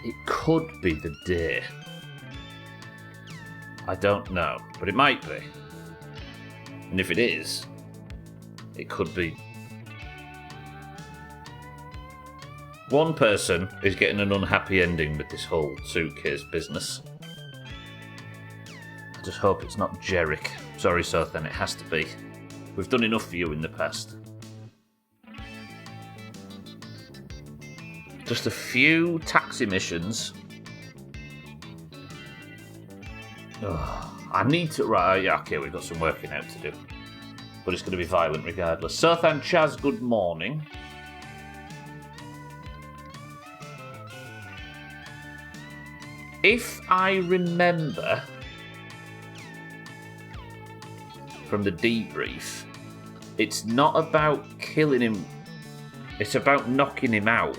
it could be the day. I don't know, but it might be. And if it is, it could be. One person is getting an unhappy ending with this whole suitcase business. I just hope it's not Jerick. Sorry, Sothan, it has to be. We've done enough for you in the past. Just a few tax emissions. I need to... Right, yeah, okay, we've got some working out to do. But it's going to be violent regardless. Sothan Chaz, good morning. If I remember from the debrief, it's not about killing him, it's about knocking him out.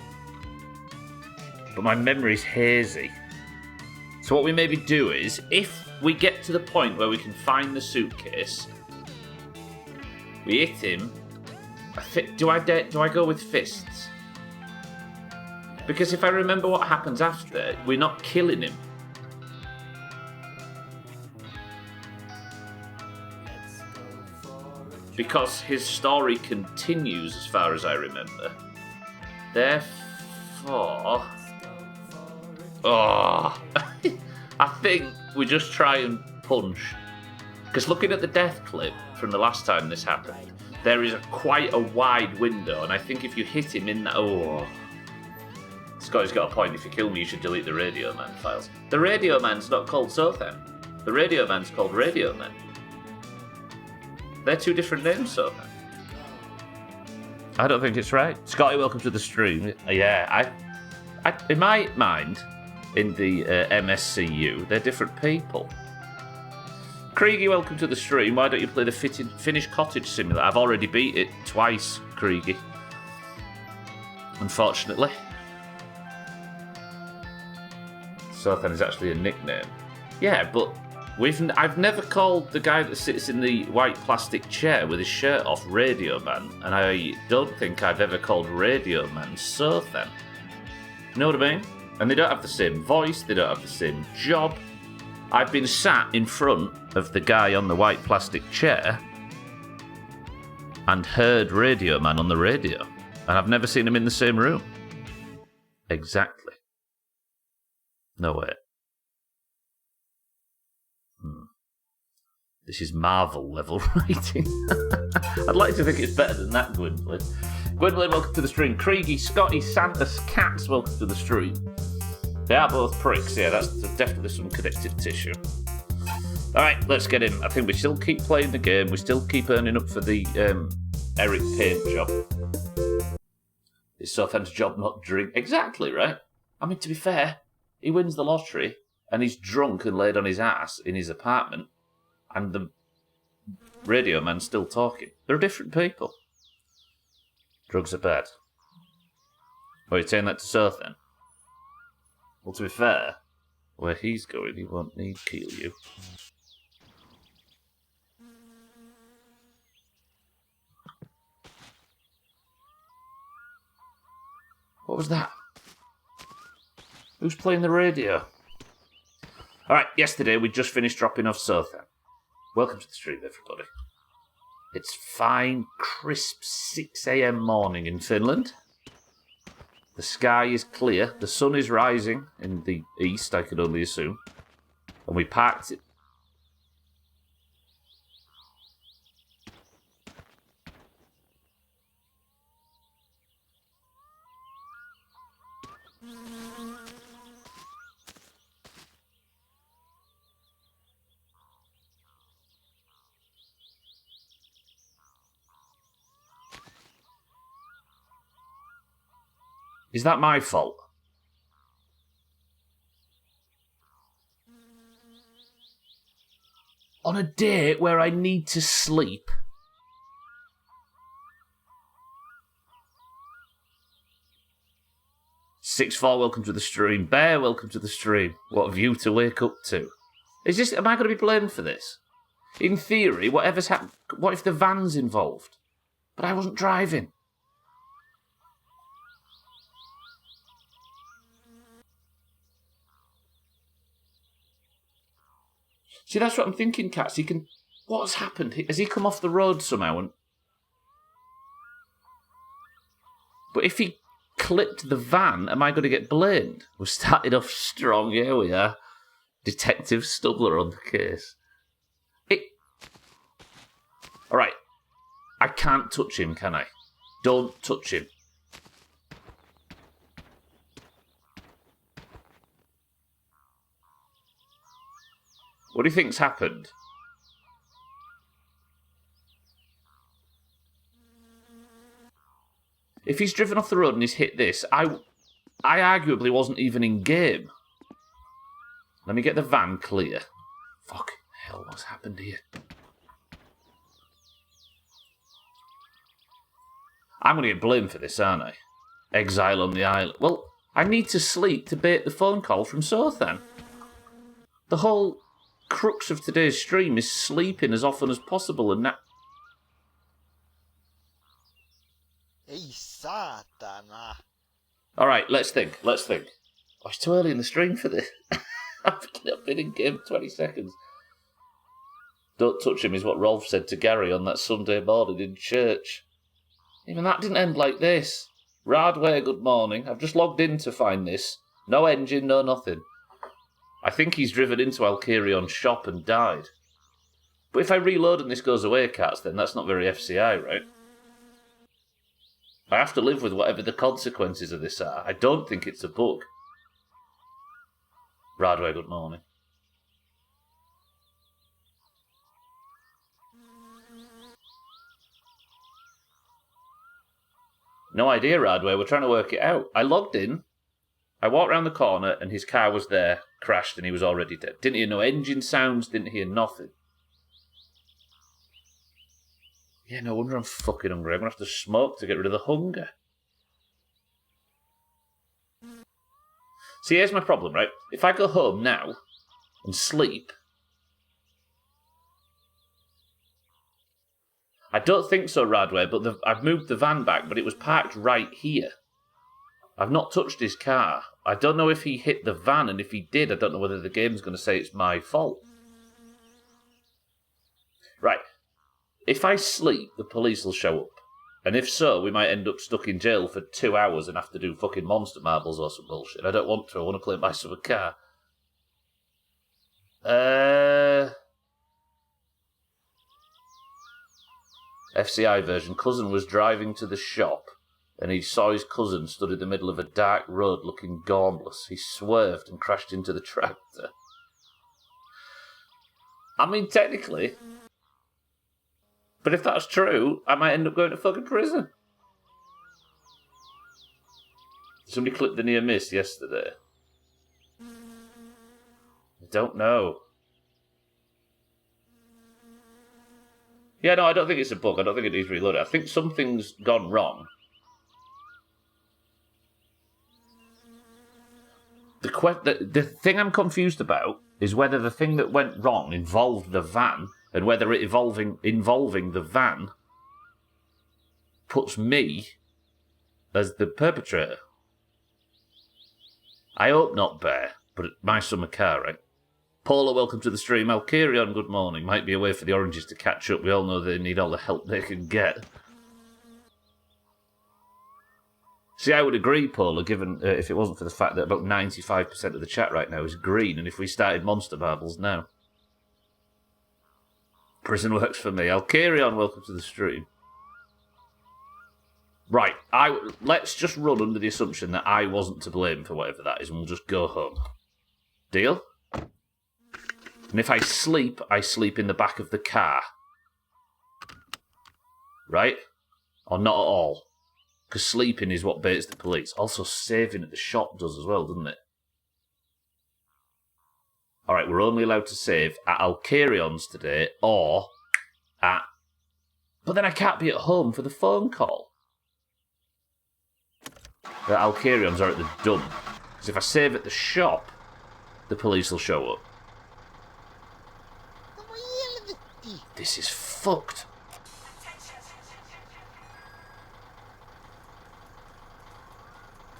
But my memory's hazy. So what we maybe do is, if we get to the point where we can find the suitcase, we hit him. Do I go with fists? Because if I remember what happens after, we're not killing him. Because his story continues as far as I remember. Therefore... Oh, I think we just try and punch. Because looking at the death clip from the last time this happened, there is quite a wide window, and I think if you hit him in that... Oh... Scotty's got a point. If you kill me, you should delete the Radio Man files. The Radio Man's not called Sothan. The Radio Man's called Radio Man. They're two different names, Sothan. I don't think it's right. Scotty, welcome to the stream. Yeah, I in my mind, in the MSCU, they're different people. Craigie, welcome to the stream. Why don't you play the Finnish Cottage Simulator? I've already beat it twice, Craigie. Unfortunately. Sothan is actually a nickname. Yeah, but I've never called the guy that sits in the white plastic chair with his shirt off Radio Man, and I don't think I've ever called Radio Man Sothan. You know what I mean? And they don't have the same voice, they don't have the same job. I've been sat in front of the guy on the white plastic chair and heard Radio Man on the radio, and I've never seen him in the same room. Exactly. No way. This is Marvel level writing. I'd like to think it's better than that, Gwynplaine. Gwynplaine, welcome to the stream. Craigie, Scotty, Santa's Cats, welcome to the stream. They are both pricks, yeah, that's definitely some connective tissue. Alright, let's get in. I think we still keep playing the game, we still keep earning up for the Eric Paint job. It's Sothan's job, not drink. Exactly, right? I mean, to be fair, he wins the lottery, and he's drunk and laid on his ass in his apartment, and the Radio Man's still talking. They're different people. Drugs are bad. Oh, you're saying that to Sothan? Well, to be fair, where he's going, he won't need kill you. What was that? Who's playing the radio? Alright, yesterday we just finished dropping off Sothan. Welcome to the stream, everybody. It's fine, crisp 6 a.m. morning in Finland. The sky is clear. The sun is rising in the east, I could only assume. And we parked it. Is that my fault? On a day where I need to sleep? Six4, welcome to the stream. Bear, welcome to the stream. What have you to wake up to? Am I going to be blamed for this? In theory, whatever's happened, what if the van's involved? But I wasn't driving. See, that's what I'm thinking, Cats. He can... What's happened? Has he come off the road somehow? But if he clipped the van, am I going to get blamed? We started off strong. Here we are. Detective Stubler on the case. All right. I can't touch him, can I? Don't touch him. What do you think's happened? If he's driven off the road and he's hit this, I arguably wasn't even in game. Let me get the van clear. Fuck hell, what's happened here? I'm going to get blamed for this, aren't I? Exile on the island. Well, I need to sleep to bait the phone call from Sothan. The whole crux of today's stream is sleeping as often as possible, and that... Ei saatana. Alright, let's think. Oh, it's too early in the stream for this. I've been in game 20 seconds. Don't touch him is what Rolf said to Gary on that Sunday morning in church. Even that didn't end like this. Radway, good morning. I've just logged in to find this. No engine, no nothing. I think he's driven into Alkirion's shop and died. But if I reload and this goes away, Cats, then that's not very FCI, right? I have to live with whatever the consequences of this are. I don't think it's a bug. Radway, good morning. No idea, Radway. We're trying to work it out. I logged in. I walked round the corner and his car was there, crashed, and he was already dead. Didn't hear no engine sounds, didn't hear nothing. Yeah, no wonder I'm fucking hungry. I'm going to have to smoke to get rid of the hunger. See, here's my problem, right? If I go home now and sleep... I don't think so, Radway, but I've moved the van back, but it was parked right here. I've not touched his car. I don't know if he hit the van, and if he did, I don't know whether the game's going to say it's my fault. Right. If I sleep, the police will show up. And if so, we might end up stuck in jail for 2 hours and have to do fucking monster marbles or some bullshit. I don't want to. I want to claim my summer car. FCI version. Cousin was driving to the shop and he saw his cousin stood in the middle of a dark road looking gormless. He swerved and crashed into the tractor. I mean, technically... But if that's true, I might end up going to fucking prison. Somebody clipped the near miss yesterday. I don't know. Yeah, no, I don't think it's a bug. I don't think it needs reloaded. I think something's gone wrong. The thing I'm confused about is whether the thing that went wrong involved the van, and whether it involving the van puts me as the perpetrator. I hope not, Bear, but my summer car, right? Paula, welcome to the stream. Alkirion, good morning. Might be a way for the oranges to catch up. We all know they need all the help they can get. See, I would agree, Paula, given if it wasn't for the fact that about 95% of the chat right now is green, and if we started Monster Marbles now. Prison works for me. Alkirion, welcome to the stream. Right, let's just run under the assumption that I wasn't to blame for whatever that is, and we'll just go home. Deal? And if I sleep in the back of the car. Right? Or not at all. Because sleeping is what baits the police. Also, saving at the shop does as well, doesn't it? Alright, we're only allowed to save at Alkirion's today, or at... But then I can't be at home for the phone call. The Alkirion's are at the dump. Because if I save at the shop, the police will show up. This is fucked.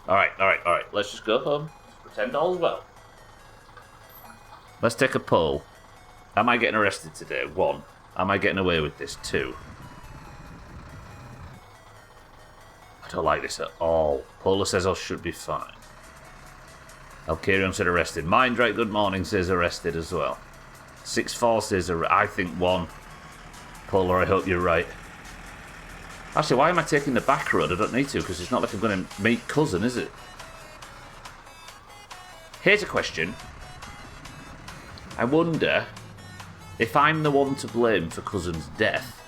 Alright. Let's just go home. Pretend all's well. Let's take a poll. Am I getting arrested today? 1. Am I getting away with this? 2. I don't like this at all. Paula says I should be fine. Alkarion said arrested. Mindrake, good morning, says arrested as well. 6-4 says I think 1. Paula, I hope you're right. Actually, why am I taking the back road? I don't need to, because it's not like I'm going to meet cousin, is it? Here's a question. I wonder if I'm the one to blame for cousin's death.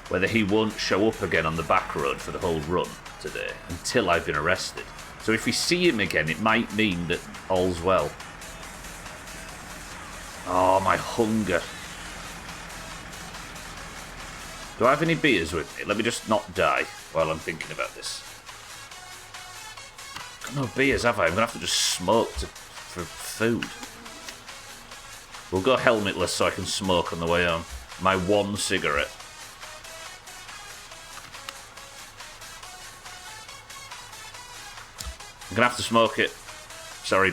Whether he won't show up again on the back road for the whole run today until I've been arrested. So if we see him again, it might mean that all's well. Oh, my hunger. Do I have any beers with me? Let me just not die while I'm thinking about this. Got no beers, have I? I'm going to have to just smoke for food. We'll go helmetless so I can smoke on the way home. My 1 cigarette. I'm going to have to smoke it. Sorry,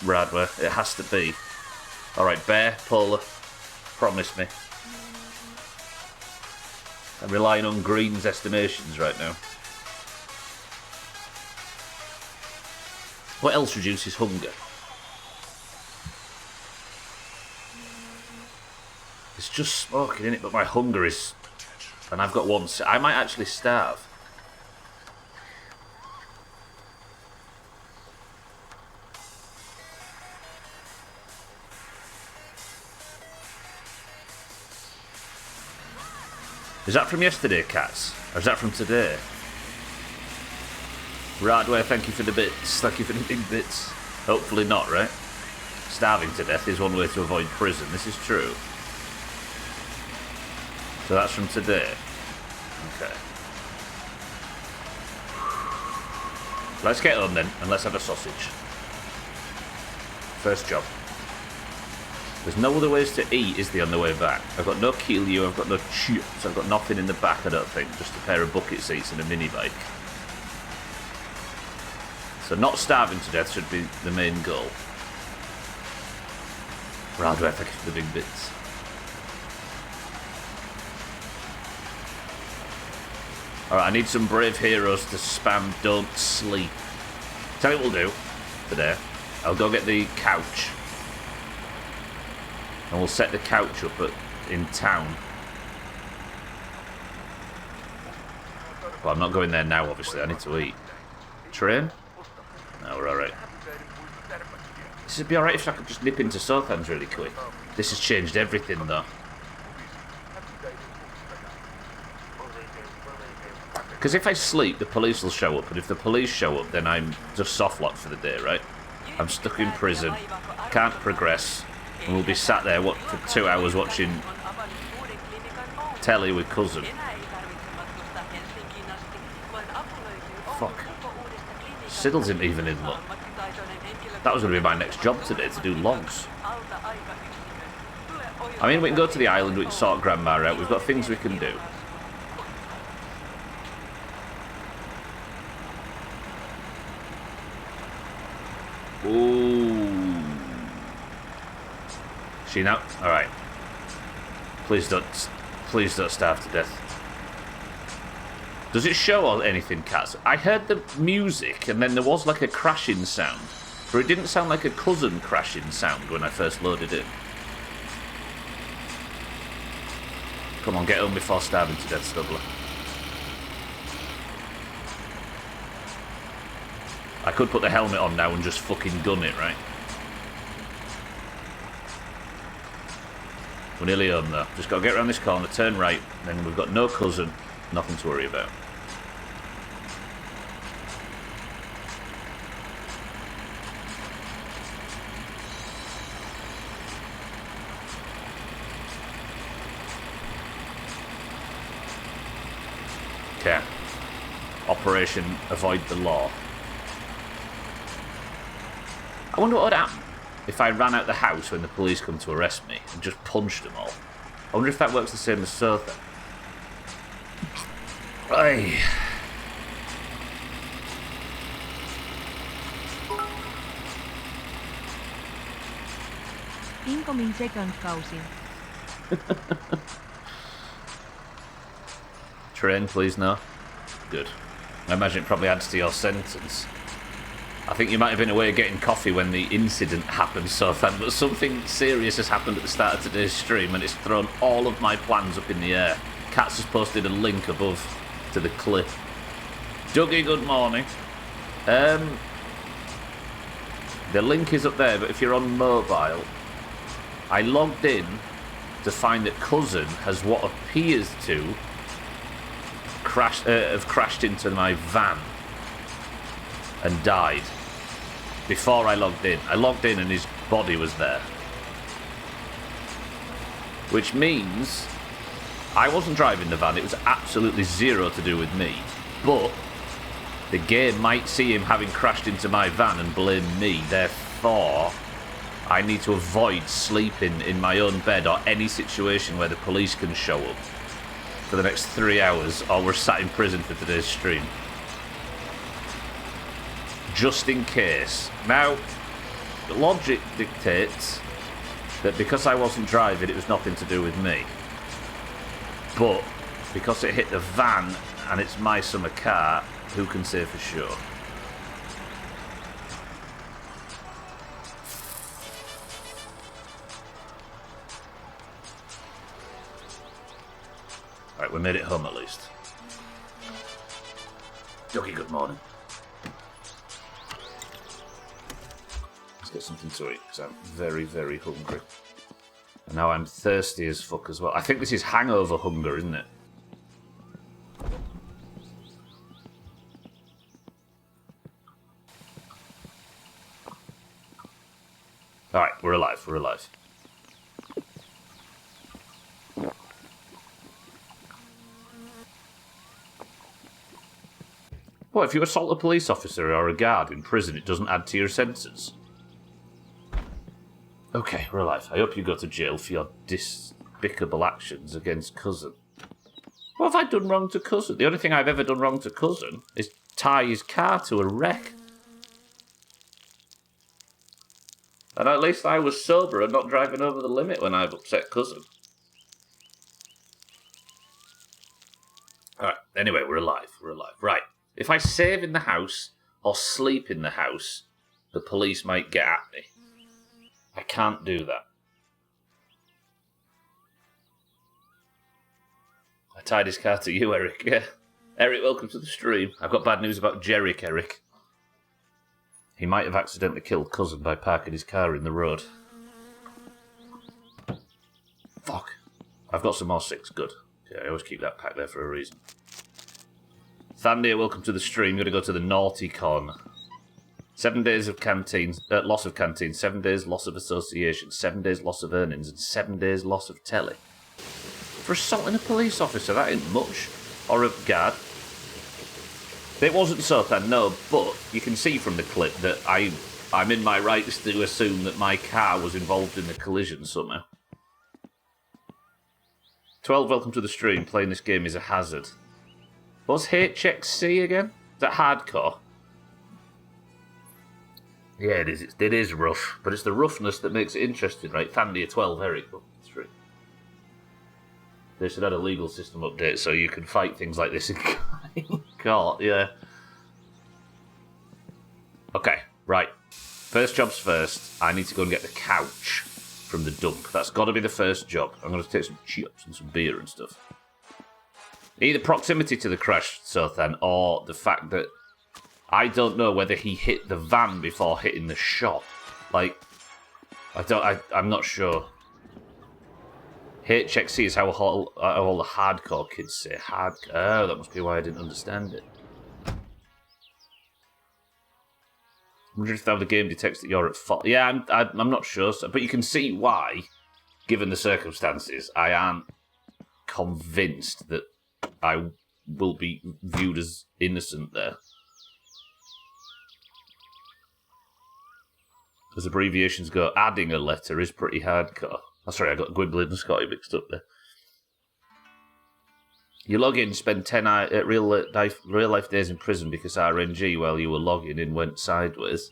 Radware. It has to be. Alright, Bear, Paula. Promise me. I'm relying on Green's estimations right now. What else reduces hunger? It's just smoking, innit? But my hunger is... And I've got 1... I might actually starve. Is that from yesterday, Cats? Or is that from today? Radware, thank you for the bits. Thank you for the big bits. Hopefully not, right? Starving to death is one way to avoid prison. This is true. So that's from today. Okay. Let's get on then, and let's have a sausage. First job. There's no other ways to eat, is there, on the way back? I've got no Keelio, I've got no chips, I've got nothing in the back, I don't think. Just a pair of bucket seats and a mini bike. So not starving to death should be the main goal. Rather, I think it's the big bits. Alright, I need some brave heroes to spam don't sleep. Tell you what we'll do today. I'll go get the couch. And we'll set the couch up in town. Well, I'm not going there now, obviously. I need to eat. Train? No, we're alright. This would be alright if I could just nip into Southampton really quick. This has changed everything, though. Because if I sleep, the police will show up. And if the police show up, then I'm just soft-locked for the day, right? I'm stuck in prison. Can't progress. And we'll be sat there for 2 hours watching telly with cousin. Fuck. Siddles isn't even in luck. That was going to be my next job today, to do logs. I mean, we can go to the island, we can sort Grandma out. We've got things we can do. Ooh. She now? Alright. Please don't starve to death. Does it show or anything, Cats? I heard the music and then there was like a crashing sound. But it didn't sound like a cousin crashing sound when I first loaded in. Come on, get home before starving to death, Stubbler. I could put the helmet on now and just fucking gun it, right? We're nearly home though. Just gotta get around this corner, turn right, then we've got no cousin, nothing to worry about. Okay. Operation Avoid the Law. I wonder what would happen if I ran out the house when the police come to arrest me and just punched them all. I wonder if that works the same as Sotha. Incoming second cousin. Train, please, no. Good. I imagine it probably adds to your sentence. I think you might have been away getting coffee when the incident happened, Sothan, but something serious has happened at the start of today's stream and it's thrown all of my plans up in the air. Katz has posted a link above to the clip. Dougie, good morning. The link is up there, but if you're on mobile, I logged in to find that Cousin has what appears to have crashed into my van and died before I logged in. I logged in and his body was there. Which means I wasn't driving the van. It was absolutely zero to do with me. But the game might see him having crashed into my van and blame me. Therefore, I need to avoid sleeping in my own bed or any situation where the police can show up for the next 3 hours, or we're sat in prison for today's stream. Just in case. Now, logic dictates that because I wasn't driving, it was nothing to do with me. But because it hit the van and it's my summer car, who can say for sure? Right, we made it home at least. Dougie, good morning. Let's get something to eat, because I'm very, very hungry. And now I'm thirsty as fuck as well. I think this is hangover hunger, isn't it? Alright, we're alive, we're alive. What, if you assault a police officer or a guard in prison, it doesn't add to your sentence? Okay, we're alive. I hope you go to jail for your despicable actions against Cousin. What have I done wrong to Cousin? The only thing I've ever done wrong to Cousin is tie his car to a wreck. And at least I was sober and not driving over the limit when I've upset Cousin. Alright, anyway, we're alive, we're alive. Right. If I save in the house or sleep in the house, the police might get at me. I can't do that. I tied his car to you, Eric. Yeah. Eric, welcome to the stream. I've got bad news about Jerick, Eric. He might have accidentally killed Cousin by parking his car in the road. Fuck. I've got some more 6. Good. Yeah, I always keep that pack there for a reason. Thandir, welcome to the stream. You're going to go to the naughty con. 7 days of canteen, loss of canteen, 7 days loss of association, 7 days loss of earnings, and 7 days loss of telly. For assaulting a police officer, that ain't much. Or a guard. It wasn't Sotan, no, but you can see from the clip that I'm in my rights to assume that my car was involved in the collision somehow. 12, welcome to the stream. Playing this game is a hazard. What's HXC again? Is that hardcore? Yeah, it is. It is rough, but it's the roughness that makes it interesting, right? Thandir 12, Eric. Oh, that's true. They should add a legal system update so you can fight things like this in court, yeah. Okay, right. First job's first. I need to go and get the couch from the dump. That's got to be the first job. I'm going to take some chips and some beer and stuff. Either proximity to the crash, Sothan, or the fact that I don't know whether he hit the van before hitting the shop. Like, I'm not sure. HXC is how all the hardcore kids say. Hardcore. Oh, that must be why I didn't understand it. I wonder if the game detects that you're at fault. Yeah, I'm not sure. But you can see why, given the circumstances, I aren't convinced that I will be viewed as innocent there. As abbreviations go, adding a letter is pretty hardcore. Oh, sorry, I got Gwynblade and Scotty mixed up there. You log in, spend 10 real life days in prison because RNG while you were logging in went sideways.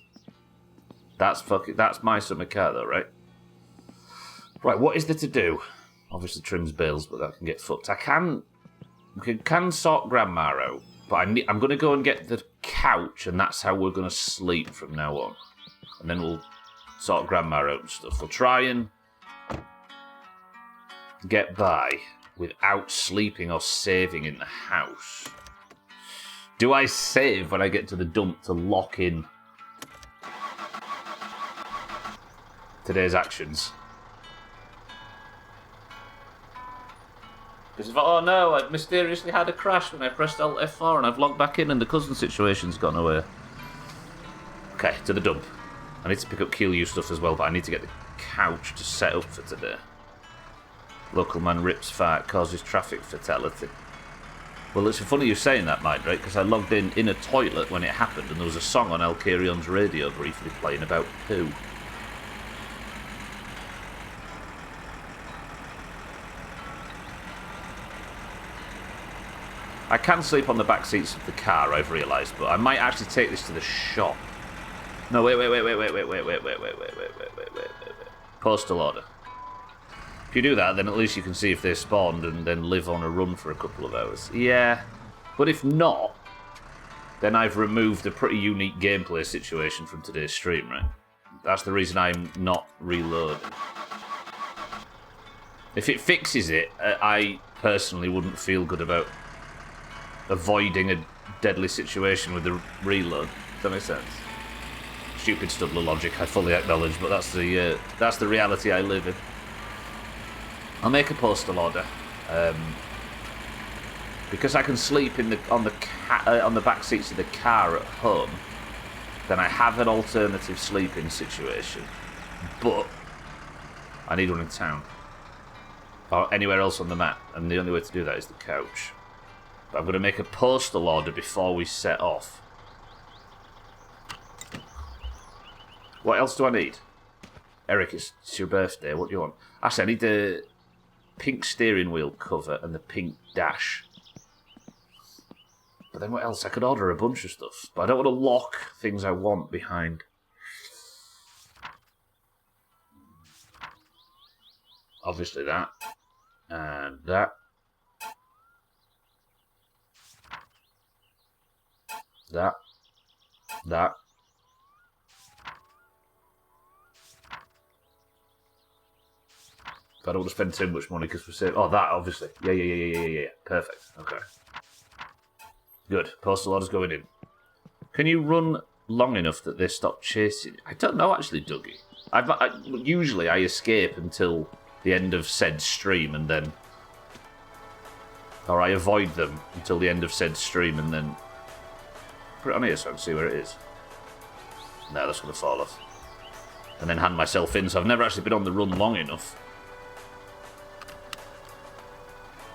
That's my summer car though, right? Right, what is there to do? Obviously trims bales, but that can get fucked. We can sort Grandma out, but I'm going to go and get the couch, and that's how we're going to sleep from now on. And then we'll sort Grandma out and stuff. We'll try and get by without sleeping or saving in the house. Do I save when I get to the dump to lock in today's actions? Because if oh no, I've mysteriously had a crash when I pressed Alt F4 and I've logged back in and the cousin situation's gone away. Okay, to the dump. I need to pick up kill you stuff as well, but I need to get the couch to set up for today. Local man rips fart, causes traffic fatality. Well, it's funny you saying that, Mike, right? Because I logged in a toilet when it happened and there was a song on El Carrion's radio briefly playing about poo. I can sleep on the back seats of the car, I've realised, but I might actually take this to the shop. No, wait. Postal order. If you do that, then at least you can see if they're spawned and then live on a run for a couple of hours. Yeah, but if not, then I've removed a pretty unique gameplay situation from today's stream, right? That's the reason I'm not reloading. If it fixes it, I personally wouldn't feel good about avoiding a deadly situation with the reload. Does that make sense? Stupid Studler logic, I fully acknowledge, but that's the reality I live in. I'll make a postal order because I can sleep on the back seats of the car at home. Then I have an alternative sleeping situation, but I need one in town or anywhere else on the map, and the only way to do that is the couch. But I'm going to make a postal order before we set off. What else do I need? Eric, it's your birthday. What do you want? Actually, I need the pink steering wheel cover and the pink dash. But then what else? I could order a bunch of stuff. But I don't want to lock things I want behind. Obviously that. And that. That. That. I don't want to spend too much money because we're saving. Oh, that, obviously. Yeah. Perfect. Okay. Good. Postal order's going in. Can you run long enough that they stop chasing you? I don't know, actually, Dougie. Usually I escape until the end of said stream and then... Or I avoid them until the end of said stream and then... Put it on here so I can see where it is. No, that's going to fall off. And then hand myself in, so I've never actually been on the run long enough.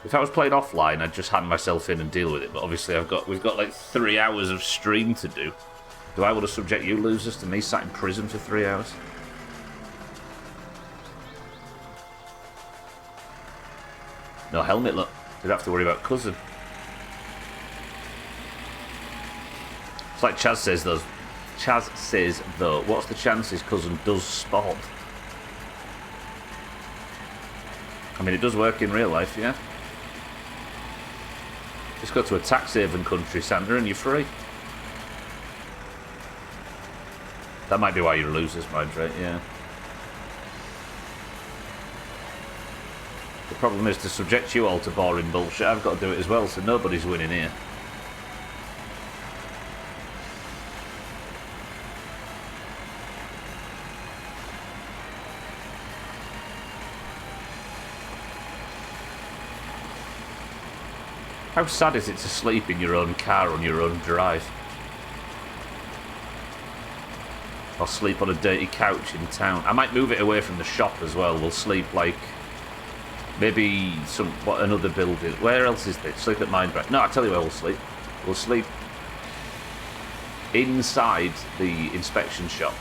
If I was playing offline, I'd just hand myself in and deal with it, but obviously we've got like 3 hours of stream to do. Do I want to subject you losers to me sat in prison for 3 hours? No helmet, look. You don't have to worry about cousin. It's like Chaz says, though. Chaz says, though, what's the chances cousin does spot? I mean, it does work in real life, yeah? Just go to a tax haven country, Santa, and you're free. That might be why you're losers, mind, right? Yeah. The problem is to subject you all to boring bullshit. I've got to do it as well, so nobody's winning here. How sad is it to sleep in your own car on your own drive? Or sleep on a dirty couch in town. I might move it away from the shop as well. We'll sleep like... Maybe another building. Where else is this? Sleep at Mindbreak. No, I'll tell you where we'll sleep. We'll sleep inside the inspection shop.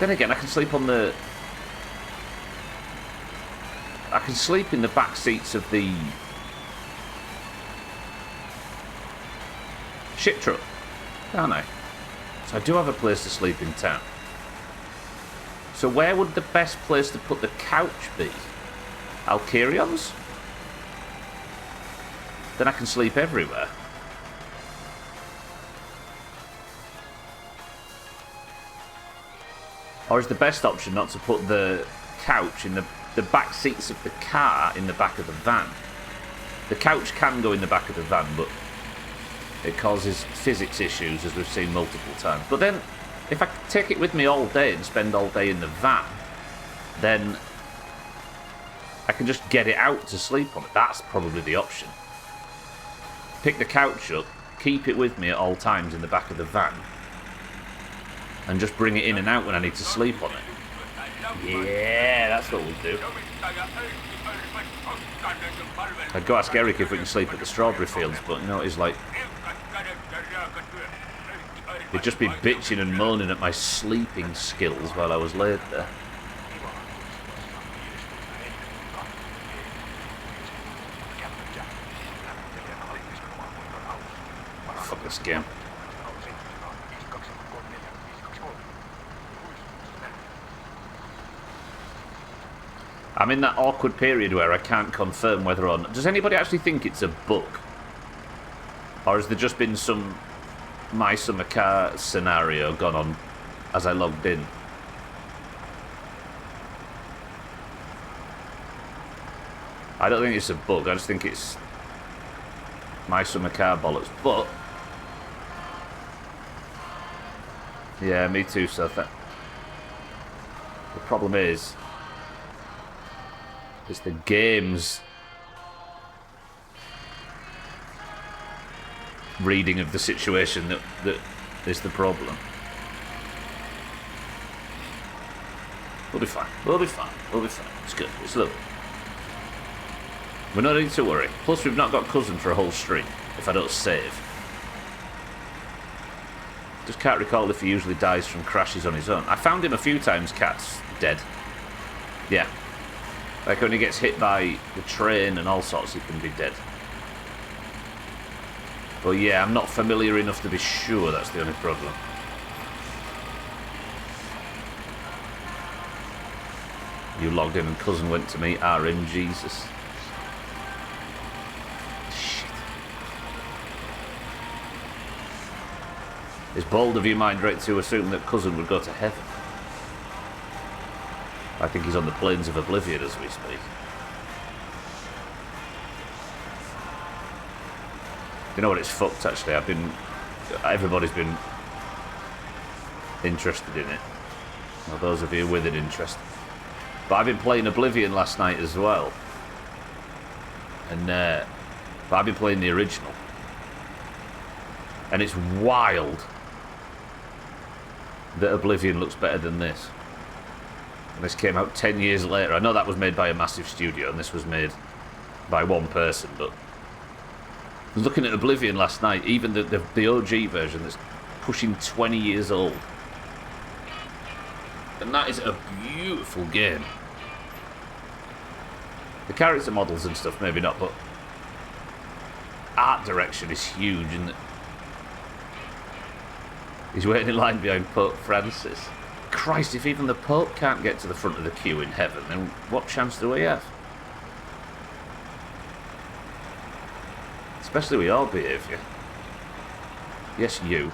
Then again, I can sleep on the... I can sleep in the back seats of the... ship truck, can't I? So I do have a place to sleep in town. So where would the best place to put the couch be? Alcarion's? Then I can sleep everywhere. Or is the best option not to put the couch in the back seats of the car in the back of the van? The couch can go in the back of the van, but it causes physics issues, as we've seen multiple times. But then, if I take it with me all day and spend all day in the van, then I can just get it out to sleep on it. That's probably the option. Pick the couch up, keep it with me at all times in the back of the van, and just bring it in and out when I need to sleep on it. Yeah, that's what we'll do. I'd go ask Eric if we can sleep at the strawberry fields, but you know, he's like... He'd just be bitching and moaning at my sleeping skills while I was laid there. Fuck this game. I'm in that awkward period where I can't confirm whether or not... Does anybody actually think it's a bug? Or has there just been some My Summer Car scenario gone on as I logged in? I don't think it's a bug, I just think it's My Summer Car bollocks, but... Yeah, me too, so the problem is... It's the game's reading of the situation that is the problem. We'll be fine. We'll be fine. We'll be fine. It's good. It's lovely. We're not need to worry. Plus, we've not got Cousin for a whole stream, if I don't save. Just can't recall if he usually dies from crashes on his own. I found him a few times, Cat's dead. Yeah. Like when he gets hit by the train and all sorts, he can be dead. But yeah, I'm not familiar enough to be sure, that's the only problem. You logged in and Cousin went to meet RM Jesus. Shit. It's bold of you, Mindrake, to assume that Cousin would go to heaven. I think he's on the plains of oblivion as we speak. You know what, it's fucked actually. Everybody's been interested in it. Well, those of you with an interest. But I've been playing Oblivion last night as well. And but I've been playing the original. And it's wild that Oblivion looks better than this. And this came out 10 years later. I know that was made by a massive studio, and this was made by one person, but... I was looking at Oblivion last night, even the OG version that's pushing 20 years old. And that is a beautiful game. The character models and stuff, maybe not, but... art direction is huge, and he's waiting in line behind Pope Francis. Christ, if even the Pope can't get to the front of the queue in heaven, then what chance do we have? Especially with your behaviour. Yes, you.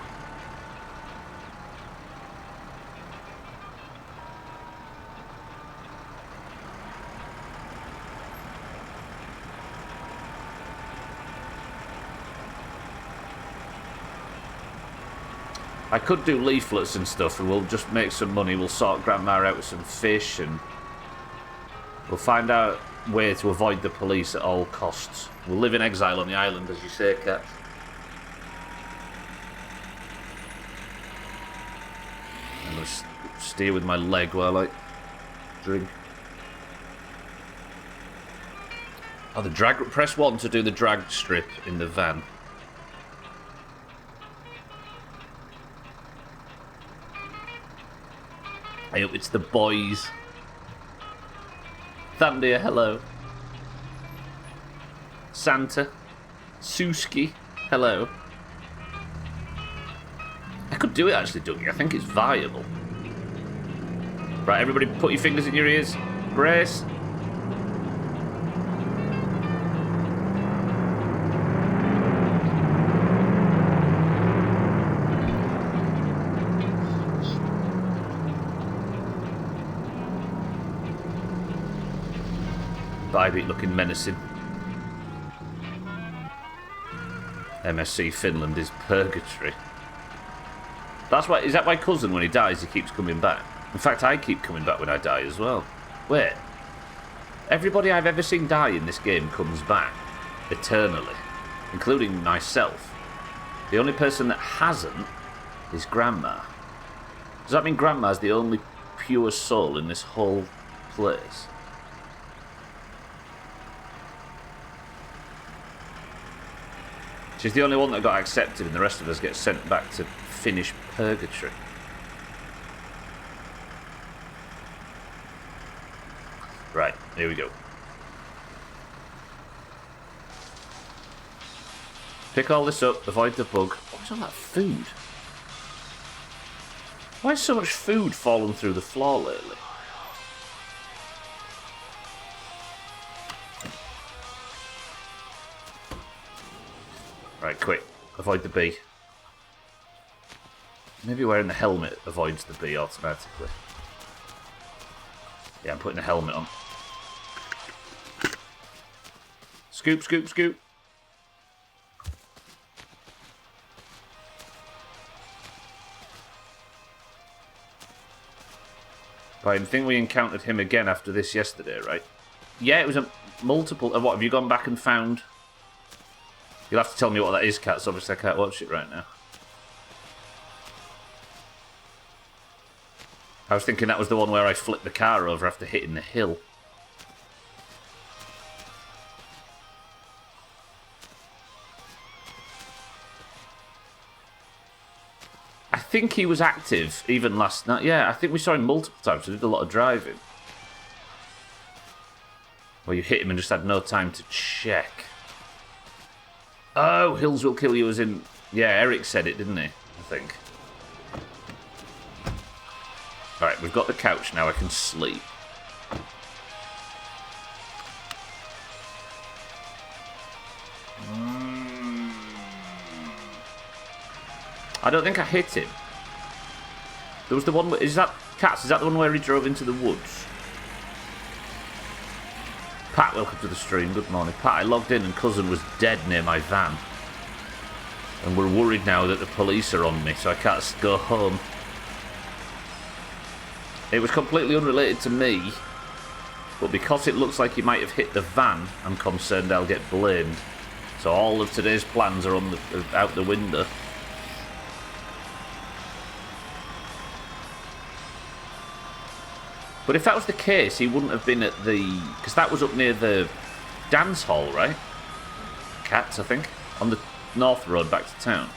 I could do leaflets and stuff and we'll just make some money. We'll sort Grandma out with some fish and we'll find out a way to avoid the police at all costs. We'll live in exile on the island, as you say, Cat. I'm going to steer with my leg while I drink. Oh, the drag... Press 1 to do the drag strip in the van. I hope it's the boys. Thandia, hello. Santa. Suski, hello. I could do it actually, Dougie. I think it's viable. Right, everybody put your fingers in your ears. Brace. Bybeat looking menacing. MSC Finland is purgatory. That's why. Is that my cousin? When he dies, he keeps coming back. In fact, I keep coming back when I die as well. Wait. Everybody I've ever seen die in this game comes back eternally, including myself. The only person that hasn't is Grandma. Does that mean Grandma's the only pure soul in this whole place? She's the only one that got accepted, and the rest of us get sent back to finish purgatory. Right, here we go. Pick all this up, avoid the bug. What's all that food? Why is so much food falling through the floor lately? Right, quick. Avoid the bee. Maybe wearing the helmet avoids the bee automatically. Yeah, I'm putting the helmet on. Scoop, scoop, scoop. I think we encountered him again after this yesterday, right? Yeah, it was a multiple... What, have you gone back and found... You'll have to tell me what that is, Cats. Obviously, I can't watch it right now. I was thinking that was the one where I flipped the car over after hitting the hill. I think he was active even last night. Yeah, I think we saw him multiple times. We did a lot of driving. Where you hit him and just had no time to check. Oh, hills will kill you as in... Yeah, Eric said it, didn't he? I think. Alright, we've got the couch now. I can sleep. I don't think I hit him. There was the one... Is that... Cats, is that the one where he drove into the woods? Pat, welcome to the stream. Good morning. Pat, I logged in and cousin was dead near my van. And we're worried now that the police are on me, so I can't go home. It was completely unrelated to me, but because it looks like he might have hit the van, I'm concerned I'll get blamed. So all of today's plans are on out the window. But if that was the case, he wouldn't have been at the... Because that was up near the dance hall, right? Cats, I think. On the north road back to town.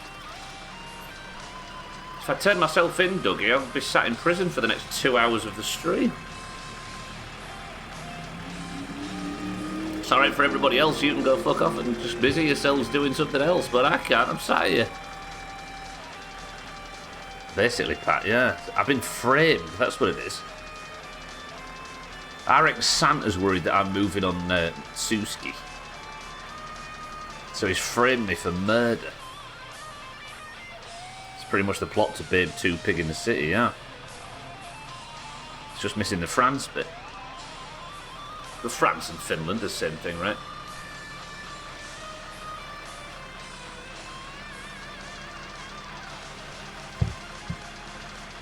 If I turned myself in, Dougie, I'd be sat in prison for the next 2 hours of the stream. It's alright for everybody else. You can go fuck off and just busy yourselves doing something else. But I can't. I'm sat here. Basically, Pat, yeah. I've been framed. That's what it is. I reckon Santa's worried that I'm moving on Suski. So he's framed me for murder. It's pretty much the plot to Babe 2 Pig in the City, yeah. It's just missing the France bit. But France and Finland, the same thing, right?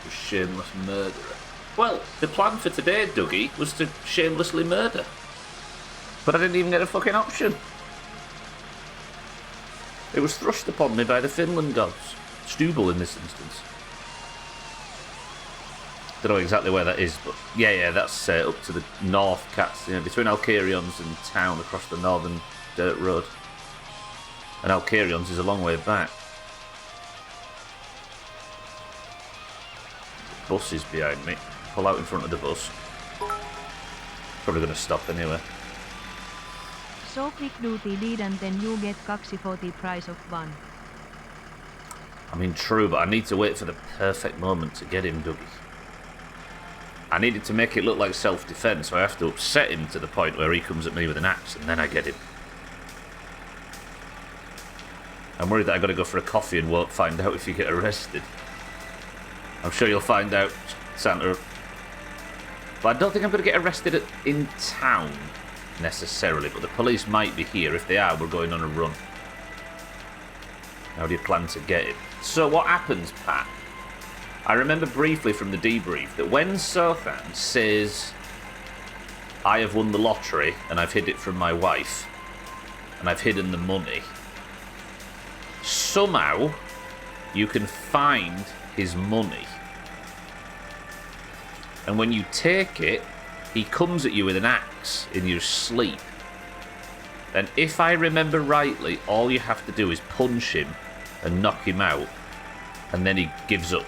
A shameless murderer. Well, the plan for today, Dougie, was to shamelessly murder. But I didn't even get a fucking option. It was thrust upon me by the Finland gods. Stubble in this instance. Don't know exactly where that is, but yeah, that's up to the north, Cats, you know, between Alkarions and town across the northern dirt road. And Alkarions is a long way back. The bus is behind me. Pull out in front of the bus. Probably going to stop anyway. So click duty lead and then you get 240 price of one. I mean, true, but I need to wait for the perfect moment to get him, Dougie. I needed to make it look like self-defense, so I have to upset him to the point where he comes at me with an axe, and then I get him. I'm worried that I've got to go for a coffee and won't find out if you get arrested. I'm sure you'll find out, Santa. But I don't think I'm going to get arrested in town, necessarily, but the police might be here. If they are, we're going on a run. How do you plan to get him? So what happens, Pat? I remember briefly from the debrief that when Sothan says, I have won the lottery and I've hid it from my wife, and I've hidden the money, somehow you can find his money. And when you take it, he comes at you with an axe in your sleep. And if I remember rightly, all you have to do is punch him and knock him out, and then he gives up.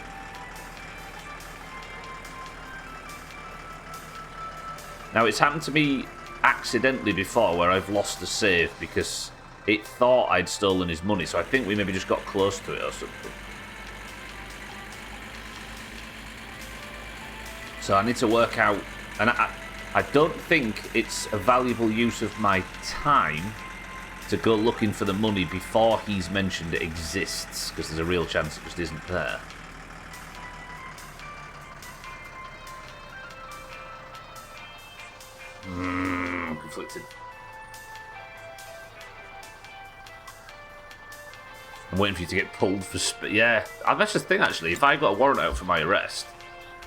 Now, it's happened to me accidentally before where I've lost the save because it thought I'd stolen his money, so I think we maybe just got close to it or something. So I need to work out, and I don't think it's a valuable use of my time to go looking for the money before he's mentioned it exists, because there's a real chance it just isn't there. Conflicted. I'm waiting for you to get pulled for speed. Yeah, that's the thing actually. If I got a warrant out for my arrest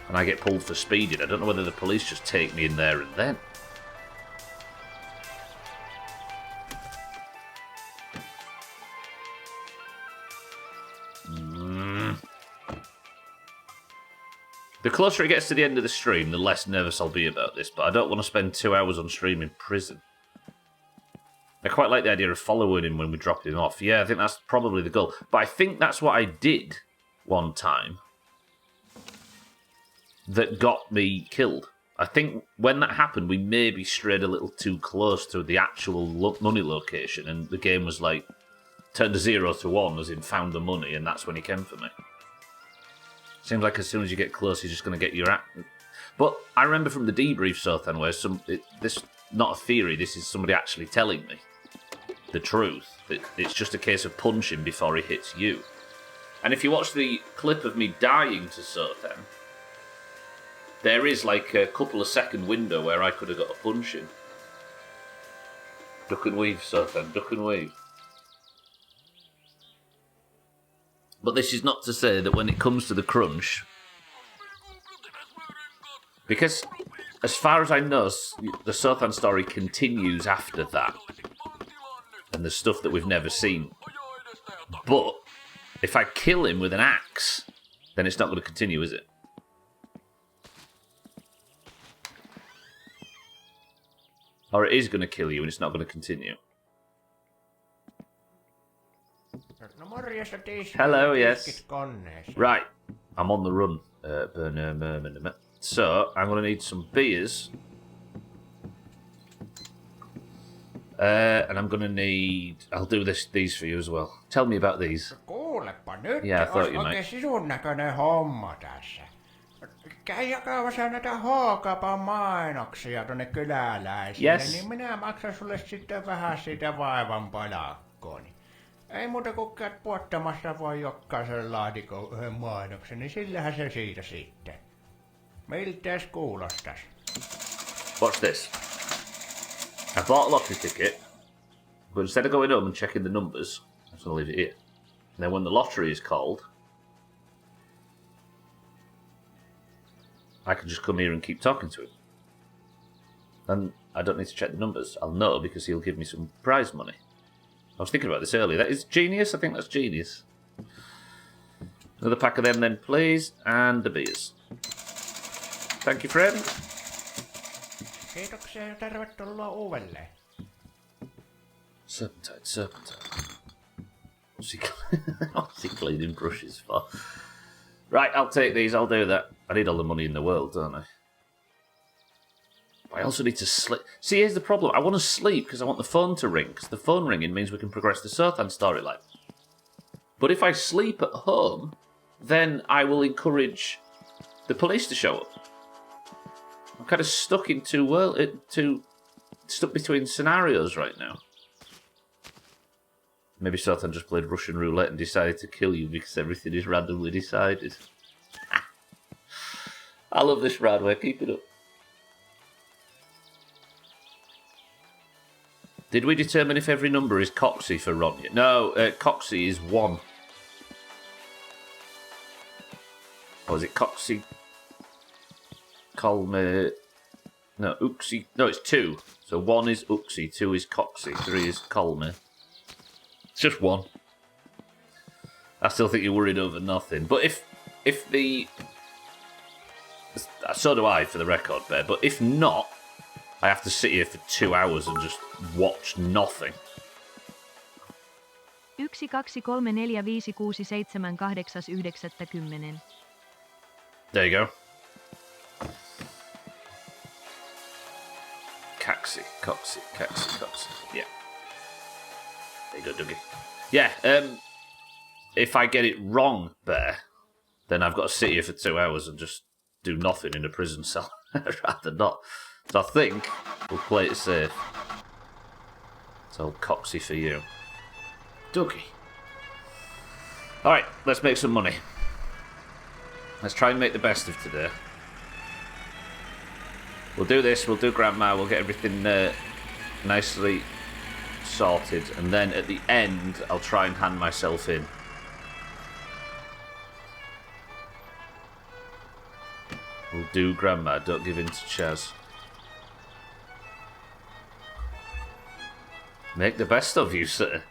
and I get pulled for speeding, I don't know whether the police just take me in there and then. The closer it gets to the end of the stream, the less nervous I'll be about this, but I don't want to spend 2 hours on stream in prison. I quite like the idea of following him when we drop him off. Yeah, I think that's probably the goal. But I think that's what I did one time that got me killed. I think when that happened, we maybe strayed a little too close to the actual money location, and the game was like, turned a 0 to 1, as in found the money, and that's when he came for me. Seems like as soon as you get close, he's just going to get your act. But I remember from the debrief, Sothan, where this not a theory, this is somebody actually telling me the truth. It's just a case of punching before he hits you. And if you watch the clip of me dying to Sothan, there is like a couple of second window where I could have got a punch in. Duck and weave, Sothan, duck and weave. But this is not to say that when it comes to the crunch, because as far as I know, the Sothan story continues after that, and there's stuff that we've never seen. But if I kill him with an axe, then it's not going to continue, is it? Or it is going to kill you and it's not going to continue. Hello, yes. Right, I'm on the run. So, I'm going to need some beers. And I'm going to need... I'll do these for you as well. Tell me about these. Yeah, I thought you might. Sinun näköinen homma tässä. Käy jakamassa näitä H-kaupan mainoksia tuonne kyläläisille, Yes. niin minä maksan sulle sitten vähän siitä vaivan palakkoon. Ei muuta kuin käyt puottamassa voi jokaisen laatikon yhden mainoksen, niin sillähän se siitä sitten. Miltäs kuulostas? Watch this. I bought a lottery ticket, but instead of going home and checking the numbers, I'm just going to leave it here. And then when the lottery is called, I can just come here and keep talking to him. And I don't need to check the numbers. I'll know because he'll give me some prize money. I was thinking about this earlier. That is genius. I think that's genius. Another pack of them then, please. And the beers. Thank you, friend. Kiitoksia ja tervetuloa uudelleen. Serpentine. What's he cleaning brushes for? Right, I'll take these. I'll do that. I need all the money in the world, don't I? But I also need to sleep. See, here's the problem. I want to sleep because I want the phone to ring, because the phone ringing means we can progress the Sothan storyline. But if I sleep at home, then I will encourage the police to show up. I'm kind of stuck in stuck between scenarios right now. Maybe Sultan just played Russian roulette and decided to kill you because everything is randomly decided. I love this Radway, keep it up. Did we determine if every number is Coxie for Ron yet? No, Coxie is 1. Or is it Coxie? Colme... No, Uxie... No, it's 2. So 1 is Uxie, 2 is Coxie, 3 is Colme. It's just 1. I still think you're worried over nothing. But if the... So do I, for the record, Bear. But if not, I have to sit here for 2 hours and just watch nothing. 1, 2, 3, 4, 5, 6, 7, 8, 9, 10. There you go. Coxie. Yeah. There you go, Dougie. Yeah, if I get it wrong, Bear, then I've got to sit here for 2 hours and just do nothing in a prison cell. I'd rather not. So I think we'll play it safe. It's old Coxie for you. Dougie. Alright, let's make some money. Let's try and make the best of today. We'll do this, we'll do Grandma, we'll get everything nicely sorted, and then at the end, I'll try and hand myself in. We'll do Grandma, don't give in to Chaz. Make the best of you, sir.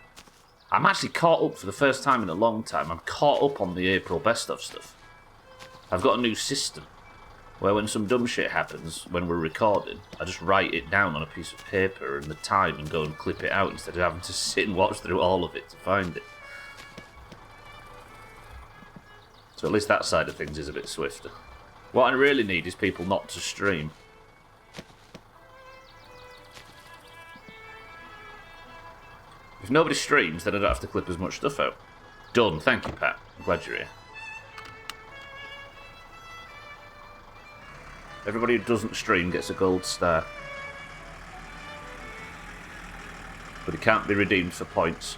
I'm actually caught up for the first time in a long time. I'm caught up on the April best of stuff. I've got a new system where when some dumb shit happens when we're recording, I just write it down on a piece of paper and the time and go and clip it out instead of having to sit and watch through all of it to find it. So at least that side of things is a bit swifter. What I really need is people not to stream. If nobody streams, then I don't have to clip as much stuff out. Done. Thank you, Pat. I'm glad you're here. Everybody who doesn't stream gets a gold star. But it can't be redeemed for points.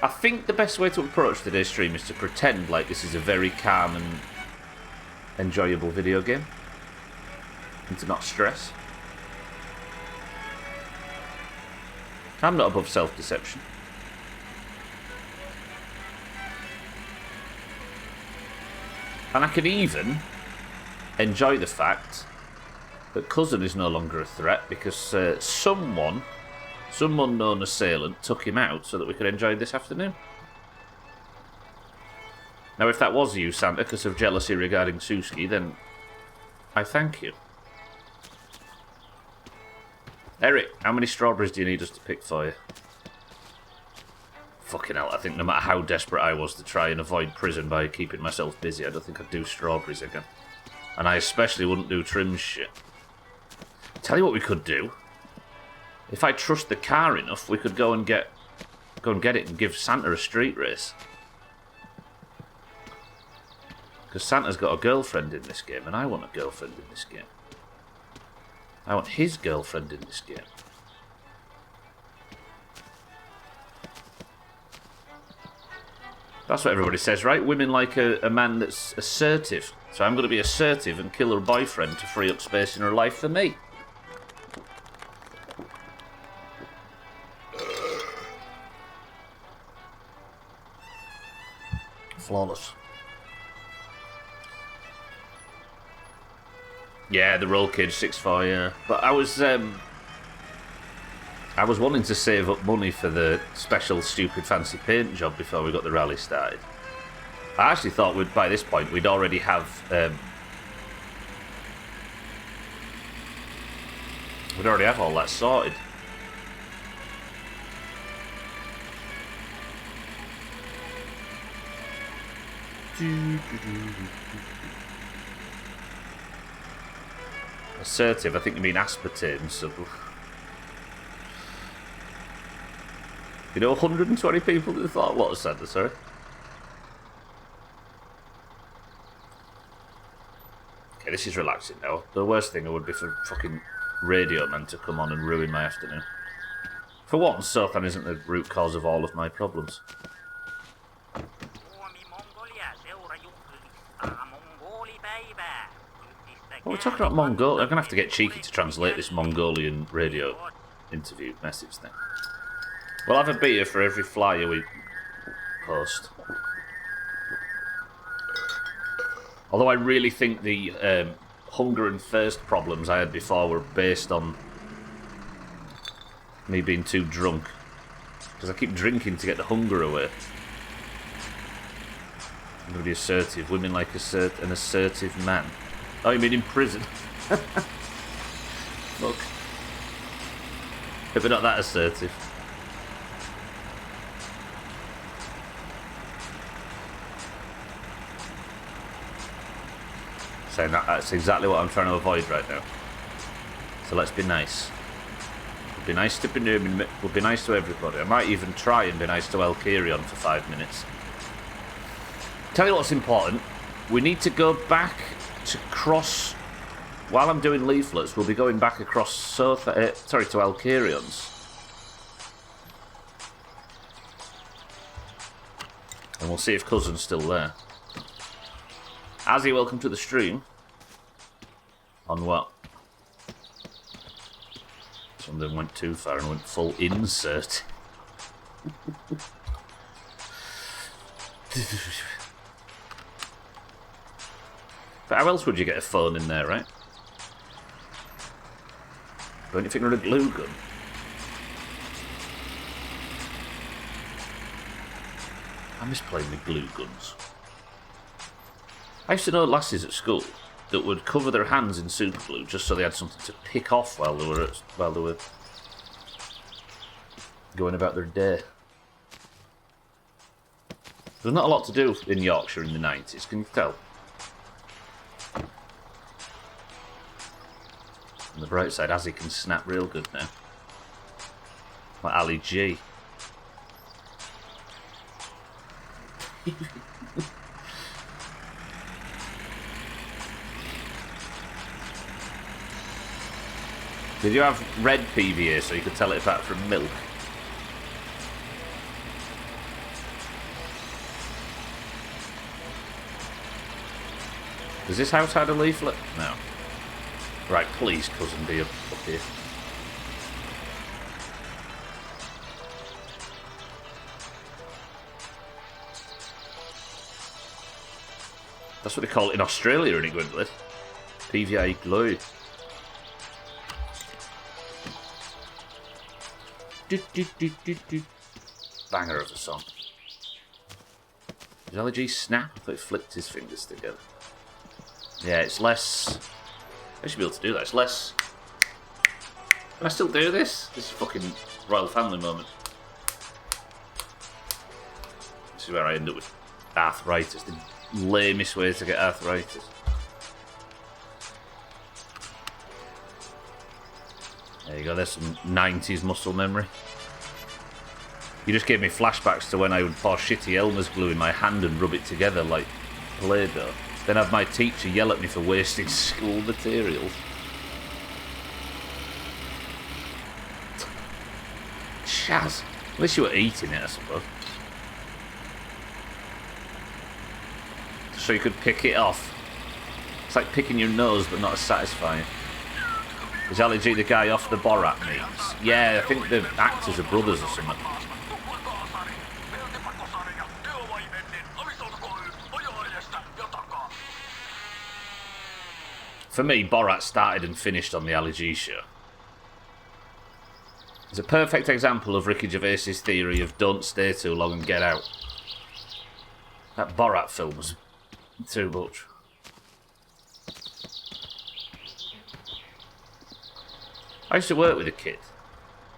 I think the best way to approach today's stream is to pretend like this is a very calm and enjoyable video game. And to not stress. I'm not above self-deception. And I can even enjoy the fact that Cousin is no longer a threat because some unknown assailant took him out so that we could enjoy this afternoon. Now, if that was you, Santa, because of jealousy regarding Suski, then I thank you. Eric, how many strawberries do you need us to pick for you? Fucking hell, I think no matter how desperate I was to try and avoid prison by keeping myself busy, I don't think I'd do strawberries again. And I especially wouldn't do Trim's shit. Tell you what we could do. If I trust the car enough, we could go and get it and give Santa a street race. Because Santa's got a girlfriend in this game, and I want a girlfriend in this game. I want his girlfriend in this game. That's what everybody says, right? Women like a man that's assertive. So I'm going to be assertive and kill her boyfriend to free up space in her life for me. Flawless. Yeah, the roll cage 6-4, yeah. But I was wanting to save up money for the special stupid fancy paint job before we got the rally started. I actually thought by this point we'd already have all that sorted. Assertive, I think you mean aspartame. So, you know, 120 people that thought, what was that? Sorry. Okay, this is relaxing now. The worst thing would be for fucking Radio Man to come on and ruin my afternoon. For once, Sothan isn't the root cause of all of my problems. Well, we're talking about Mongol. I'm going to have to get cheeky to translate this Mongolian radio interview message thing. We'll have a beer for every flyer we post. Although I really think the hunger and thirst problems I had before were based on me being too drunk. Because I keep drinking to get the hunger away. I'm going to be assertive. Women like an assertive man. Oh, you mean in prison? Fuck. If we're not that assertive. Saying that's exactly what I'm trying to avoid right now. So let's be nice. We'll be nice to Benjamin. We'll be nice to everybody. I might even try and be nice to Elkirion for 5 minutes. Tell you what's important. We need to go back to cross. While I'm doing leaflets, we'll be going back across to Elkirion's. And we'll see if Cousin's still there. Azzy, welcome to the stream. On what? Some of them went too far and went full insert. But how else would you get a phone in there, right? Don't you think we're a glue gun? I miss playing with glue guns. I used to know lasses at school that would cover their hands in super glue just so they had something to pick off while they were going about their day. There's not a lot to do in Yorkshire in the 90s, can you tell? On the bright side, Azzy can snap real good now. Like Ali G. Did you have red PVA so you could tell it apart from milk? Does this house have a leaflet? No. Right, please, cousin, be up here. That's what they call it in Australia, in England. PVA glue. Banger of a song. Did LG snap? I thought he flicked his fingers together. Yeah, it's less. I should be able to do that. It's less. Can I still do this? This is a fucking royal family moment. This is where I end up with arthritis. The lamest way to get arthritis. There you go, there's some 90s muscle memory. You just gave me flashbacks to when I would pour shitty Elmer's glue in my hand and rub it together like Play-Doh. Then have my teacher yell at me for wasting school materials. Chaz. At least you were eating it, I suppose. So you could pick it off. It's like picking your nose, but not as satisfying. Is Ali G the guy off the Borat memes? Yeah, I think the actors are brothers or something. For me, Borat started and finished on the Ali G show. It's a perfect example of Ricky Gervais's theory of don't stay too long and get out. That Borat film was too much. I used to work with a kid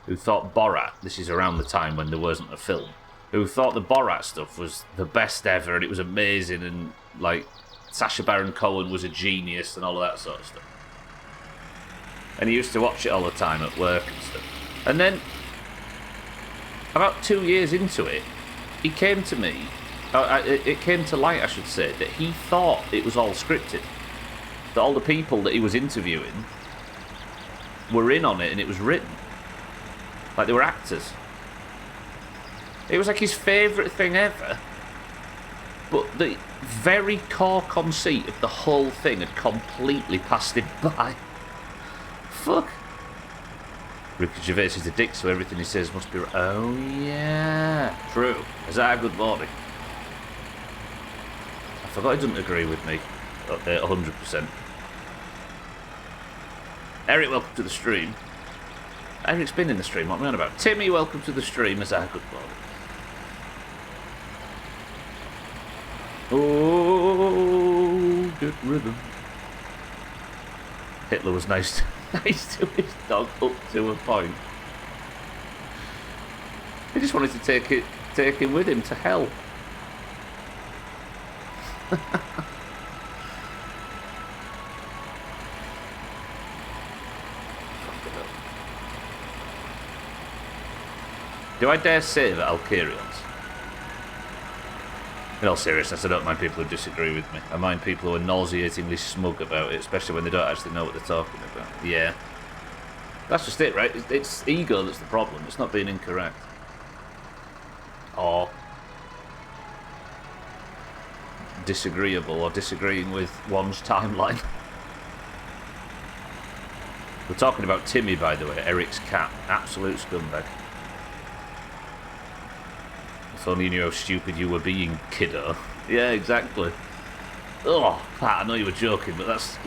who thought Borat, this is around the time when there wasn't a film, who thought the Borat stuff was the best ever and it was amazing and, like, Sacha Baron Cohen was a genius and all of that sort of stuff. And he used to watch it all the time at work and stuff. And then, about 2 years into it, he came to me, it came to light, I should say, that he thought it was all scripted. that all the people that he was interviewing were in on it and it was written. Like they were actors. It was like his favourite thing ever. But the very core conceit of the whole thing had completely passed him by. Fuck. Ricky Gervais is a dick, so everything he says must be... Oh, yeah. True. Is that a good morning? I forgot he doesn't agree with me. 100%. Eric, welcome to the stream. Eric's been in the stream, what am I on about? Timmy, welcome to the stream. Is that a good morning? Oh, good rhythm. Hitler was nice to his dog up to a point. He just wanted to take him with him to hell. Do I dare say that Alkarians? In all seriousness, I don't mind people who disagree with me. I mind people who are nauseatingly smug about it, especially when they don't actually know what they're talking about. Yeah. That's just it, right? It's ego that's the problem. It's not being incorrect. Or disagreeable, or disagreeing with one's timeline. We're talking about Timmy, by the way, Eric's cat. Absolute scumbag. If only you knew how stupid you were being, kiddo. Yeah, exactly. Oh, Pat, I know you were joking, but that's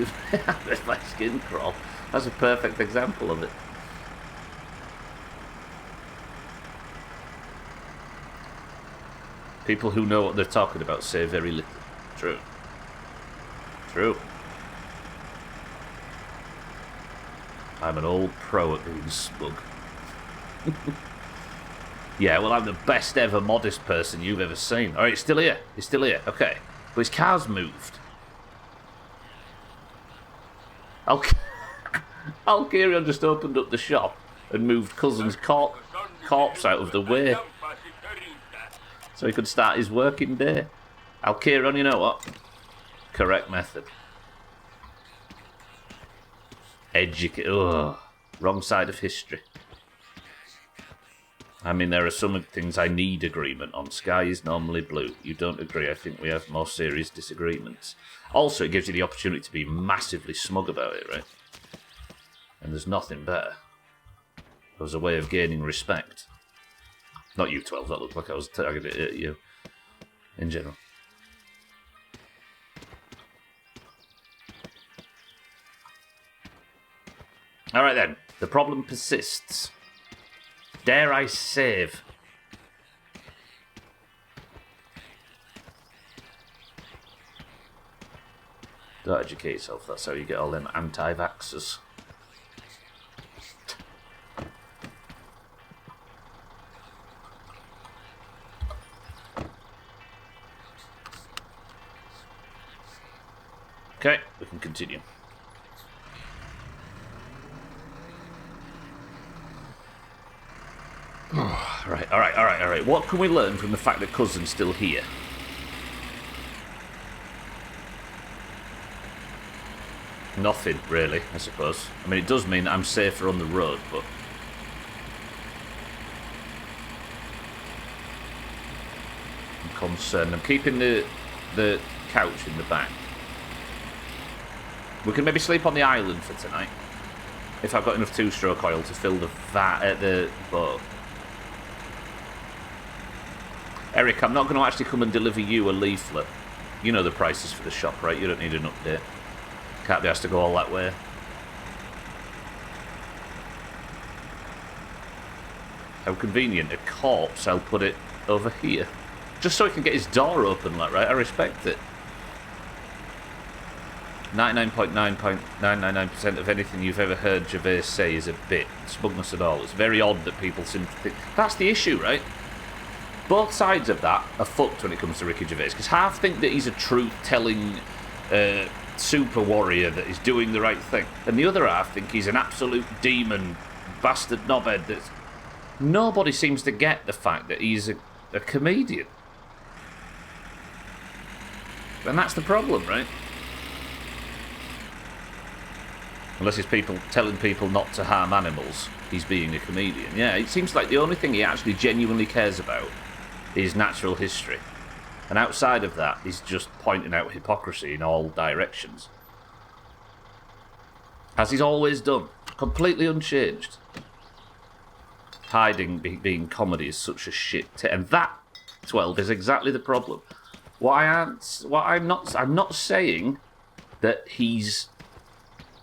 my skin crawl. That's a perfect example of it. People who know what they're talking about say very little. True. True. I'm an old pro at being smug. Yeah, well, I'm the best ever modest person you've ever seen. Alright, he's still here. He's still here. Okay. But his car's moved. Alkarion just opened up the shop and moved Cousin's corpse out of the way so he could start his working day. Alkarion, you know what? Correct method. Educate. Ugh. Wrong side of history. I mean, there are some things I need agreement on. Sky is normally blue. You don't agree. I think we have more serious disagreements. Also, it gives you the opportunity to be massively smug about it, right? And there's nothing better. As a way of gaining respect. Not you, 12. That looked like I was targeting at you. In general. Alright then. The problem persists. Dare I save? Don't educate yourself, that's how you get all them anti-vaxxers. Okay, we can continue. Alright. What can we learn from the fact that Cousin's still here? Nothing, really, I suppose. I mean, it does mean that I'm safer on the road, but... I'm concerned. I'm keeping the couch in the back. We can maybe sleep on the island for tonight. If I've got enough two-stroke oil to fill the boat. Eric, I'm not going to actually come and deliver you a leaflet. You know the prices for the shop, right? You don't need an update. Can't be asked to go all that way. How convenient. A corpse, I'll put it over here. Just so he can get his door open, like, right? I respect it. 99.999% of anything you've ever heard Gervais say is a bit. Smugness and all. It's very odd that people seem to think... That's the issue, right? Both sides of that are fucked when it comes to Ricky Gervais, because half think that he's a truth-telling super warrior that is doing the right thing, and the other half think he's an absolute demon, bastard knobhead that's... Nobody seems to get the fact that he's a comedian. And that's the problem, right? Unless it's people telling people not to harm animals, he's being a comedian. Yeah, it seems like the only thing he actually genuinely cares about is natural history. And outside of that, he's just pointing out hypocrisy in all directions. As he's always done. Completely unchanged. Hiding being comedy is such a shit. And that, 12, is exactly the problem. I'm not saying that he's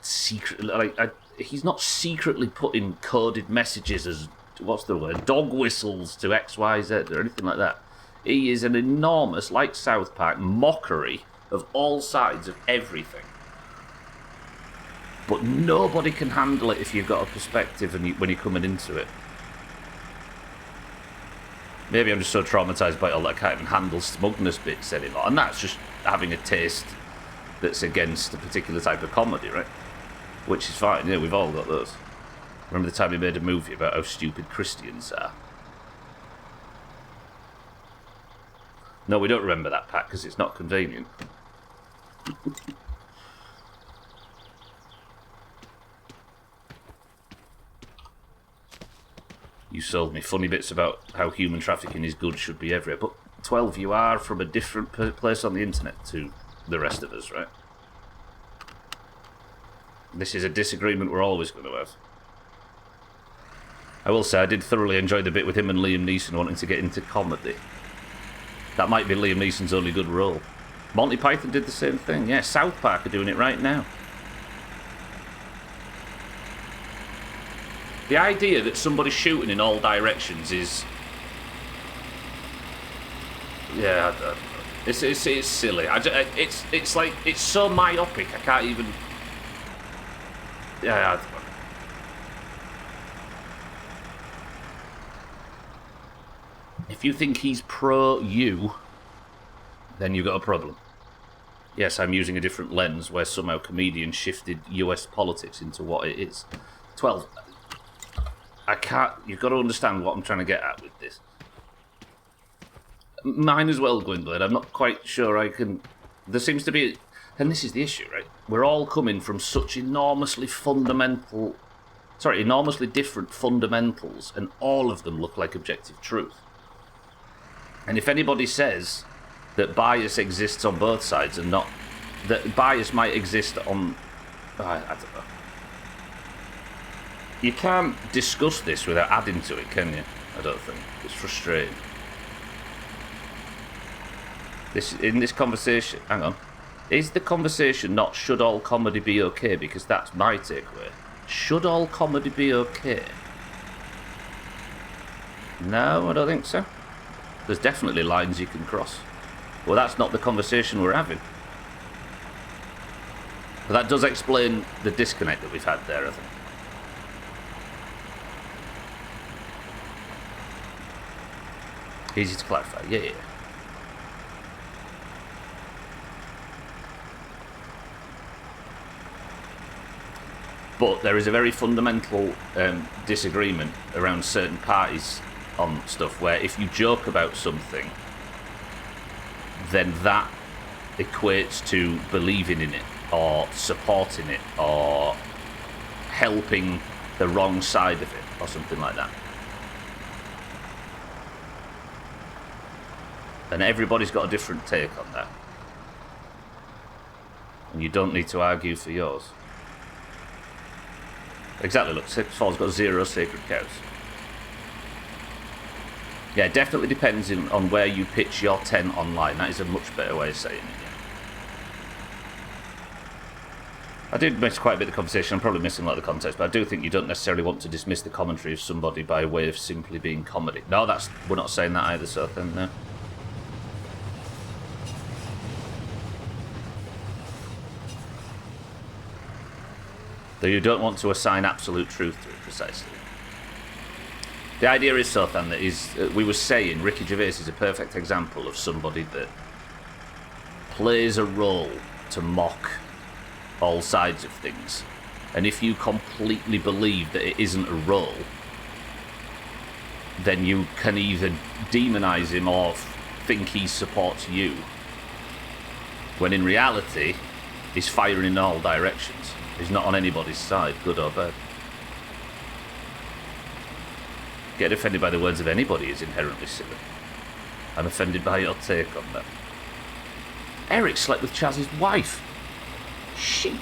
secretly he's not secretly putting coded messages as what's the word, dog whistles to XYZ or anything like that. He is an enormous, like South Park, mockery of all sides of everything. But nobody can handle it if you've got a perspective and when you're coming into it. Maybe I'm just so traumatised by all that I can't even handle smugness bits anymore. And that's just having a taste that's against a particular type of comedy, right? Which is fine, yeah, we've all got those. Remember the time we made a movie about how stupid Christians are? No, we don't remember that, Pat, because it's not convenient. You sold me funny bits about how human trafficking is good, should be everywhere. But 12, you are from a different place on the internet to the rest of us, right? This is a disagreement we're always going to have. I will say I did thoroughly enjoy the bit with him and Liam Neeson wanting to get into comedy. That might be Liam Neeson's only good role. Monty Python did the same thing. Yeah, South Park are doing it right now. The idea that somebody's shooting in all directions is... Yeah, it's silly. It's like, it's so myopic, I can't even... Yeah, if you think he's pro-you, then you've got a problem. Yes, I'm using a different lens where somehow comedians shifted US politics into what it is. 12... I can't... You've got to understand what I'm trying to get at with this. Mine as well, Gwynblade. I'm not quite sure I can... There seems to be... And this is the issue, right? We're all coming from such enormously fundamental... Sorry, enormously different fundamentals, and all of them look like objective truth. And if anybody says that bias exists on both sides and not... That bias might exist on... I don't know. You can't discuss this without adding to it, can you? I don't think. It's frustrating. In this conversation... Hang on. Is the conversation not should all comedy be okay? Because that's my takeaway. Should all comedy be okay? No, I don't think so. There's definitely lines you can cross. Well, that's not the conversation we're having. But that does explain the disconnect that we've had there, I think. Easy to clarify, yeah. But there is a very fundamental disagreement around certain parties on stuff where if you joke about something, then that equates to believing in it or supporting it or helping the wrong side of it or something like that. And everybody's got a different take on that. And you don't need to argue for yours. Exactly, look, Six Falls got 0 sacred cows. Yeah, it definitely depends on where you pitch your tent online. That is a much better way of saying it, yeah. I did miss quite a bit of the conversation. I'm probably missing a lot of the context, but I do think you don't necessarily want to dismiss the commentary of somebody by way of simply being comedy. No, we're not saying that either, so then, no. Though you don't want to assign absolute truth to it, precisely. The idea is, Sothan, that we were saying Ricky Gervais is a perfect example of somebody that plays a role to mock all sides of things. And if you completely believe that it isn't a role, then you can either demonise him or think he supports you, when in reality, he's firing in all directions. He's not on anybody's side, good or bad. Getting offended by the words of anybody is inherently silly. I'm offended by your take on that. Eric slept with Chaz's wife. Shit.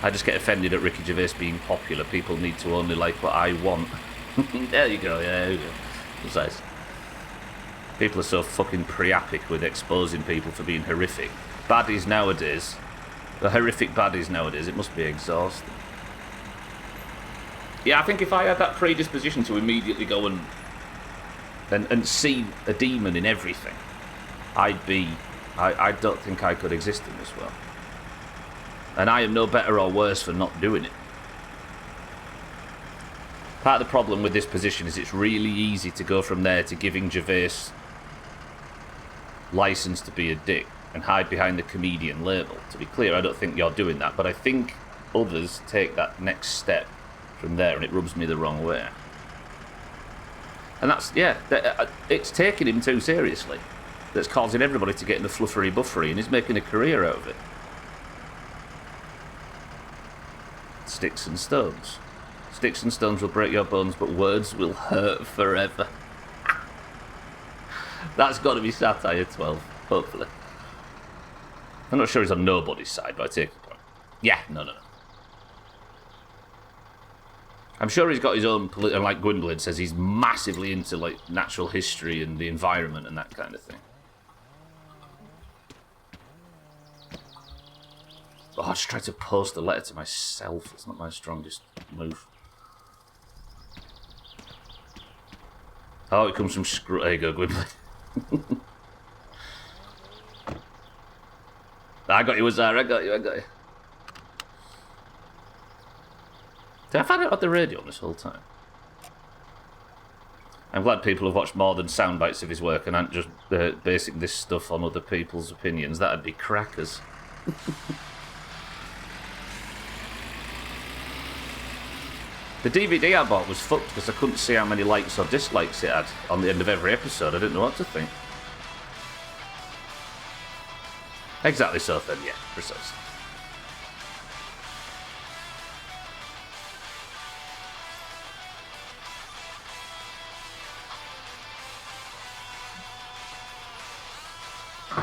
I just get offended at Ricky Gervais being popular. People need to only like what I want. There you go, yeah, there you go. Precise. People are so fucking priapic with exposing people for being horrific. Baddies nowadays, the horrific baddies nowadays, it must be exhausting. Yeah, I think if I had that predisposition to immediately go and see a demon in everything, I don't think I could exist in this world. And I am no better or worse for not doing it. Part of the problem with this position is it's really easy to go from there to giving Gervais license to be a dick and hide behind the comedian label. To be clear, I don't think you're doing that, but I think others take that next step from there, and it rubs me the wrong way. And that's, yeah, it's taking him too seriously. That's causing everybody to get in the fluffery buffery, and he's making a career out of it. Sticks and stones. Sticks and stones will break your bones, but words will hurt forever. That's got to be satire 12, hopefully. I'm not sure he's on nobody's side, but I take the point. Yeah, no. I'm sure he's got his own, like Gwynplaine says, he's massively into like natural history and the environment and that kind of thing. Oh, I just tried to post a letter to myself. It's not my strongest move. Oh, it comes from There you go, Gwynplaine. I got you, Azar. I got you. Did I find out on the radio this whole time? I'm glad people have watched more than sound bites of his work and aren't just basing this stuff on other people's opinions. That'd be crackers. The DVD I bought was fucked because I couldn't see how many likes or dislikes it had on the end of every episode. I didn't know what to think. Exactly so then, yeah, precisely.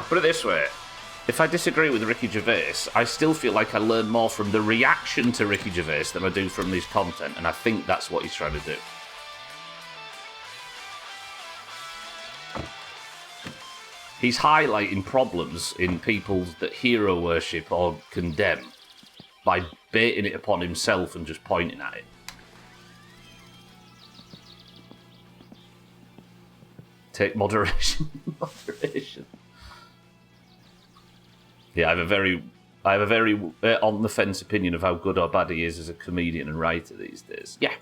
Put it this way. If I disagree with Ricky Gervais, I still feel like I learn more from the reaction to Ricky Gervais than I do from his content, and I think that's what he's trying to do. He's highlighting problems in people that hero worship or condemn by baiting it upon himself and just pointing at it. Take moderation. Moderation. Yeah, I have a very on the fence opinion of how good or bad he is as a comedian and writer these days. Yeah,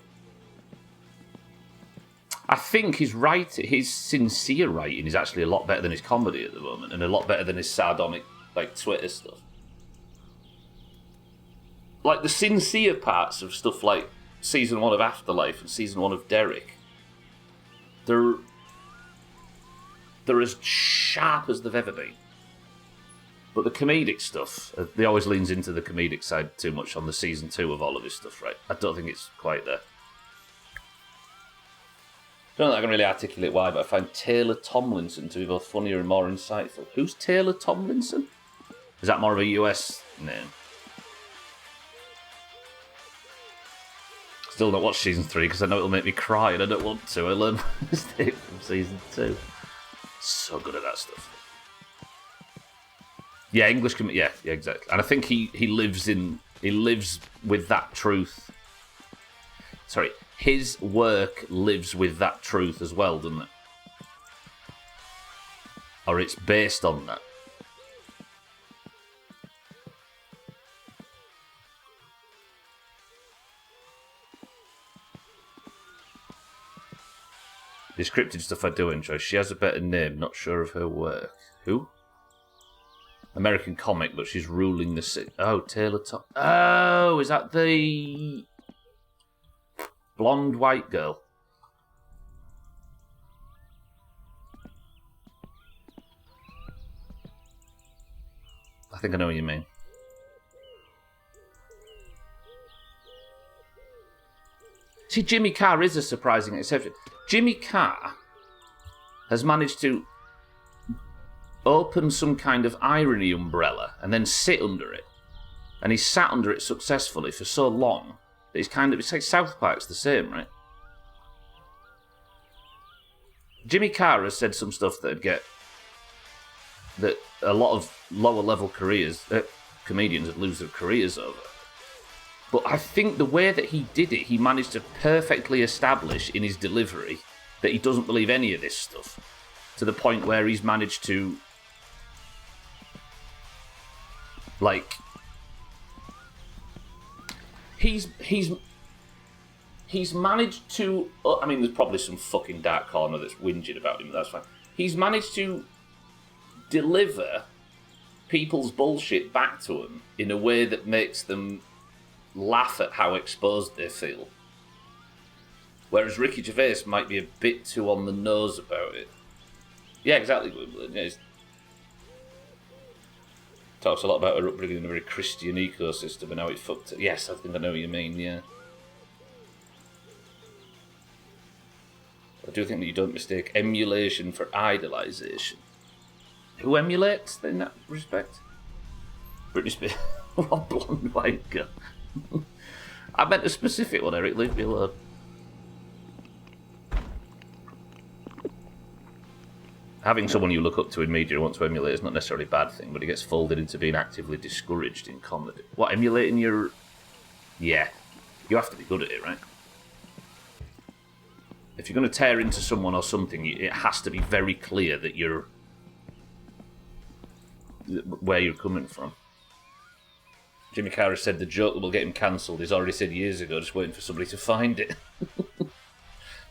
I think his sincere writing is actually a lot better than his comedy at the moment, and a lot better than his sardonic like Twitter stuff. Like the sincere parts of stuff like season 1 of Afterlife and season 1 of Derek, they're as sharp as they've ever been. But the comedic stuff, he always leans into the comedic side too much on the season 2 of all of his stuff, right? I don't think it's quite there. I don't think I can really articulate why, but I find Taylor Tomlinson to be both funnier and more insightful. Who's Taylor Tomlinson? Is that more of a US name? Still not watched season 3 because I know it'll make me cry and I don't want to. I learned my mistake from season 2. So good at that stuff. Yeah, English yeah, exactly. And I think he lives with that truth. Sorry, his work lives with that truth as well, doesn't it? Or it's based on that. The scripted stuff I do enjoy. She has a better name, not sure of her work. Who? American comic, but she's ruling the city. Oh, Taylor Tom. Oh, is that the blonde white girl? I think I know what you mean. See, Jimmy Carr is a surprising exception. Jimmy Carr has managed to open some kind of irony umbrella and then sit under it. And he's sat under it successfully for so long that it's like South Park's the same, right? Jimmy Carr has said some stuff that a lot of lower level comedians would lose their careers over. But I think the way that he did it, he managed to perfectly establish in his delivery that he doesn't believe any of this stuff, to the point where he's managed to, like, he's managed to, I mean, there's probably some fucking dark corner that's whinging about him, but that's fine. He's managed to deliver people's bullshit back to him in a way that makes them laugh at how exposed they feel. Whereas Ricky Gervais might be a bit too on the nose about it. Yeah, exactly. Talks a lot about her upbringing in a very Christian ecosystem and how it fucked it. Yes, I think I know what you mean, yeah. I do think that you don't mistake emulation for idolisation. Who emulates in that respect? Britney Spears. What blonde white girl? I meant a specific one, Eric. Leave me alone. Having someone you look up to in media and want to emulate is not necessarily a bad thing, but it gets folded into being actively discouraged in comedy. What, emulating your... Yeah. You have to be good at it, right? If you're going to tear into someone or something, it has to be very clear that you're... where you're coming from. Jimmy Carr has said the joke that will get him cancelled. He's already said years ago, just waiting for somebody to find it.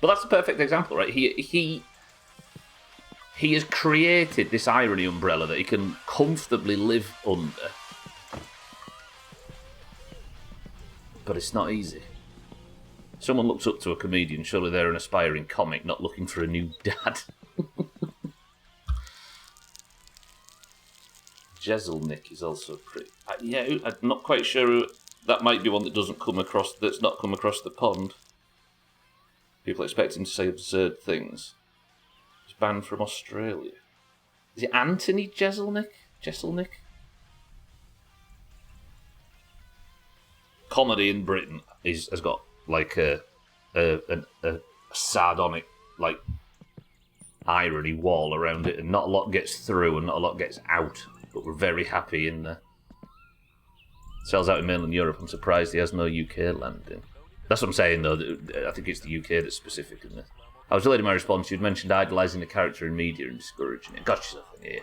But that's a perfect example, right? He has created this irony umbrella that he can comfortably live under. But it's not easy. Someone looks up to a comedian, surely they're an aspiring comic, not looking for a new dad. Jezelnik is also pretty... yeah, I'm not quite sure who... That might be one that that's not come across the pond. People expect him to say absurd things. He's banned from Australia. Is it Anthony Jeselnik? Comedy in Britain has got like a sardonic, like, irony wall around it, and not a lot gets through and not a lot gets out. But we're very happy in there. Sells out in mainland Europe. I'm surprised he has no UK landing. That's what I'm saying, though. I think it's the UK that's specific in this. I was delayed in my response. You'd mentioned idolising a character in media and discouraging it. Got you, Sothan, yeah.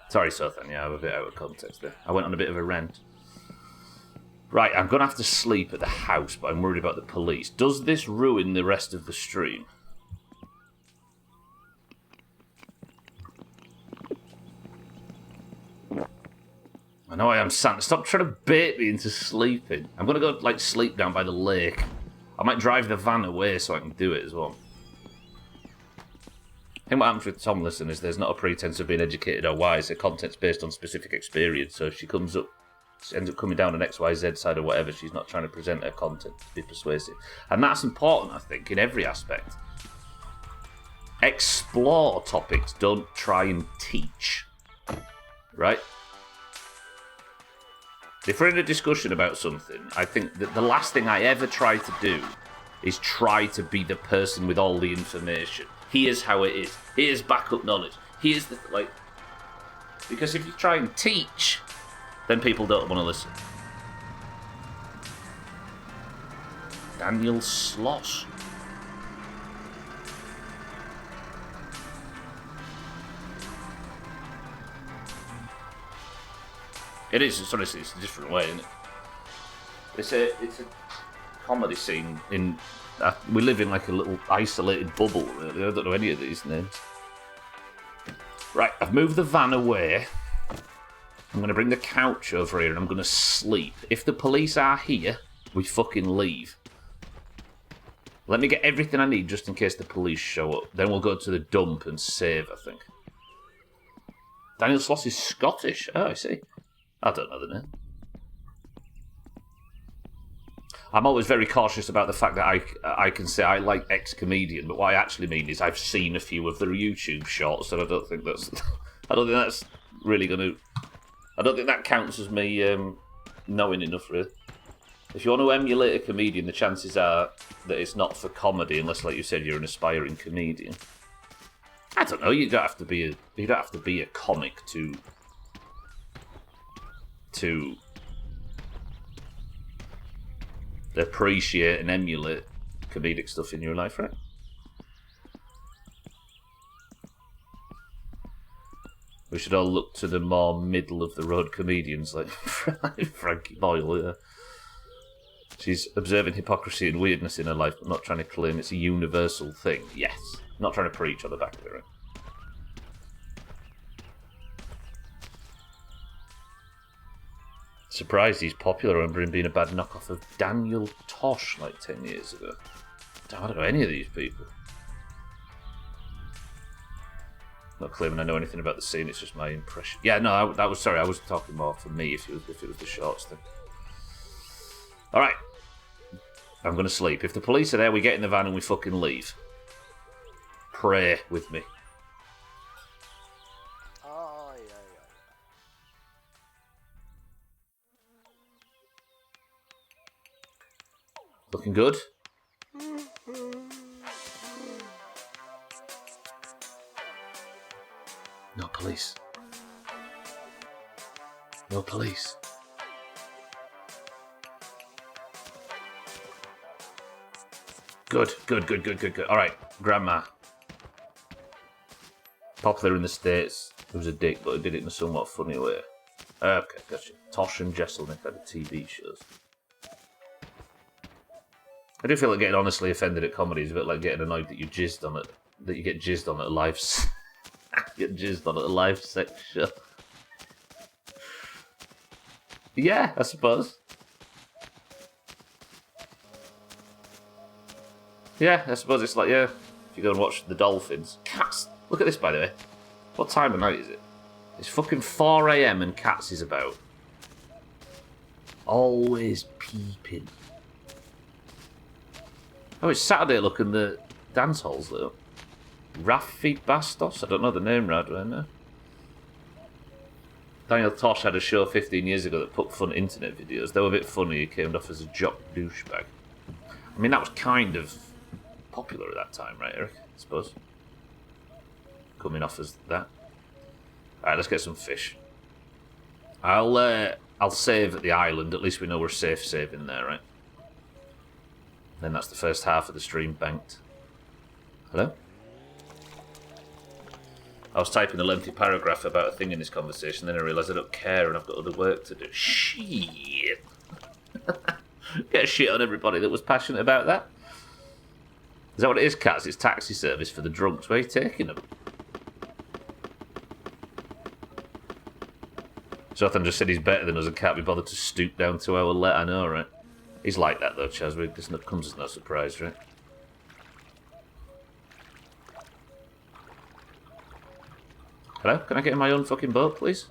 Sorry, Sothan, yeah, I'm a bit out of context there. I went on a bit of a rant. Right, I'm going to have to sleep at the house, but I'm worried about the police. Does this ruin the rest of the stream? I know I am Santa. Stop trying to bait me into sleeping. I'm going to go, like, sleep down by the lake. I might drive the van away so I can do it as well. I think what happens with Tom Listen is there's not a pretense of being educated or wise. The content's based on specific experience. So if she ends up coming down an XYZ side or whatever, she's not trying to present her content to be persuasive. And that's important, I think, in every aspect. Explore topics. Don't try and teach. Right? If we're in a discussion about something, I think that the last thing I ever try to do is try to be the person with all the information. Here's how it is. Here's backup knowledge. Here's the... like... Because if you try and teach, then people don't want to listen. Daniel Sloss. It is, it's honestly, it's a different way, isn't it? It's a comedy scene in... we live in like a little isolated bubble, really. I don't know any of these names. Right, I've moved the van away. I'm going to bring the couch over here and I'm going to sleep. If the police are here, we fucking leave. Let me get everything I need just in case the police show up. Then we'll go to the dump and save, I think. Daniel Sloss is Scottish. Oh, I see. I don't know the name. I'm always very cautious about the fact that I can say I like X comedian, but what I actually mean is I've seen a few of their YouTube shorts, and I don't think that's really going to. I don't think that counts as me knowing enough, really. If you want to emulate a comedian, the chances are that it's not for comedy, unless, like you said, you're an aspiring comedian. I don't know. You don't have to be a comic to appreciate and emulate comedic stuff in your life, right? We should all look to the more middle-of-the-road comedians like Frankie Boyle, yeah. She's observing hypocrisy and weirdness in her life, but not trying to claim it's a universal thing. Yes. Not trying to preach on the back of it, right? Surprised he's popular. I remember him being a bad knockoff of Daniel Tosh like 10 years ago. Damn, I don't know any of these people. Not claiming I know anything about the scene, it's just my impression. Yeah, no, I was talking more for me if it was the shorts thing. Alright. I'm going to sleep. If the police are there, we get in the van and we fucking leave. Pray with me. Looking good? No police. No police. Good. Alright, Grandma. Popular in the States. He was a dick, but he did it in a somewhat funny way. Okay, gotcha. Tosh and Jesselnick had TV shows. I do feel like getting honestly offended at comedy is a bit like getting annoyed that you jizzed on it. That you get jizzed on at a live... get jizzed on at a live sex show. Yeah, I suppose. Yeah, I suppose it's like, yeah, if you go and watch the Dolphins. Cats! Look at this, by the way. What time of night is it? It's fucking 4 AM and Cats is about. Always peeping. Oh, it's Saturday, look, and the dance halls lit up. Rafi Bastos? I don't know the name right now. Daniel Tosh had a show 15 years ago that put fun internet videos. They were a bit funny. He came off as a jock douchebag. I mean, that was kind of popular at that time, right, Eric? I suppose. Coming off as that. Alright, let's get some fish. I'll save at the island. At least we know we're safe saving there, right? Then that's the first half of the stream banked. Hello? I was typing a lengthy paragraph about a thing in this conversation, then I realised I don't care and I've got other work to do. Shit! Get shit on everybody that was passionate about that. Is that what it is, Cats? It's taxi service for the drunks. Where are you taking them? Jonathan just said he's better than us and can't be bothered to stoop down to our let. I know, right? He's like that, though, Chaz. This comes as no surprise, right? Hello? Can I get in my own fucking boat, please?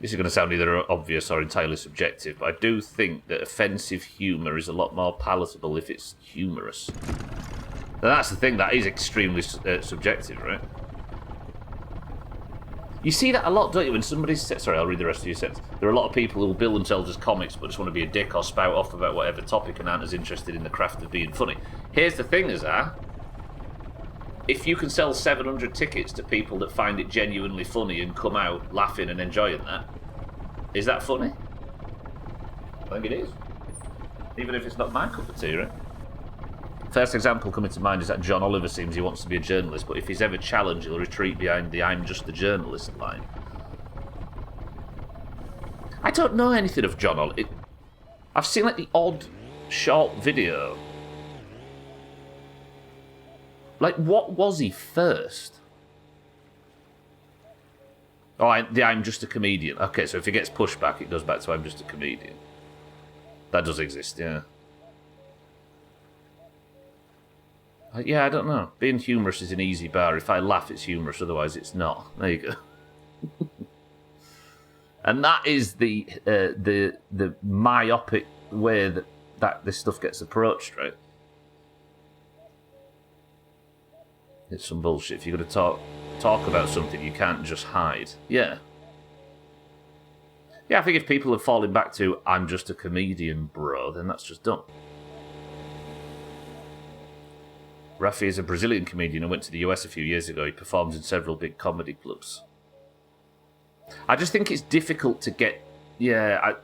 This is going to sound either obvious or entirely subjective, but I do think that offensive humour is a lot more palatable if it's humorous. Now, that's the thing, that is extremely subjective, right? You see that a lot, don't you, when somebody's... Sorry, I'll read the rest of your sentence. There are a lot of people who will bill themselves as comics but just want to be a dick or spout off about whatever topic and aren't as interested in the craft of being funny. Here's the thing, Azar. If you can sell 700 tickets to people that find it genuinely funny and come out laughing and enjoying that, is that funny? I think it is. Even if it's not my cup of tea, right? First example coming to mind is that John Oliver seems he wants to be a journalist, but if he's ever challenged, he'll retreat behind the "I'm just a journalist" line. I don't know anything of John Oliver. I've seen like the odd short video. Like, what was he first? Oh, I'm just a comedian. Okay, so if he gets pushback, it goes back to I'm just a comedian. That does exist, yeah. Yeah, I don't know. Being humorous is an easy bar. If I laugh, it's humorous. Otherwise, it's not. There you go. And that is the myopic way that this stuff gets approached, right? It's some bullshit. If you're going to talk about something, you can't just hide. Yeah. Yeah, I think if people are falling back to, I'm just a comedian, bro, then that's just dumb. Rafi is a Brazilian comedian who went to the US a few years ago. He performs in several big comedy clubs. I just think it's difficult to get... Yeah,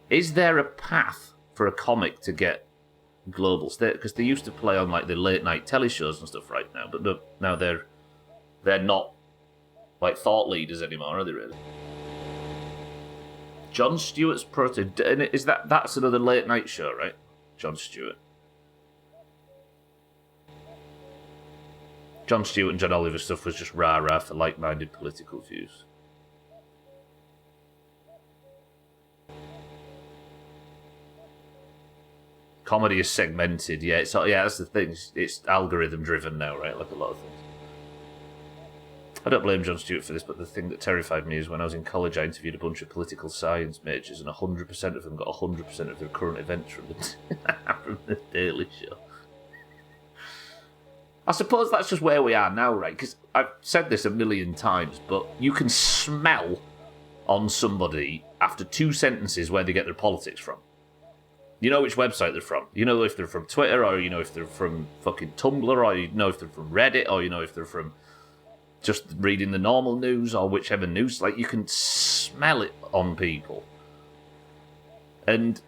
is there a path for a comic to get global? Because they used to play on like the late night telly shows and stuff right now, but now they're not like thought leaders anymore, are they really? Jon Stewart's is that's another late night show, right? Jon Stewart. Jon Stewart and John Oliver stuff was just rah-rah for like-minded political views. Comedy is segmented, yeah. That's the thing. It's algorithm-driven now, right? Like a lot of things. I don't blame Jon Stewart for this, but the thing that terrified me is when I was in college, I interviewed a bunch of political science majors, and 100% of them got 100% of their current events from the Daily Show. I suppose that's just where we are now, right? Because I've said this a million times, but you can smell on somebody after 2 sentences where they get their politics from. You know which website they're from. You know if they're from Twitter, or you know if they're from fucking Tumblr, or you know if they're from Reddit, or you know if they're from just reading the normal news, or whichever news. Like, you can smell it on people. And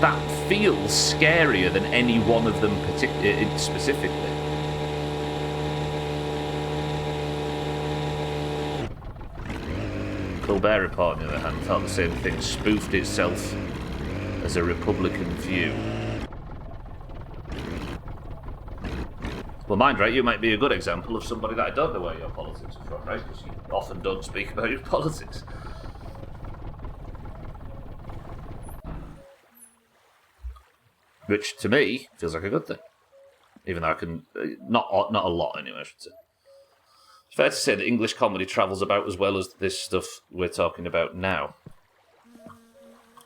that feels scarier than any one of them specifically. Colbert Report, on the other hand, thought the same thing, spoofed itself as a Republican view. Well, mind right, you might be a good example of somebody that I don't know where your politics are from, right? Because you often don't speak about your politics. Which, to me, feels like a good thing. Even though I can... Not a lot, anyway, I should say. It's fair to say that English comedy travels about as well as this stuff we're talking about now.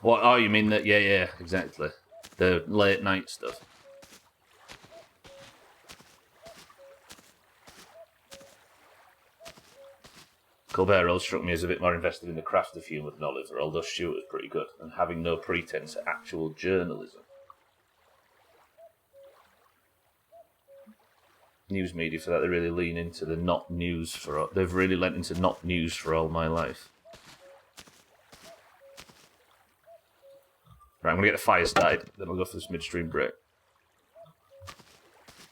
What? Oh, you mean that? Yeah, exactly. The late night stuff. Colbert always struck me as a bit more invested in the craft of humour than Oliver, although Stewart was pretty good, and having no pretense at actual journalism. News media, for that, they really lean into the not news for all. They've really lent into not news for all my life. Right, I'm going to get the fire started, then I'll go for this midstream break.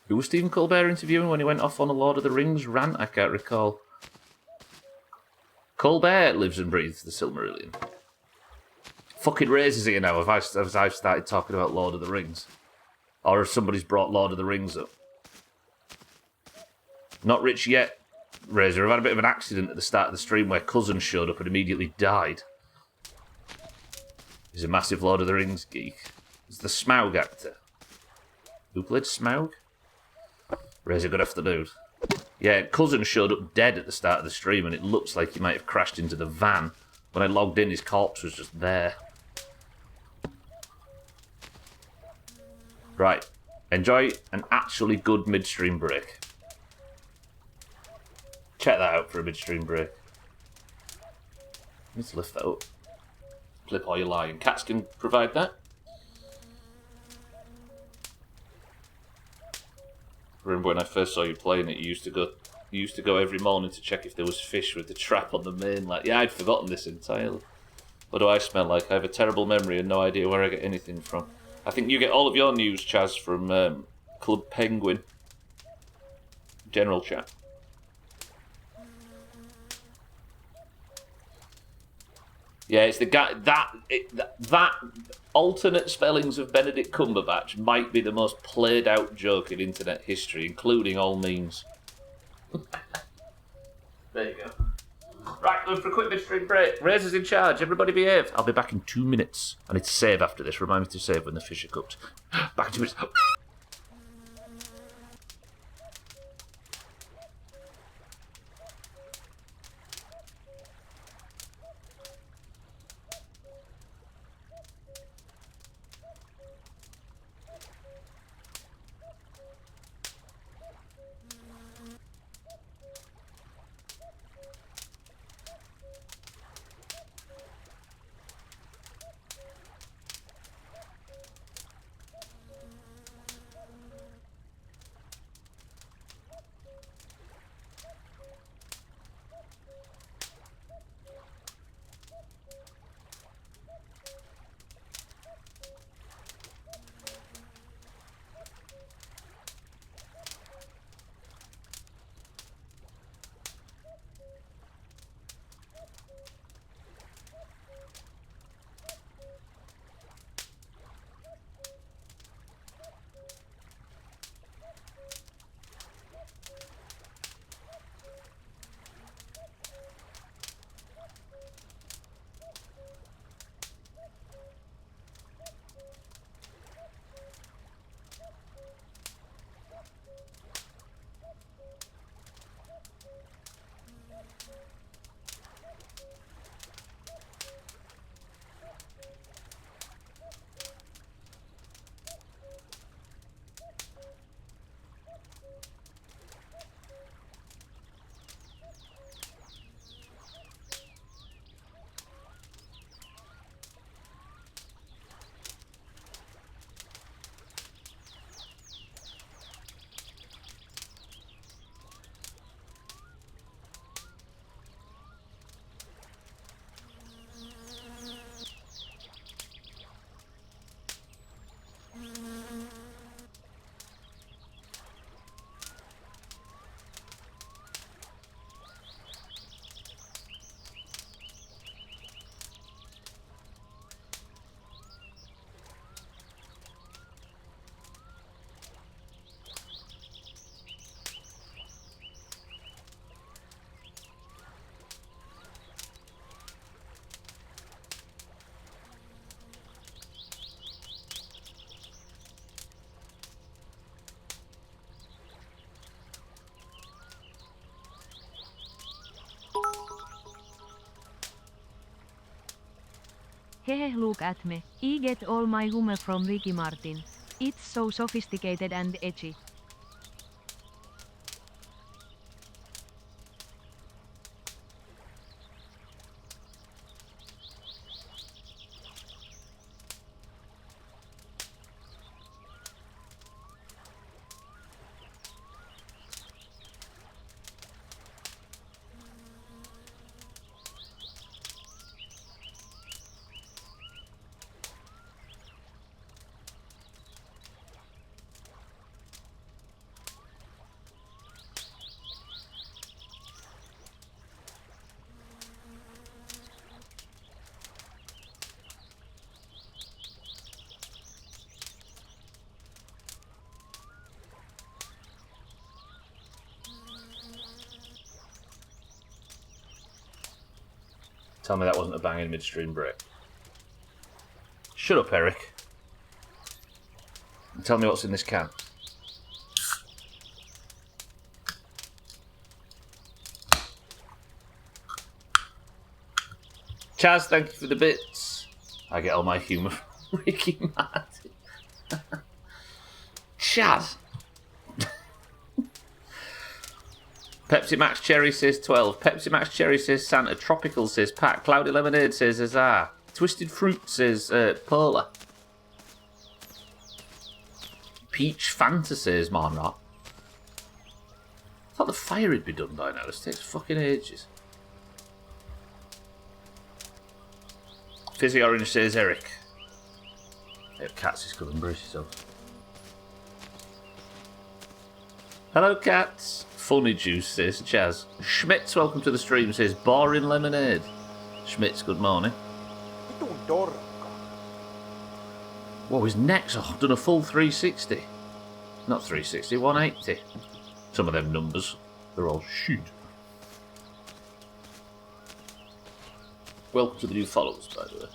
Who was Stephen Colbert interviewing when he went off on a Lord of the Rings rant? I can't recall. Colbert lives and breathes the Silmarillion. Fucking raises here now, as I've started talking about Lord of the Rings. Or if somebody's brought Lord of the Rings up. Not rich yet, Razor. I've had a bit of an accident at the start of the stream where Cousin showed up and immediately died. He's a massive Lord of the Rings geek. He's the Smaug actor. Who played Smaug? Razor, good afternoon. Yeah, Cousin showed up dead at the start of the stream and it looks like he might have crashed into the van. When I logged in, his corpse was just there. Right. Enjoy an actually good midstream break. Check that out for a midstream break. Let's lift that up. Clip or you lie, and cats can provide that. Remember when I first saw you playing it, you used to go every morning to check if there was fish with the trap on the mainland. Yeah, I'd forgotten this entirely. What do I smell like? I have a terrible memory and no idea where I get anything from. I think you get all of your news, Chaz, from Club Penguin. General chat. Yeah, it's the guy that alternate spellings of Benedict Cumberbatch might be the most played out joke in internet history, including all memes. There you go. Right, going for a quick midstream break. Razor's in charge. Everybody behave. I'll be back in 2 minutes. I need to save after this. Remind me to save when the fish are cooked. Back in 2 minutes. Hehe, look at me. I get all my humor from Ricky Martin. It's so sophisticated and edgy. Tell me that wasn't a banging midstream break. Shut up, Eric. And tell me what's in this can. Chaz, thank you for the bits. I get all my humour from Ricky Martin. Chaz. Pepsi Max Cherry says 12. Pepsi Max Cherry says Santa. Tropical says Pat. Cloudy Lemonade says Azar. Twisted Fruit says Polar. Peach Fanta says Monrot. I thought the fire had been done by now. This takes fucking ages. Fizzy Orange says Eric. Hey, Cats is coming. Brace yourself. Hello, Cats. Funny Juice says Chaz. Schmitz, welcome to the stream, says Boring Lemonade. Schmitz, good morning. Whoa, his neck's done a full 360. Not 360, 180. Some of them numbers, they're all shit. Welcome to the new followers, by the way.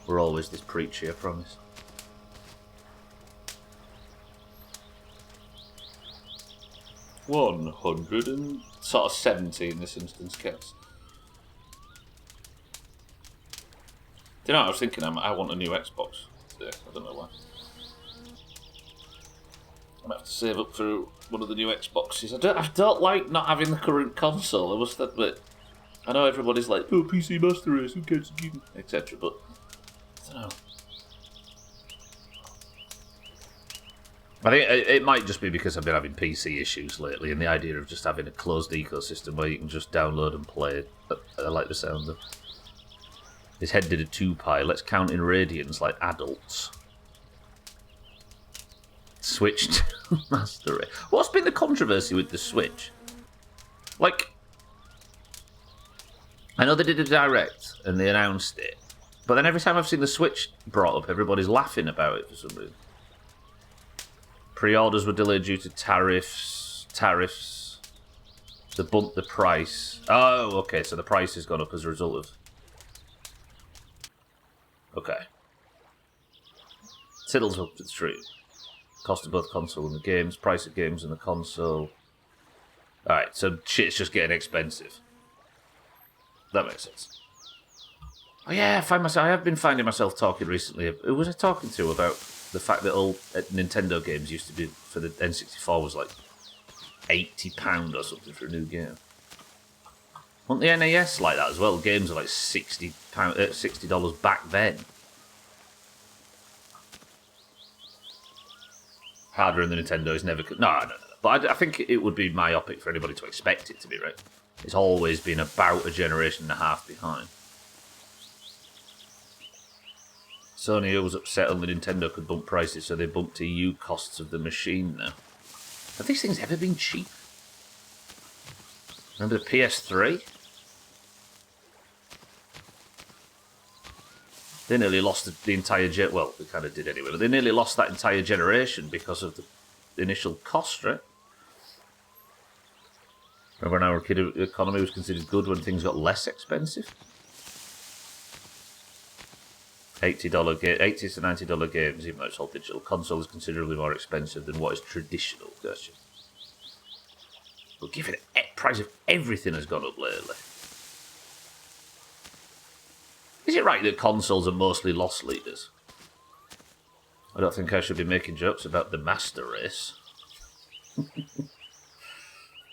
We're always this preachy, I promise. $170 in this instance, Cats. Do you know what I was thinking? I want a new Xbox today. I don't know why. I might have to save up for one of the new Xboxes. I don't like not having the current console. I must admit. I know everybody's like, oh, PC Master Race, who cares, etc. But I don't know. I think it might just be because I've been having PC issues lately, and the idea of just having a closed ecosystem where you can just download and play it, I like the sound of. His head did a 2-pie. Let's count in radians like adults. Switch to Master Race. What's been the controversy with the Switch? Like, I know they did a direct and they announced it, but then every time I've seen the Switch brought up, everybody's laughing about it for some reason. Pre-orders were delayed due to tariffs. They bumped the price. Oh, okay, so the price has gone up as a result of... Okay. Tiddles up to the stream. Cost of both console and the games. Price of games and the console. Alright, so shit's just getting expensive. That makes sense. Oh yeah, I have been finding myself talking recently. Who was I talking to about the fact that all Nintendo games used to be, for the N64, was like £80 or something for a new game. Wasn't the NES like that as well? Games were like $60 back then. Harder in the Nintendo is never... No. But I think it would be myopic for anybody to expect it to be, right? It's always been about a generation and a half behind. Sony was upset only Nintendo could bump prices, so they bumped EU costs of the machine now. Have these things ever been cheap? Remember the PS3? They nearly lost the entire... Well, they kind of did anyway, but they nearly lost that entire generation because of the initial cost, right? Remember when our economy was considered good when things got less expensive? $80 to $90 games, even though it's all digital. Console is considerably more expensive than what is traditional. Gotcha. But given the price of everything has gone up lately. Is it right that consoles are mostly loss leaders? I don't think I should be making jokes about the master race.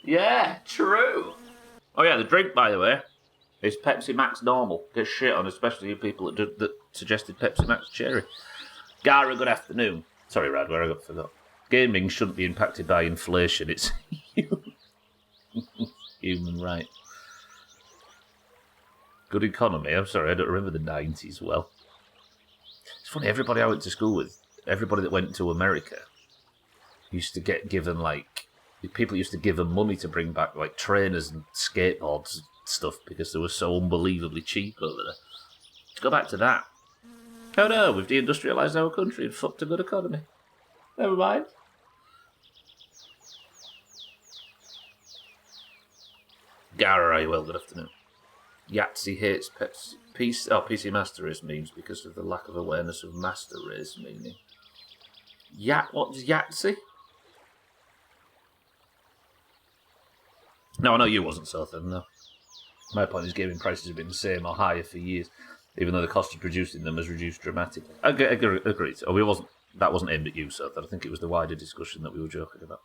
Yeah, true. Oh yeah, the drink, by the way, is Pepsi Max Normal. Get shit on, especially you people that suggested Pepsi Max Cherry. Gara, good afternoon. Sorry, Rad, where I forgot. Gaming shouldn't be impacted by inflation. It's human right. Good economy. I'm sorry, I don't remember the 90s well. It's funny, everybody I went to school with, everybody that went to America, used to get given, like, people used to give them money to bring back, like, trainers and skateboards and stuff because they were so unbelievably cheap over there. Let's go back to that. Oh no, we've deindustrialised our country and fucked a good economy. Never mind. Gara, are you well? Good afternoon. Yahtzee hates PC Master Race memes because of the lack of awareness of Master Race meaning. What does Yahtzee? No, I know you wasn't so thin, no. My point is gaming prices have been the same or higher for years, even though the cost of producing them has reduced dramatically. Agreed. That wasn't aimed at you, so I think it was the wider discussion that we were joking about.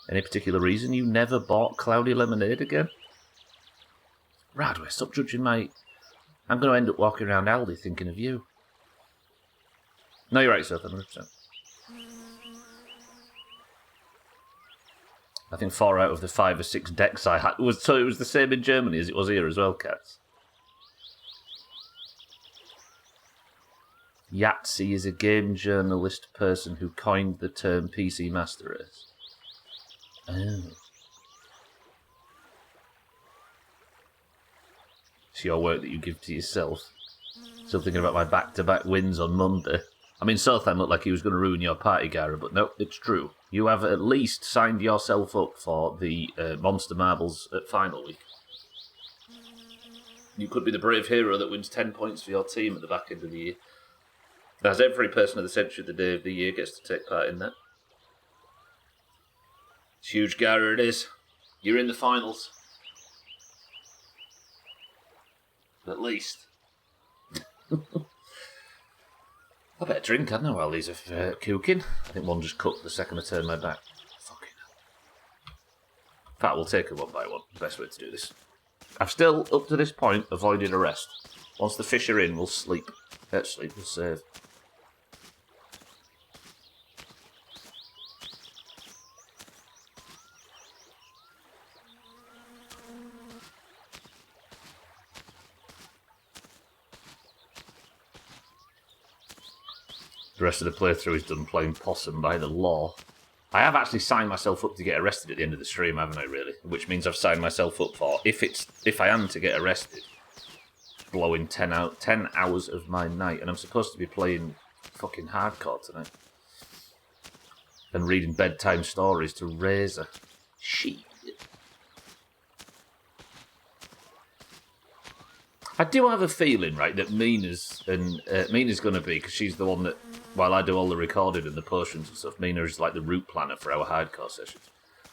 Any particular reason you never bought Cloudy Lemonade again? Radway, stop judging my... I'm going to end up walking around Aldi thinking of you. No, you're right, sir, 100%. I think 4 out of the 5 or 6 decks I had... So it was the same in Germany as it was here as well, cats. Yahtzee is a game journalist person who coined the term PC Master Race. Oh. It's your work that you give to yourself. Still thinking about my back-to-back wins on Monday. I mean, Sothan looked like he was going to ruin your party, Gara, but no, it's true. You have at least signed yourself up for the Monster Marbles at final week. You could be the brave hero that wins 10 points for your team at the back end of the year. As every person of the century, the day of the year, gets to take part in that. It's huge, Gara, it is. You're in the finals. At least. I better drink, hadn't I, while these are cooking. I think one just cooked the second I turned my back. Fucking hell. In fact, we'll take it one by one. Best way to do this. I've still, up to this point, avoided arrest. Once the fish are in, we'll sleep. Sleep, we'll save. The rest of the playthrough is done playing possum by the law. I have actually signed myself up to get arrested at the end of the stream, haven't I, really? Which means I've signed myself up for, if I am to get arrested, blowing 10 hours of my night. And I'm supposed to be playing fucking hardcore tonight. And reading bedtime stories to Razor. Shit. I do have a feeling, right, that Mina's going to be, because she's the one that, while I do all the recording and the potions and stuff, Mina is like the route planner for our hardcore sessions.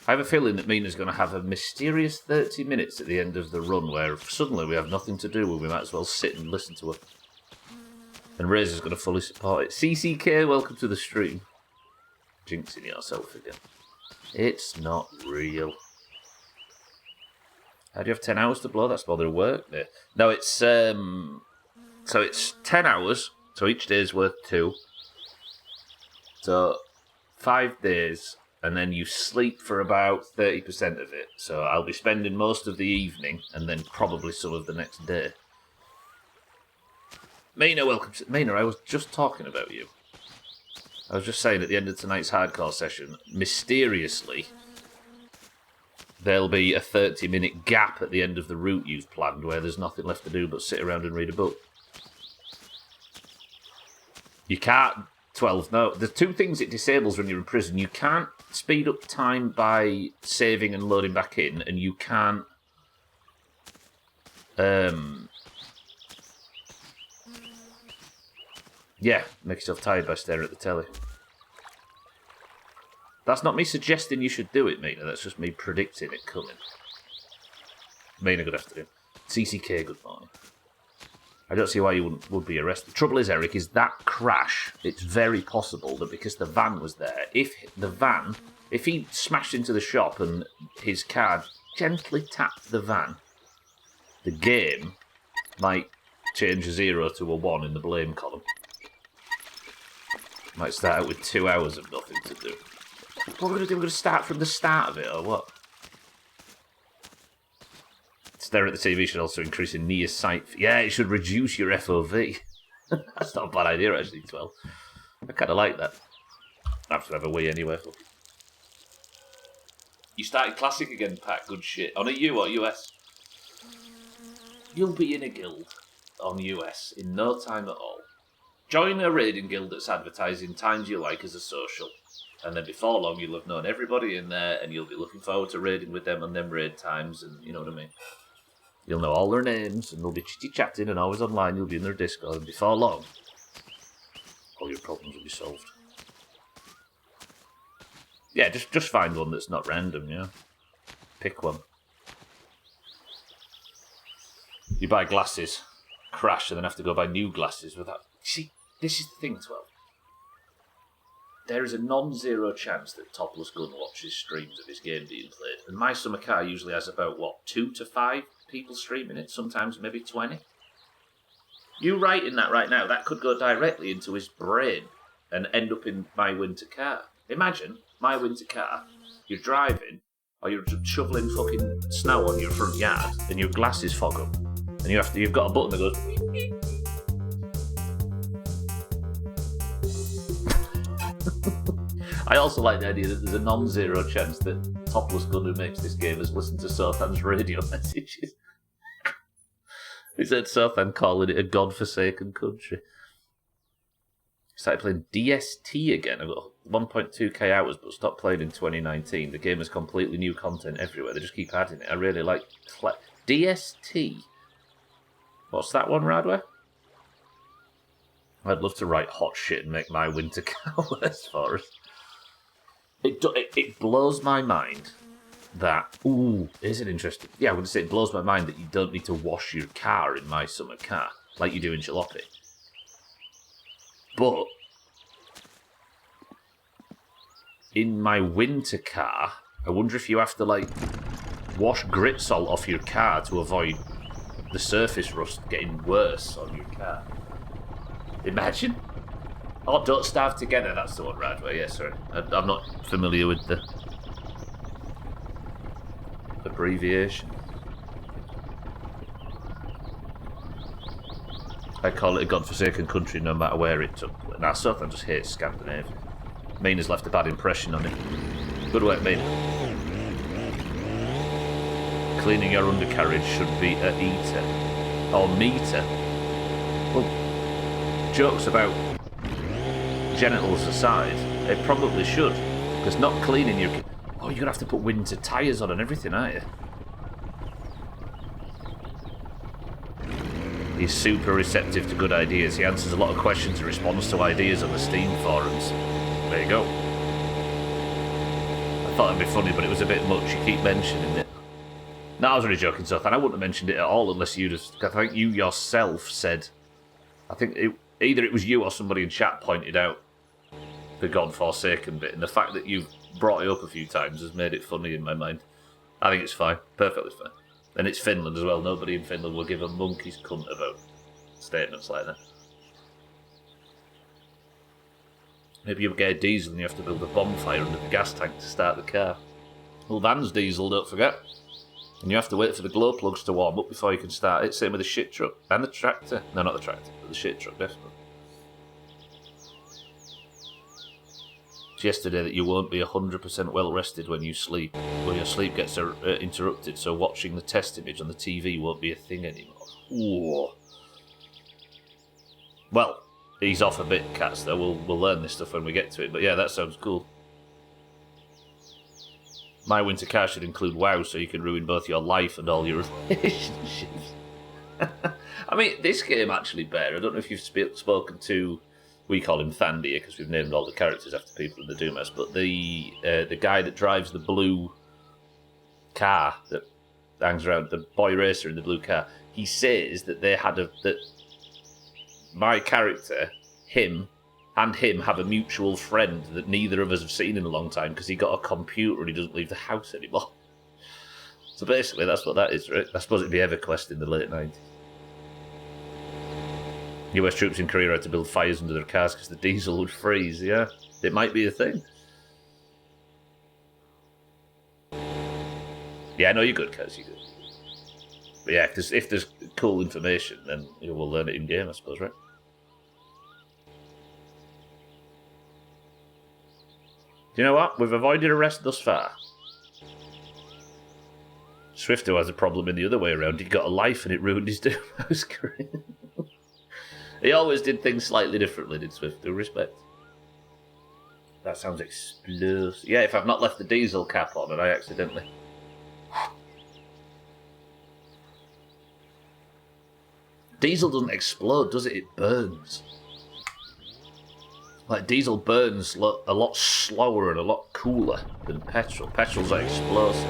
I have a feeling that Mina's going to have a mysterious 30 minutes at the end of the run where suddenly we have nothing to do and we might as well sit and listen to her. And Razor's going to fully support it. CCK, welcome to the stream. Jinxing yourself again. It's not real. How do you have 10 hours to blow? That's more than work. No, it's so it's 10 hours. So each day's worth 2. So 5 days, and then you sleep for about 30% of it. So I'll be spending most of the evening, and then probably some of the next day. Mina, welcome to... Mina, I was just talking about you. I was just saying at the end of tonight's hardcore session, mysteriously, there'll be a 30-minute gap at the end of the route you've planned where there's nothing left to do but sit around and read a book. You can't... 12, no. The 2 things it disables when you're in prison. You can't speed up time by saving and loading back in, and you can't... Yeah, make yourself tired by staring at the telly. That's not me suggesting you should do it, Mina. That's just me predicting it coming. Mina, good afternoon. CCK, good morning. I don't see why you would be arrested. The trouble is, Eric, is that crash, it's very possible that because the van was there, if he smashed into the shop and his car gently tapped the van, the game might change a 0 to a 1 in the blame column. Might start out with 2 hours of nothing to do. What are we going to do? We're going to start from the start of it, or what? Stare at the TV should also increase in near sight. Yeah, it should reduce your FOV. That's not a bad idea, actually, 12. I kind of like that. I'm just going to have a wee anyway. You started Classic again, Pat. Good shit. On a U or US? You'll be in a guild on US in no time at all. Join a raiding guild that's advertising times you like as a social. And then before long, you'll have known everybody in there and you'll be looking forward to raiding with them on them raid times, and you know what I mean? You'll know all their names and they'll be chitty-chatting and always online. You'll be in their Discord, and before long, all your problems will be solved. Yeah, just find one that's not random, yeah? Pick one. You buy glasses, crash, and then have to go buy new glasses without... See, this is the thing, 12. There is a non-zero chance that Topless Gun watches streams of his game being played. And My Summer Car usually has about, 2 to 5 people streaming it, sometimes maybe 20. You writing that right now, that could go directly into his brain and end up in My Winter Car. Imagine, My Winter Car, you're driving, or you're shoveling fucking snow on your front yard, and your glasses fog up. And you've got a button that goes... I also like the idea that there's a non-zero chance that Topless Gun, who makes this game, has listened to Sothan's radio messages. He said Sothan calling it a godforsaken country. Started playing DST again. I've got 1.2k hours, but stopped playing in 2019. The game has completely new content everywhere. They just keep adding it. I really like DST. What's that one, Radway? I'd love to write hot shit and make My Winter Car worse for us. It blows my mind that... Ooh, is it interesting? Yeah, I'm going to say it blows my mind that you don't need to wash your car in My Summer Car, like you do in Jalopy. But... in My Winter Car, I wonder if you have to, wash grit salt off your car to avoid the surface rust getting worse on your car. Imagine. Oh, Don't Starve Together, that's the one, Radway. Yeah, sorry. I'm not familiar with the abbreviation. I call it a godforsaken country no matter where it took place. Nah, Southern just hates Scandinavia. Mina's left a bad impression on it. Good work, Mina. Cleaning your undercarriage should be a eater. Or meter. Well, jokes about genitals aside, it probably should. Because not cleaning your... Oh, you're going to have to put winter tyres on and everything, aren't you? He's super receptive to good ideas. He answers a lot of questions and responds to ideas on the Steam forums. There you go. I thought it'd be funny, but it was a bit much. You keep mentioning it. No, I was really joking, Sothan. I wouldn't have mentioned it at all unless you just... I think you yourself said... I think either it was you or somebody in chat pointed out the godforsaken bit, and the fact that you've brought it up a few times has made it funny in my mind. I think it's fine. Perfectly fine. And it's Finland as well. Nobody in Finland will give a monkey's cunt about statements like that. Maybe you get a diesel and you have to build a bonfire under the gas tank to start the car. Well, van's diesel, don't forget. And you have to wait for the glow plugs to warm up before you can start it. Same with the shit truck. And the tractor. No, not the tractor, but the shit truck, definitely. It's yesterday that you won't be 100% well rested when you sleep. Well, your sleep gets interrupted, so watching the test image on the TV won't be a thing anymore. Ooh. Well, ease off a bit, cats, though. We'll learn this stuff when we get to it. But yeah, that sounds cool. My Winter Car should include WoW, so you can ruin both your life and all your relationships. I mean, this game actually, Bear, I don't know if you've spoken to... We call him Thandia because we've named all the characters after people in the Doomhaus, but the guy that drives the blue car that hangs around, the boy racer in the blue car, he says that they had that my character, him, and him have a mutual friend that neither of us have seen in a long time because he got a computer and he doesn't leave the house anymore. So basically, that's what that is, right? I suppose it'd be EverQuest in the late 90s. US troops in Korea had to build fires under their cars because the diesel would freeze, yeah. It might be a thing. Yeah, no, you're good, Kaz, you're good. But yeah, if there's cool information, then we'll learn it in-game, I suppose, right? Do you know what? We've avoided arrest thus far. Swifto has a problem in the other way around. He got a life and it ruined his Doomhaus career. He always did things slightly differently, did Swifto. Respect. That sounds explosive. Yeah, if I've not left the diesel cap on and I accidentally... Diesel doesn't explode, does it? It burns. Like, diesel burns a lot slower and a lot cooler than petrol. Petrol's like explosive.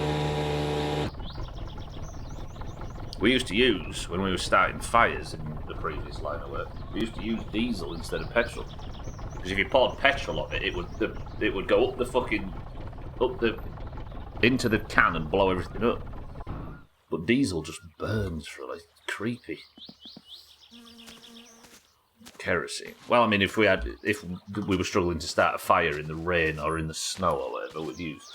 We used to use, when we were starting fires in the previous line of work, we used to use diesel instead of petrol. Because if you poured petrol on it, it would go into the can and blow everything up. But diesel just burns for like creepy. Kerosene. Well, I mean, if we were struggling to start a fire in the rain or in the snow or whatever, we'd use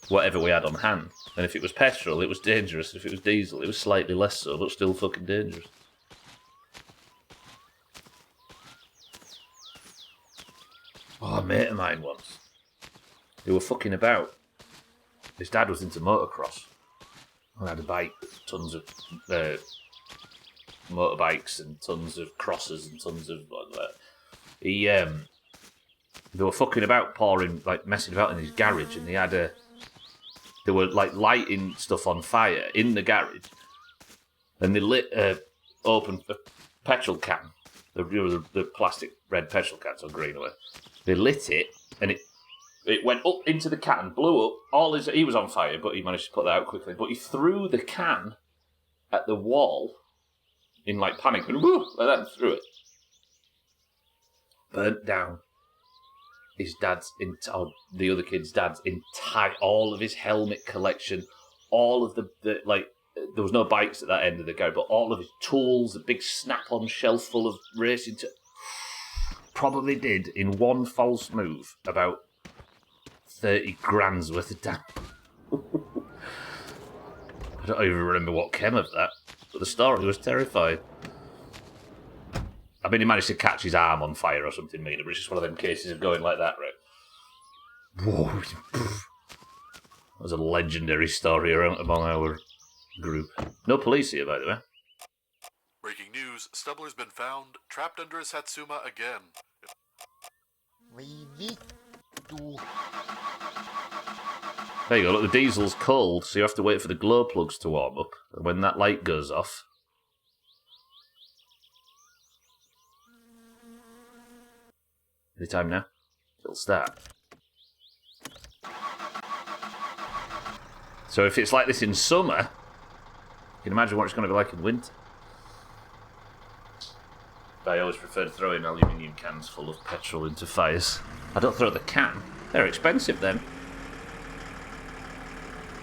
whatever we had on hand. And if it was petrol, it was dangerous. If it was diesel, it was slightly less so, but still fucking dangerous. Oh, a mate of mine once. They were fucking about. His dad was into motocross. I had a bike, tons of motorbikes and tons of crosses and tons of like that. They were fucking about, messing about in his garage, and they were like lighting stuff on fire in the garage, and they lit open a petrol can, the plastic red petrol cans or green or whatever. They lit it, and it went up into the can, blew up. He was on fire, but he managed to put that out quickly. But he threw the can at the wall in like panic, and woo, like that, and threw it. Burnt down his dad's the other kid's dad's entire, all of his helmet collection, all of the there was no bikes at that end of the go, but all of his tools, a big snap-on shelf full of racing probably did in one false move about 30 grand's worth of damage. I don't even remember what came of that, but the story was terrifying. I mean, he managed to catch his arm on fire or something, but it's just one of them cases of going like that, right? Whoa. That was a legendary story among our group. No police here, by the way. Breaking news, Stubbler's been found trapped under a Satsuma again. Voi vittu. There you go, look, the diesel's cold, so you have to wait for the glow plugs to warm up. And when that light goes off... Any time now? It'll start. So if it's like this in summer, you can imagine what it's going to be like in winter. I always prefer throwing aluminium cans full of petrol into fires. I don't throw the can. They're expensive then.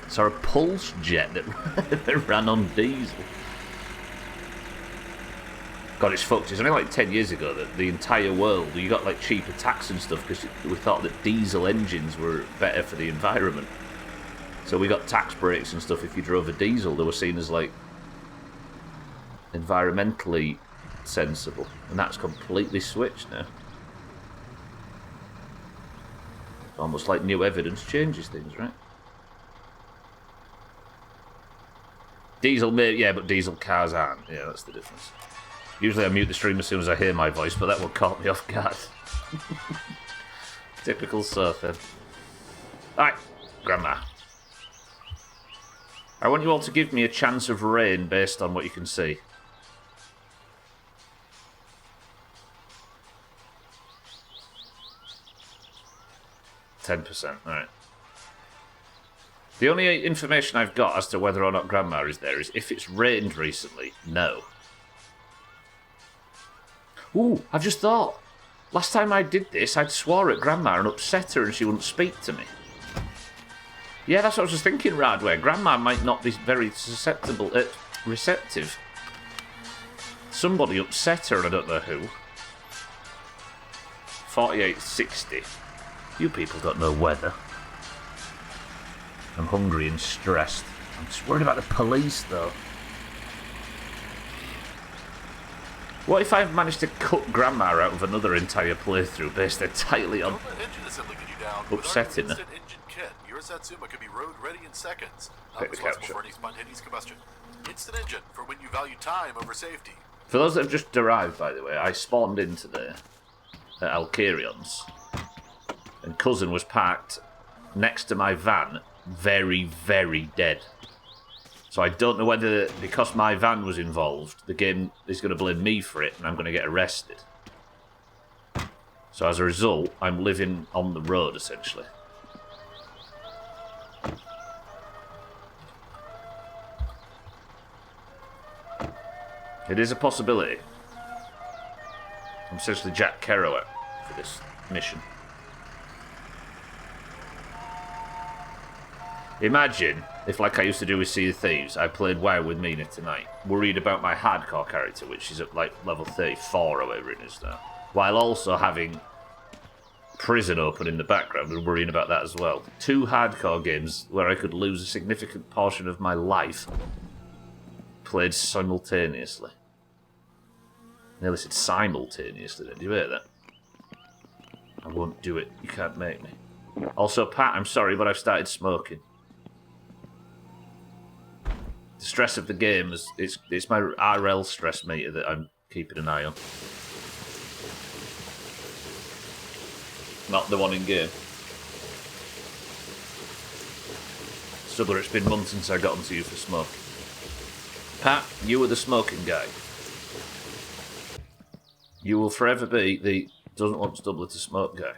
So a pulse jet that ran on diesel. God, it's fucked. It's only like 10 years ago that the entire world, you got like cheaper tax and stuff because we thought that diesel engines were better for the environment. So we got tax breaks and stuff if you drove a diesel. They were seen as like environmentally sensible. And that's completely switched now. Almost like new evidence changes things, right? Diesel, yeah, but diesel cars aren't. Yeah, that's the difference. Usually I mute the stream as soon as I hear my voice, but that one caught me off guard. Typical surfer. Alright, Grandma. I want you all to give me a chance of rain based on what you can see. %, alright. The only information I've got as to whether or not Grandma is there is if it's rained recently, no. Ooh, I've just thought. Last time I did this, I'd swore at Grandma and upset her and she wouldn't speak to me. Yeah, that's what I was just thinking, Radway. Grandma might not be very receptive. Somebody upset her, and I don't know who. 4860. You people don't know weather. I'm hungry and stressed. I'm just worried about the police, though. What if I've managed to cut Grandma out of another entire playthrough based entirely on upsetting her? Your Satsuma can be road ready in seconds. Not Take the responsible capture. for any spontaneous combustion. Instant engine for when you value time over safety. For those that have just arrived, by the way, I spawned into the Alcarion's, and Cousin was parked next to my van, very, very dead. So I don't know whether, because my van was involved, the game is going to blame me for it, and I'm going to get arrested. So as a result, I'm living on the road, essentially. It is a possibility. I'm essentially Jack Kerouac for this mission. Imagine if, like I used to do with Sea of Thieves, I played WoW with Mina tonight, worried about my hardcore character, which is at like level 34 or whatever it is now, while also having Prison open in the background and worrying about that as well. 2 hardcore games where I could lose a significant portion of my life played simultaneously. Nearly said simultaneously then. Do you hear that? I won't do it. You can't make me. Also, Pat, I'm sorry, but I've started smoking. The stress of the game is it's my RL stress meter that I'm keeping an eye on. Not the one in game. Stubler, it's been months since I got onto you for smoke. Pat, you were the smoking guy. You will forever be the doesn't want Stubler to smoke guy.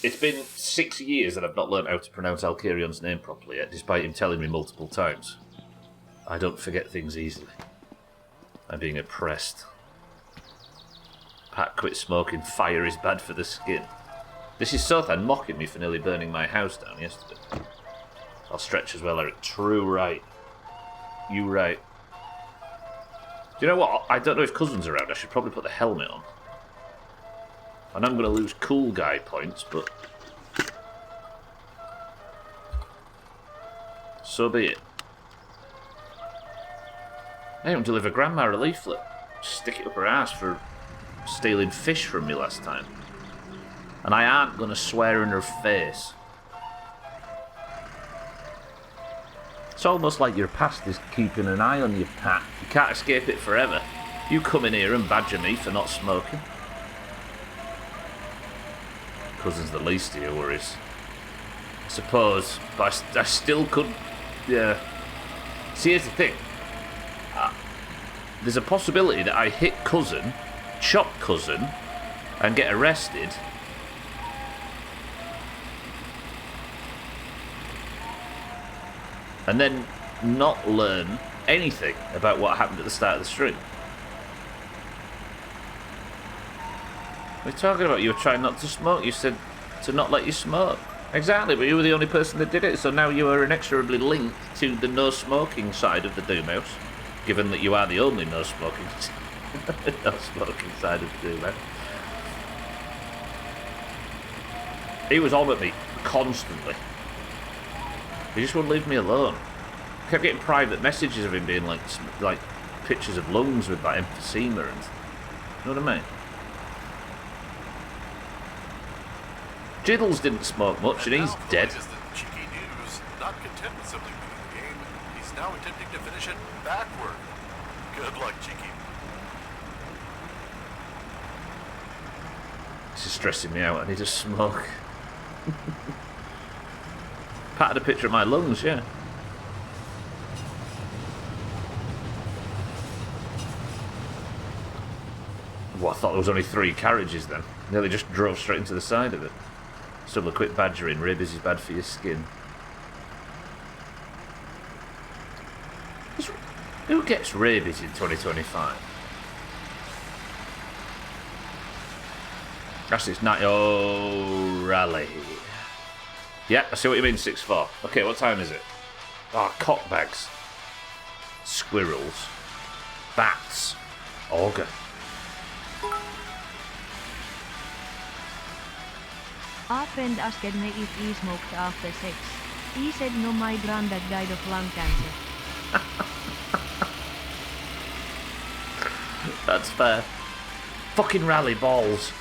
It's been 6 years that I've not learned how to pronounce Alcarion's name properly yet, despite him telling me multiple times. I don't forget things easily. I'm being oppressed. Pat quit smoking. Fire is bad for the skin. This is Sothan mocking me for nearly burning my house down yesterday. I'll stretch as well, Eric. True right. You right. Do you know what? I don't know if Cousin's around. I should probably put the helmet on. I know I'm going to lose cool guy points, but so be it. I don't deliver Grandma a leaflet. Stick it up her ass for stealing fish from me last time. And I aren't going to swear in her face. It's almost like your past is keeping an eye on you, Pat. You can't escape it forever. You come in here and badger me for not smoking. Cousin's the least of your worries. I suppose, but I still could. Yeah. See, here's the thing. There's a possibility that I hit Cousin, chop Cousin, and get arrested. And then not learn anything about what happened at the start of the stream. What are you talking about? You were trying not to smoke. You said to not let you smoke. Exactly, but you were the only person that did it, so now you are inexorably linked to the no-smoking side of the Doomhaus, given that you are the only no-smoking no-smoking side of the Doomhaus. He was on at me constantly. He just wouldn't leave me alone. I kept getting private messages of him being like pictures of lungs with that emphysema and... You know what I mean? Jiddles didn't smoke much and he's dead. Cheeky news. Not content with simply winning the game, he's now attempting to finish it backward. Good luck, Cheeky. This is stressing me out. I need to smoke. Pat had a picture of my lungs, yeah. Well, I thought there was only 3 carriages then. Nearly just drove straight into the side of it. Still a quick badgering. Rabies is bad for your skin. Who gets rabies in 2025? Actually, it's 90. Oh, rally. Yeah, I see what you mean, 6-4. Okay, what time is it? Ah, oh, cockbags. Squirrels. Bats. Auger. A friend asked me if he smoked after sex. He said no, my granddad died of lung cancer. That's fair. Fucking rally balls.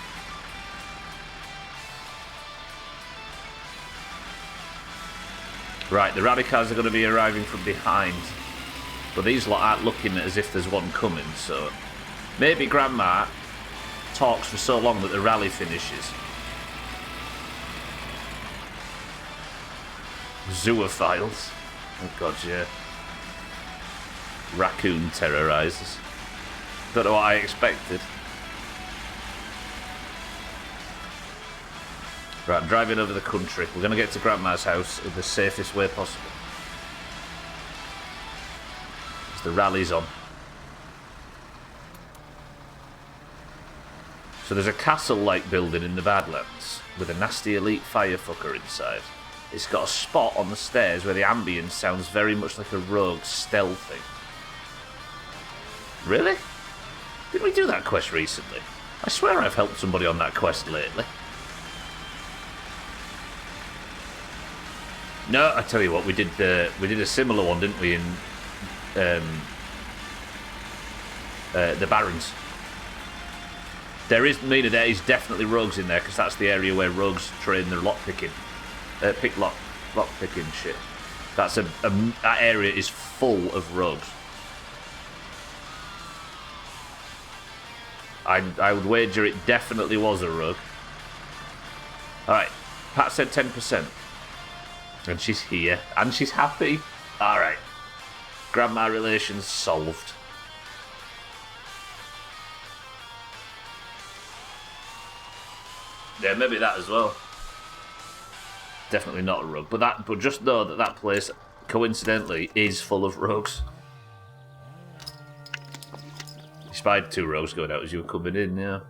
Right, the rally cars are going to be arriving from behind. But these lot aren't looking as if there's one coming, so... Maybe Grandma talks for so long that the rally finishes. Zoophiles. Oh god, yeah. Raccoon terrorizers. Don't know what I expected. Right, I'm driving over the country. We're going to get to Grandma's house in the safest way possible. As the rally's on. So there's a castle-like building in the Badlands with a nasty elite firefucker inside. It's got a spot on the stairs where the ambience sounds very much like a rogue stealthing. Really? Didn't we do that quest recently? I swear I've helped somebody on that quest lately. No, I tell you what, we did a similar one, didn't we, in the Barrens. There is definitely rogues in there because that's the area where rogues train their lockpicking, lockpicking shit. That area is full of rogues. I would wager it definitely was a rogue. All right, Pat said 10%. And she's here. And she's happy. Alright. Grandma relations solved. Yeah, maybe that as well. Definitely not a rogue. But just know that place, coincidentally, is full of rogues. You spied 2 rogues going out as you were coming in, yeah.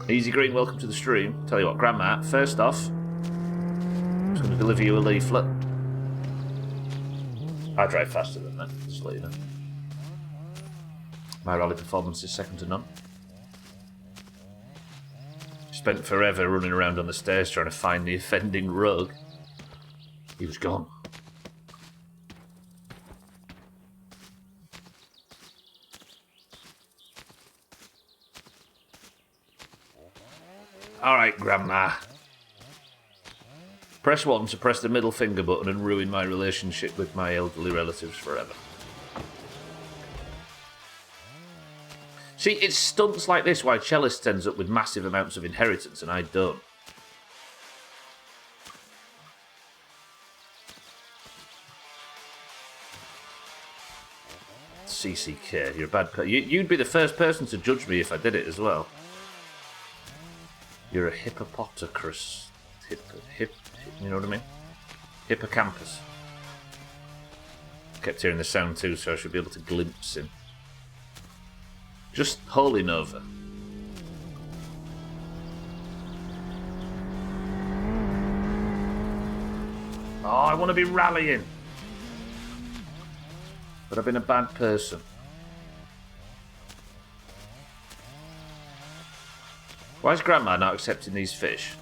Easy Green, welcome to the stream. Tell you what, Grandma, first off, I'm just going to deliver you a leaflet. I drive faster than that, just to let you know. My rally performance is second to none. Spent forever running around on the stairs trying to find the offending rogue. He was gone. Alright, Grandma. Press 1 to press the middle finger button and ruin my relationship with my elderly relatives forever. See, it's stunts like this why Cellist ends up with massive amounts of inheritance and I don't. CCK, you're a bad person. You'd be the first person to judge me if I did it as well. You're a hippopotocrus. You know what I mean? Hippocampus. Kept hearing the sound too, so I should be able to glimpse him. Just Holy Nova. Oh, I want to be rallying. But I've been a bad person. Why is Grandma not accepting these fish?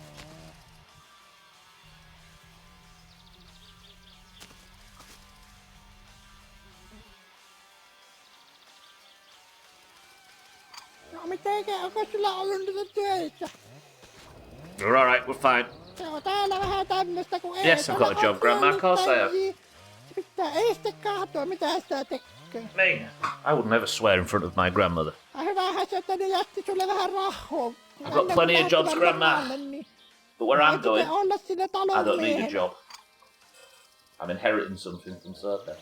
No mitenkään, onko sulla ollut niitä töitä? We're alright, we're fine. Se on täällä vähän tämmöstä, kun ei Yes, I've got a job, Grandma, of course I have. Se pitää este kahtoa, mitä sitä tekee. Me? I would never swear in front of my grandmother. Hyvähän se, että ne jätti sulle vähän rahaa. I've got plenty of jobs, Grandma. But where I'm going, olla sinne talon I don't need a miehenä. job. I'm inheriting something from Soka.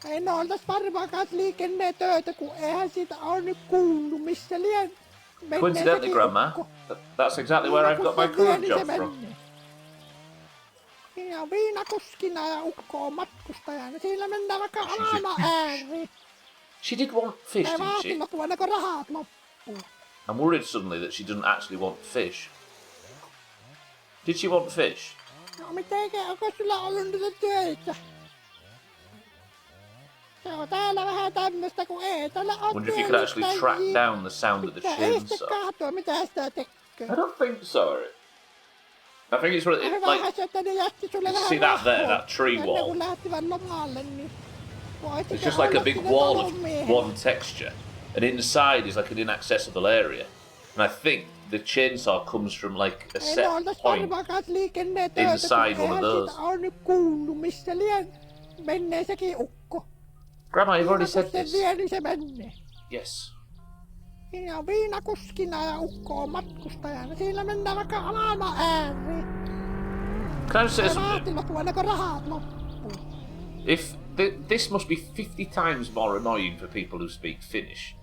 Ei ne oltais varmaan kans liikennetöitä, kun eihän siitä ole nyt kuullut, missä lien. Coincidentally, Grandma, that's exactly where I've got my current job from. Ja viinakuskina ja ukko on matkustajana. Siinä mennään vaikka maailman ääriin. She did want fish, Ei didn't she? vaatilla tuonne, kun rahat loppuu. I'm worried suddenly that she doesn't actually want fish. Did she want fish? No mitenkään, onko sulla ollut niitä töitä? Se on täällä vähän tämmöstä, kun ei täällä on Wonder if you could actually track down the sound of the Ei sitten chainsaw. kahtoa, mitä sitä tekee. I don't think so. I think it's really Hyvähän like se, että ne jätti sulle vähän see that there, rahaa. that tree Ennen wall. kuin lähtivät lomalle, niin It's just like a big wall of one texture, and inside is like an inaccessible area. And I think the chainsaw comes from like a set point inside one of those. on nyt kuullut, missä lien menee sekin ukko. Grandma, you've already said Kun this. se vie, niin se menee. Yes. Ja viinakuskina ja ukko on matkustajana. Siinä mennään vaikka maailman ääriin. Can I just say Ei something? vaatilla tuonne, kun rahat loppuu. If this must be 50 times more annoying for people who speak Finnish,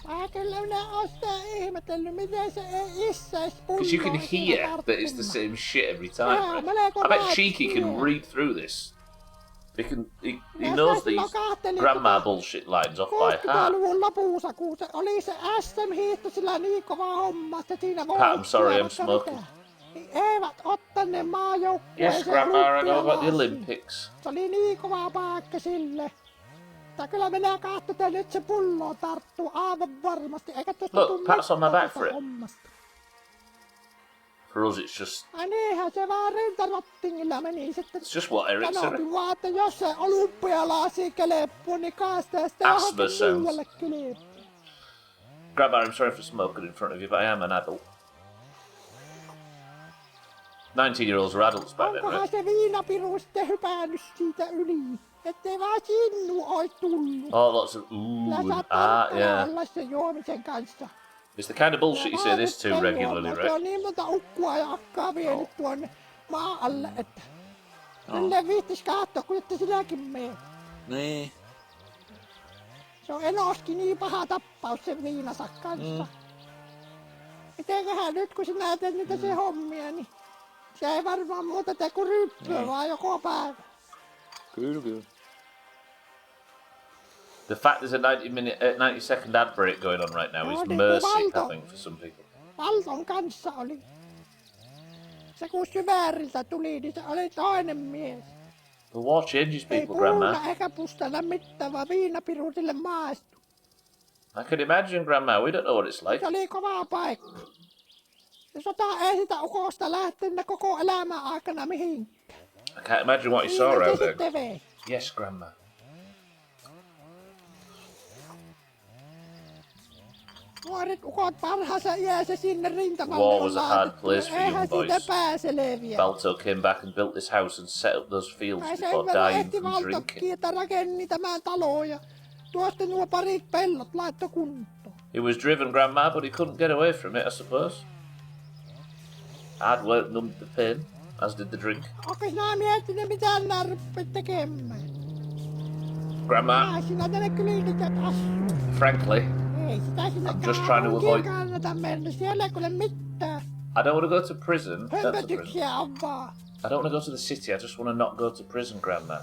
Mä kyllä minä oon sitä ihmetellyt, miten se ei issäis pulloa. because you can hear that it's the same shit every time. Right? I bet Cheeky can read through this. He knows these grandma bullshit lines off by heart. 60-luvun lopussa, kun se oli se SM-hiihto sillä niin kova homma, että siinä voi... Pat, I'm sorry, I'm smoking. Niin eivät ottaneet maajoukkueeseen Yes, Grandma, I know about the olympialaisiin. Olympics. Se oli niin kova paikka sille. Mutta kyllä minä katsotaan nyt se pullo tarttuu aivan varmasti, eikä tuosta Look, tuu Pat's on my back for it. hommasta. For us, it's just Ai niinhän se vaan rintarottingilla meni sitten. it's just what Eric said. Sanotin vaan, että jos se olympialaisiin keleppuu, niin kaastaa sitä Asthma johonkin sounds. muualle keleppuu. Grandma, I'm sorry for smoking in front of you, but I am an adult. 19-year-olds were adults back then, Onkohan right? se viinapiru sitten hypännyt siitä yli? Ettei vaan sinnu ois tullut. Oh, lots of Kyllä ooh sä and tarkkana yeah. olla sen juomisen kanssa. It's the kind of bullshit you say this to Mä regularly, Se right? on niin monta ukkua ja akkaa vienyt tuonne maan alle, että kyllä viittis katsoa, kun ette sinäkin meet. Niin. Se on enoski niin paha tappaus sen viinansa kanssa. Mitenköhän nyt kun sinä teet niitä se hommia, niin se ei varmaan muuta tee kuin ryppyä vaan joko päivä. Kyllä. The fact there's a 90-second ad break going on right now is Oh, niin, mercy, Valto. I think, for some people. Valton kanssa oli. Se kun syvääriltä tuli, niin se oli toinen mies. The war changes Ei people, Grandma. puhuta eikä pustella mitään, vaan viinapiru sille maistui. I can imagine, Grandma. We don't know what it's like. Se oli kova paikka. Se sota ei sitä ukosta lähtenyt koko elämän aikana mihinkään. I can't imagine what you saw Niin around se there. sitten vei. Yes, Grandma. Nuoret ukot parhaassa iässä sinne rintamalle War on was a hard laitettu. place for Eihän young siitä boys. pääse leviä. Balto came back and built this house and set up those fields Ai sen before verran dying ehti from Valtokin, drinking. että rakenni tämän talon ja tuosta nuo parit pellot laittoi kuntoon. He was driven, Grandma, but he couldn't get away from it, I suppose. Hard work numbed the pain, as did the drink. Onko sinä miettinyt, mitä nää rupeat tekemään? Grandma, Ai sinä tänne kliinikat asuu. frankly, Ei sitä sinne I'm just trying to avoid- kannata mennä. Siellä ei kuule mitään. I don't want to go to prison. That's a prison. Hömpötyksiä on vaan. I don't want to go to the city. I just want to not go to prison, Grandma.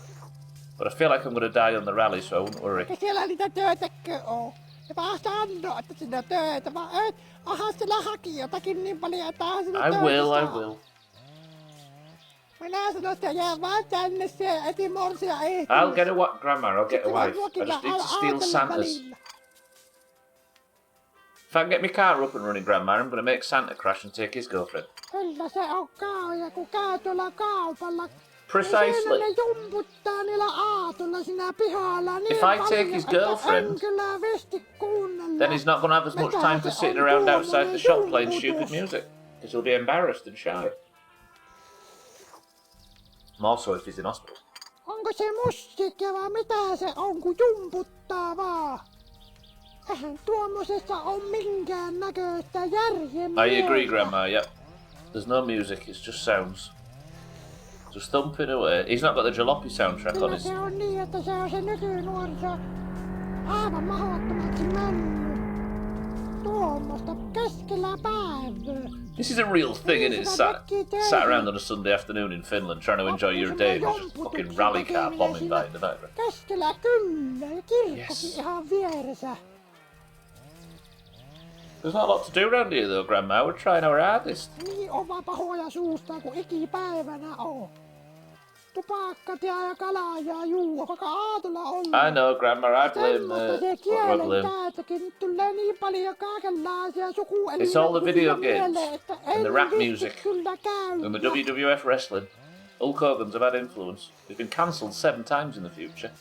But I feel like I'm going to die on the rally, so I wouldn't worry. Eikä siellä niitä töitäkö oo. Ja vaan sanoo, että sinä töitä, vaan et. Aha, sillä haki jotakin niin paljon, että aha sinä I töitä will, I saa. will. Minä sanoin, että jää vaan tänne siellä, eti morsia ei. I'll get a wife, Grandma. I'll get a wife. I just need to steal Santa's. If I can get my car up and running, Grandma, I'm going to make Santa crash and take his girlfriend. Kyllä se on kauja, kun käy tuolla kaupalla. Precisely. Siinä ne jumputtaa niillä aatolla siinä pihalla niin If I paljon, take his että girlfriend, en kyllä visti kunnella. Then he's not going to have as much time for sitting around outside the shop playing stupid music. Because he'll be embarrassed and shy. More so if he's in hospital. Onko se musiikkia vai mitä se on, kun jumputtaa vaan? Eihän tuommoisessa on minkään näköistä järjen I agree, Grandma, yep. There's no music, it's just sounds. Just thumping away. He's not got the jalopy soundtrack on Kyllä his... se on niin, että se on se nykynuoriso aivan mahdottomaksi mennyt. Tuommoista keskellä päivää. This is a real thing, isn't it? Sat around on a Sunday afternoon in Finland trying to enjoy your day and there's a fucking rally car bombing by in the background. Keskellä kyllä, ja kirkkokin Yes. ihan vieressä. There's not a lot to do around here though, Grandma. We're trying our hardest. Niin oma pahoja suusta kuin ikipäivänä on. Tupakkat ja kalaa ja juua, vaikka aatolla ollaan. I know, Grandma. I blame Semmoista se what do I kielen blame? käytökin. Nyt tulee niin paljon kaikenlaisia sukuelimiä. It's all the video games mieleen, että and the en rap viitsi music kyllä käydä. and the WWF wrestling. Hulk Hogan's a bad influence. He's been cancelled 7 times in the future.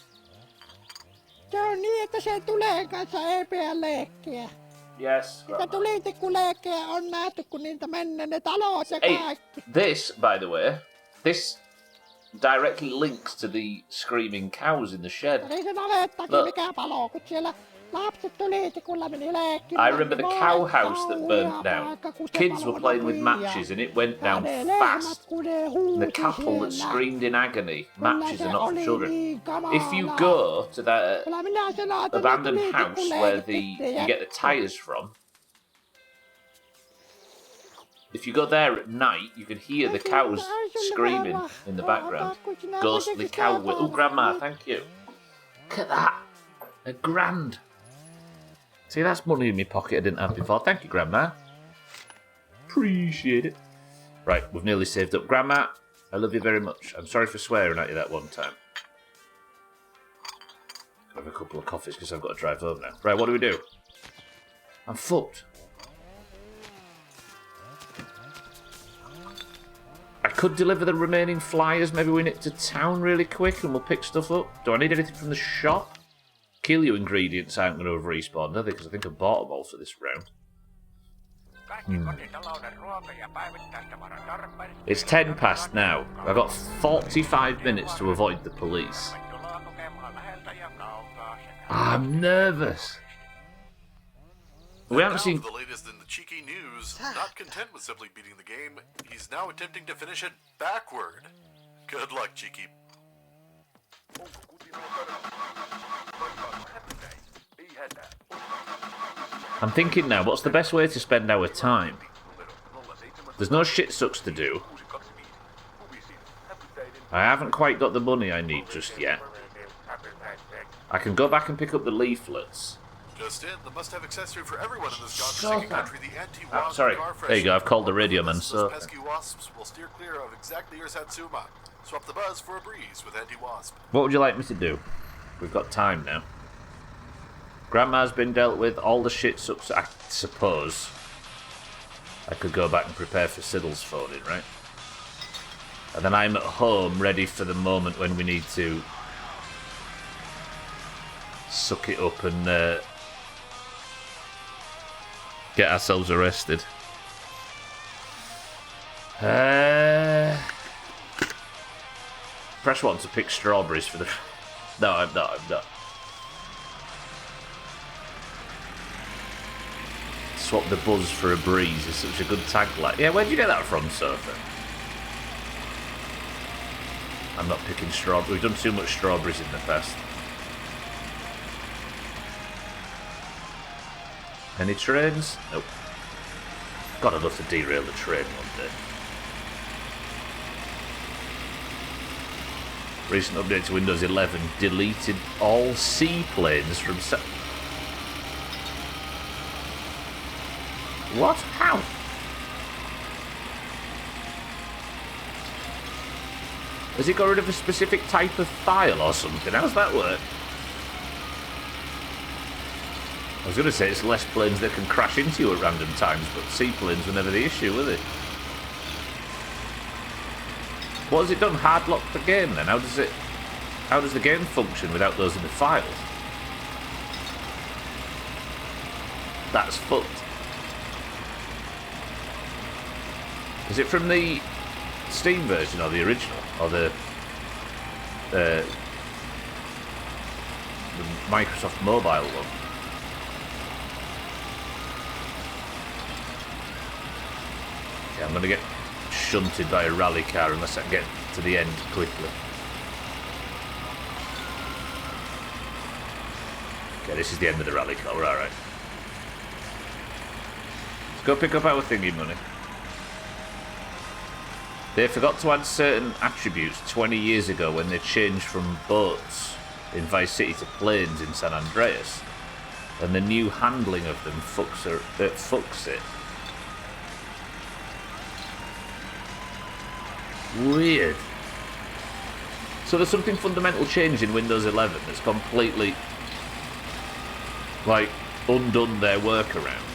Se on niin, että se tulee kanssa EPL-leikkiä. Yes. Niitä tulitikkuleikkejä on nähty, kun niitä mennään ne talot ja Hey, kaikki. this, by the way, this directly links to the screaming cows in the shed. Oli se navettakin, Look. mikä paloo, kun siellä lapset tulitikulla meni leikkimään. I remember the cow house that burnt down. Kids were playing with matches and it went down fast. And the couple that screamed in agony, matches are not for children. If you go to that abandoned house where you get the tyres from, if you go there at night, you can hear the cows screaming in the background. Ghostly cow. Oh, Grandma, thank you. Look at that. $1,000. See, that's money in my pocket I didn't have before. Thank you, Grandma. Appreciate it. Right, we've nearly saved up. Grandma, I love you very much. I'm sorry for swearing at you that one time. I'll have a couple of coffees because I've got to drive home now. Right, what do we do? I'm fucked. I could deliver the remaining flyers. Maybe we nip to town really quick and we'll pick stuff up. Do I need anything from the shop? Kilio ingredients aren't going to have respawned, are they? Because I think I bought them all for this round. It's 10 past now. I've got 45 minutes to avoid the police. I'm nervous. We haven't Now seen... for the latest in the cheeky news. Not content with simply beating the game, he's now attempting to finish it backward. Good luck, Cheeky. I'm thinking now, what's the best way to spend our time? There's no shit sucks to do. I haven't quite got the money I need just yet. I can go back and pick up the leaflets. Just in, the must-have accessory for everyone in this godforsaken country, the anti-wasp sorry. car There you go, I've called the radio man, Those so... pesky wasps will steer clear of exactly your Satsuma. Swap the buzz for a breeze with anti-wasp. What would you like me to do? We've got time now. Grandma's been dealt with, all the shit sucks, I suppose. I could go back and prepare for Siddle's phoning, right? And then I'm at home, ready for the moment when we need to suck it up and get ourselves arrested. Press 1 to pick strawberries for the... No, I'm not. Swap the buzz for a breeze is such a good tagline. Yeah, where'd you get that from, Sophie? I'm not picking strawberries. We've done too much strawberries in the past. Any trains? Nope. God, I'd love to derail the train one day. Recent update to Windows 11 deleted all seaplanes from... What? How? Has it got rid of a specific type of file or something? How's that work? I was going to say it's less planes that can crash into you at random times, but seaplanes were never the issue, were they? What has it done? Hard lock the game then? How does the game function without those in the files? That's fucked. Is it from the Steam version or the original? Or the Microsoft mobile one? Okay, I'm going to get shunted by a rally car unless I get to the end quickly. Okay, this is the end of the rally car. We're alright. Let's go pick up our thingy money. They forgot to add certain attributes 20 years ago when they changed from boats in Vice City to planes in San Andreas. And the new handling of them fucks it. Weird. So there's something fundamental changed in Windows 11 that's completely, like, undone their workaround.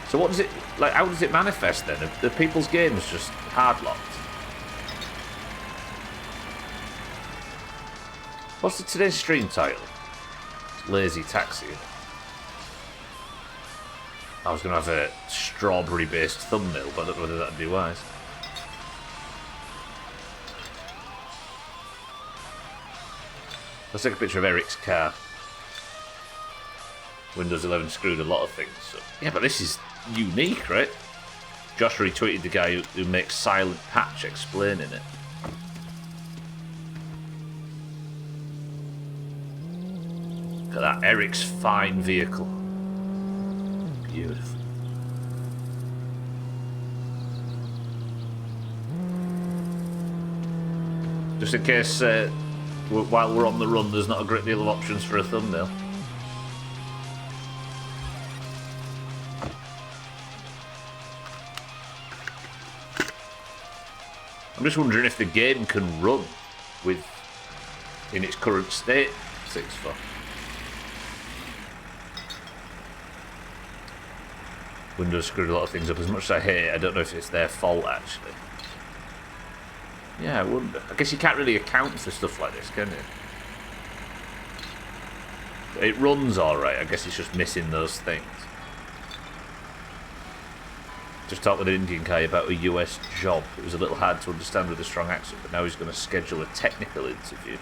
So what does it, like, how does it manifest then? Are people's games just hard-locked? What's today's stream title? It's Lazy Taxi. I was going to have a strawberry-based thumbnail, but I don't know whether that'd be wise. Let's take a picture of Eric's car. Windows 11 screwed a lot of things. So. Yeah, but this is unique, right? Josh retweeted the guy who makes Silent Patch explaining it. Look at that, Eric's fine vehicle. Beautiful. Just in case, while we're on the run, there's not a great deal of options for a thumbnail. I'm just wondering if the game can run in its current state. 6.4. Windows screwed a lot of things up. As much as I hate it, I don't know if it's their fault, actually. Yeah, I wonder. I guess you can't really account for stuff like this, can you? It runs alright, I guess it's just missing those things. Just talked with an Indian guy about a US job. It was a little hard to understand with a strong accent, but now he's going to schedule a technical interview.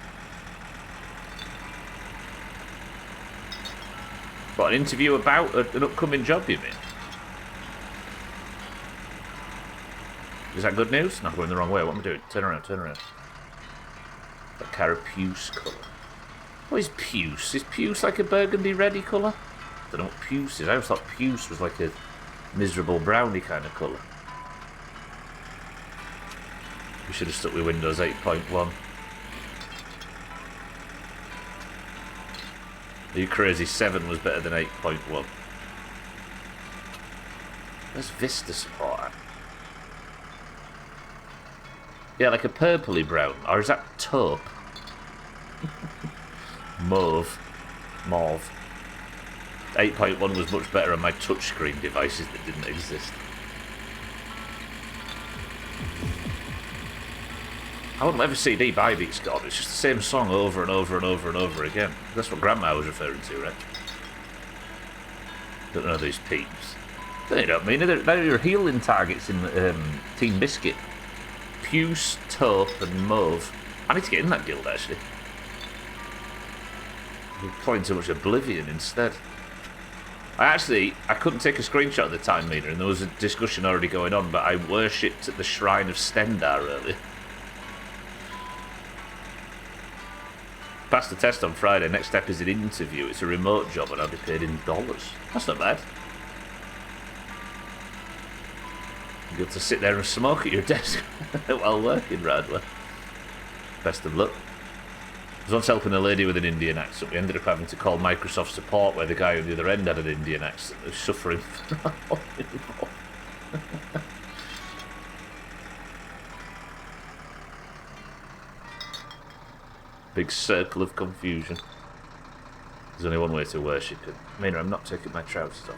What, an interview about an upcoming job, you mean? Is that good news? No, I'm going the wrong way. What am I doing? Turn around, turn around. That carapuce colour. What is puce? Is puce like a burgundy reddy colour? I don't know what puce is. I always thought puce was like a miserable brownie kind of colour. We should have stuck with Windows 8.1. Are you crazy? 7 was better than 8.1. Where's Vista support at? Yeah, like a purpley brown. Or is that taupe? Mauve. 8.1 was much better on my touchscreen devices that didn't exist. I wouldn't let a CD by Beats God. It's just the same song over and over and over and over again. That's what Grandma was referring to, right? Don't know these peeps. They don't mean they're your healing targets in Team Biscuit. Puce, taupe, and mauve. I need to get in that guild, actually. We're playing too much Oblivion instead. I couldn't take a screenshot of the time meter, and there was a discussion already going on, but I worshipped at the shrine of Stendar earlier. Passed the test on Friday. Next step is an interview. It's a remote job, and I'll be paid in dollars. That's not bad. You get to sit there and smoke at your desk while working, Radler. Best of luck. I was once helping a lady with an Indian accent. We ended up having to call Microsoft support where the guy on the other end had an Indian accent. They were suffering from big circle of confusion. There's only one way to worship him. Mina, I'm not taking my trousers off.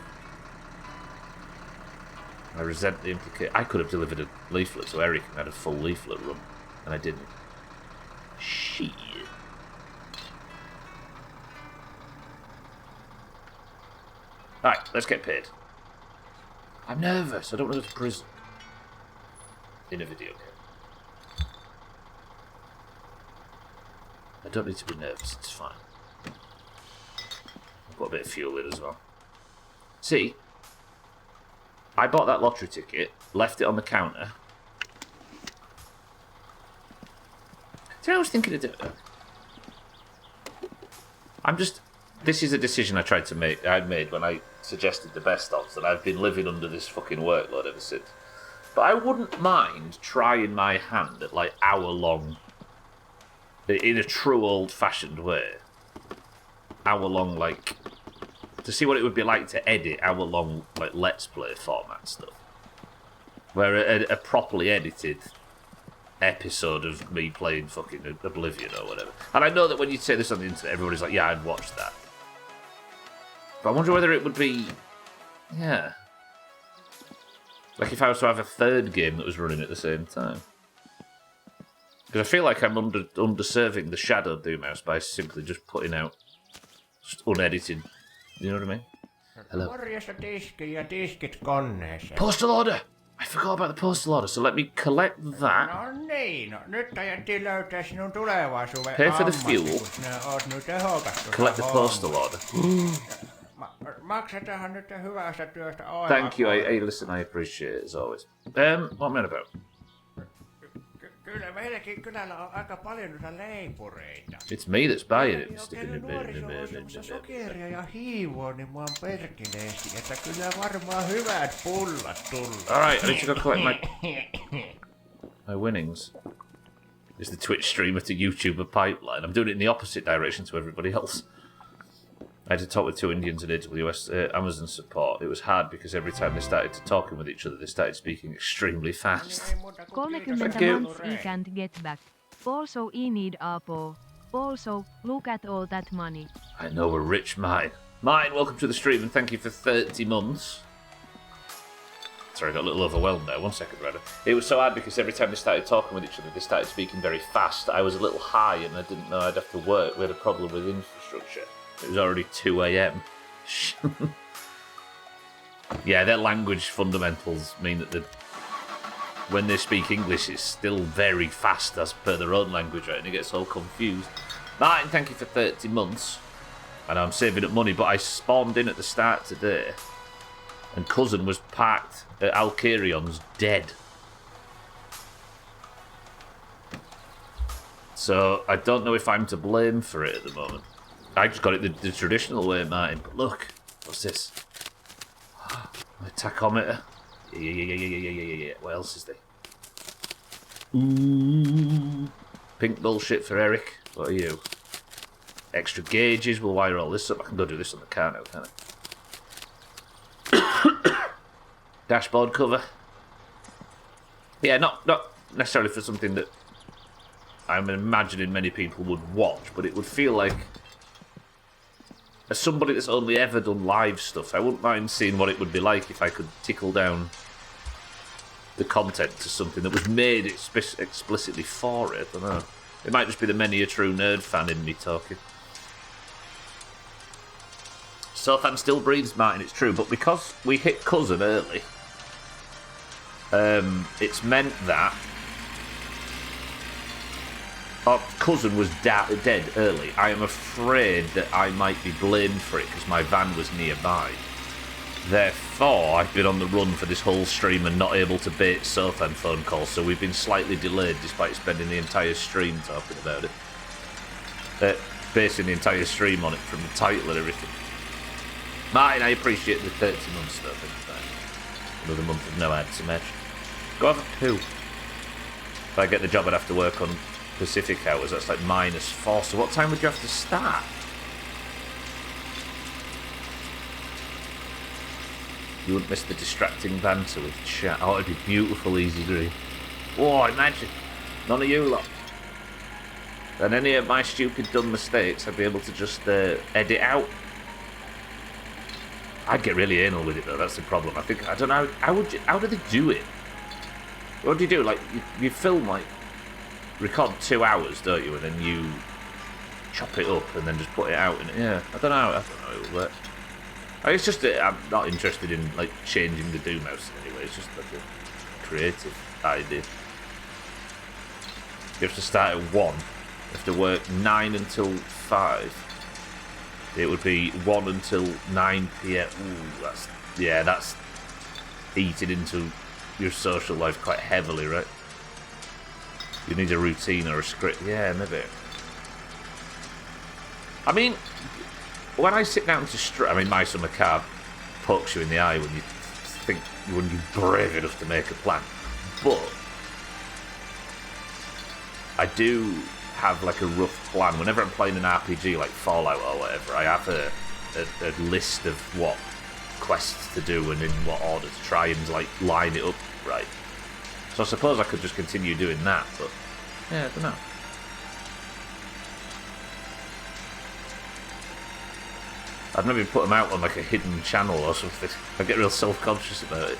I resent the implication. I could have delivered a leaflet to Eric and had a full leaflet run, and I didn't. Shit. Right, let's get paid. I'm nervous. I don't want to go to prison. In a video game. I don't need to be nervous. It's fine. I've got a bit of fuel in as well. See? I bought that lottery ticket, left it on the counter. See, I was thinking of doing it. This is a decision I tried to make. I made when I suggested the best ofs, and I've been living under this fucking workload ever since. But I wouldn't mind trying my hand at like hour-long, in a true old-fashioned way, hour-long, like, to see what it would be like to edit hour-long, like, Let's Play format stuff. Where a properly edited episode of me playing fucking Oblivion or whatever. And I know that when you say this on the internet, everybody's like, yeah, I'd watch that. But I wonder whether it would be... Yeah. Like if I was to have a third game that was running at the same time. Because I feel like I'm underserving the Shadow Doomhaus by simply just putting out just unedited... You know what I mean? Hello. Morjesta tiski ja tiskit koneeseen. Postal order! I forgot about the postal order, so let me collect that. No niin, no nyt ajettiin löytää sinun tulevaisuuden Pay for the fuel. kun nää oot nyt tehokas. Collect the postal order. Maksetaanhan nyt hyvästä työstä aivan. Thank you. Hey, listen, I appreciate it as always. What am I on about? Kyllä meilläkin kylällä on aika paljon noita leipureita. It's me that's buying it. Jos teillä nuoriso-ostossa sokeria ja hiivua, niin mä oon perkeleesti, että kyllä varmaan hyvät pullat tullaan. Alright, I need to go collect my winnings. Is the Twitch streamer to YouTuber pipeline. I'm doing it in the opposite direction to everybody else. I had to talk with 2 Indians in AWS Amazon support. It was hard because every time they started talking with each other, they started speaking extremely fast. 30 months I can't get back. Also I need Apo. Also, look at all that money. I know we're rich, Mine. Mine, welcome to the stream and thank you for 30 months. Sorry, I got a little overwhelmed there. 1 second, Ryder. It was so hard because every time they started talking with each other, they started speaking very fast. I was a little high and I didn't know I'd have to work. We had a problem with infrastructure. It was already 2 a.m. Yeah, their language fundamentals mean that when they speak English, it's still very fast as per their own language, right? And it gets all confused. Martin, thank you for 30 months. I know I'm saving up money, but I spawned in at the start today, and Cousin was parked at Alcarion's dead. So I don't know if I'm to blame for it at the moment. I just got it the traditional way, Martin. But look, what's this? My tachometer. Yeah. What else is there? Ooh. Pink bullshit for Eric. What are you? Extra gauges. We'll wire all this up. I can go do this on the car now, can't I? Dashboard cover. Yeah, not necessarily for something that I'm imagining many people would watch, but it would feel like, as somebody that's only ever done live stuff, I wouldn't mind seeing what it would be like if I could tickle down the content to something that was made explicitly for it. I don't know. It might just be the many a true nerd fan in me talking. Sothan still breathes, Martin, it's true, but because we hit Cousin early, it's meant that our Cousin was dead early. I am afraid that I might be blamed for it because my van was nearby. Therefore, I've been on the run for this whole stream and not able to bait Sothan phone calls, so we've been slightly delayed despite spending the entire stream talking about it. Basing the entire stream on it from the title and everything. Martin, I appreciate the 30 months though. Another month of no ads, imagine. Go have a poo. If I get the job, I'd have to work on Pacific hours. That's like -4. So what time would you have to start? You wouldn't miss the distracting banter with chat. Oh, it'd be beautiful, easy dream. Oh, imagine. None of you lot. And any of my stupid dumb mistakes, I'd be able to just edit out. I'd get really anal with it though, that's the problem. I don't know, how do they do it? What do you do? Like, you film, like, record 2 hours, don't you? And then you chop it up and then just put it out. And yeah, I don't know how it would work. It's just that I'm not interested in, like, changing the Doomhaus anyway. It's just like a creative idea. You have to start at 1. You have to work 9 until 5. It would be 1 until 9 p.m. Ooh, that's eating into your social life quite heavily, right? You need a routine or a script. Yeah, maybe. I mean, when I sit down to my summer car pokes you in the eye when you're brave enough to make a plan. But I do have like a rough plan. Whenever I'm playing an RPG like Fallout or whatever, I have a list of what quests to do and in what order to try and like line it up right. So I suppose I could just continue doing that, but yeah, I don't know. I'd maybe put them out on like a hidden channel or something. I get real self-conscious about it.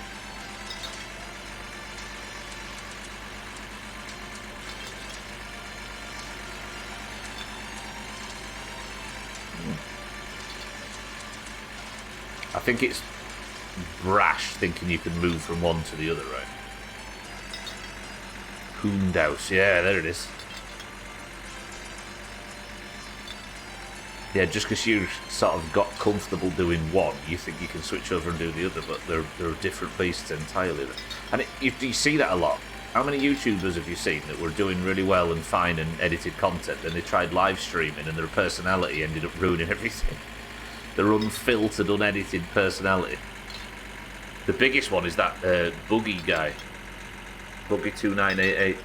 I think it's brash thinking you can move from one to the other, right? Doomhaus, yeah, there it is. Yeah, just because you sort of got comfortable doing one, you think you can switch over and do the other, but they're different beasts entirely. And you see that a lot. How many YouTubers have you seen that were doing really well and fine and edited content, then they tried live streaming and their personality ended up ruining everything? Their unfiltered, unedited personality. The biggest one is that Buggy guy. Buggy2988.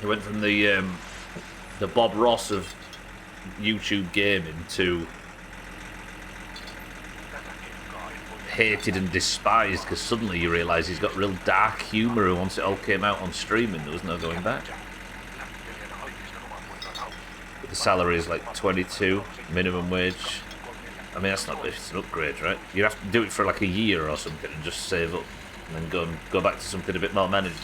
He went from the Bob Ross of YouTube gaming to hated and despised because suddenly you realise he's got real dark humour, and once it all came out on streaming there was no going back. The salary is like 22 minimum wage. I mean, that's not, it's an upgrade, right? You have to do it for like a year or something and just save up and then go back to something a bit more manageable.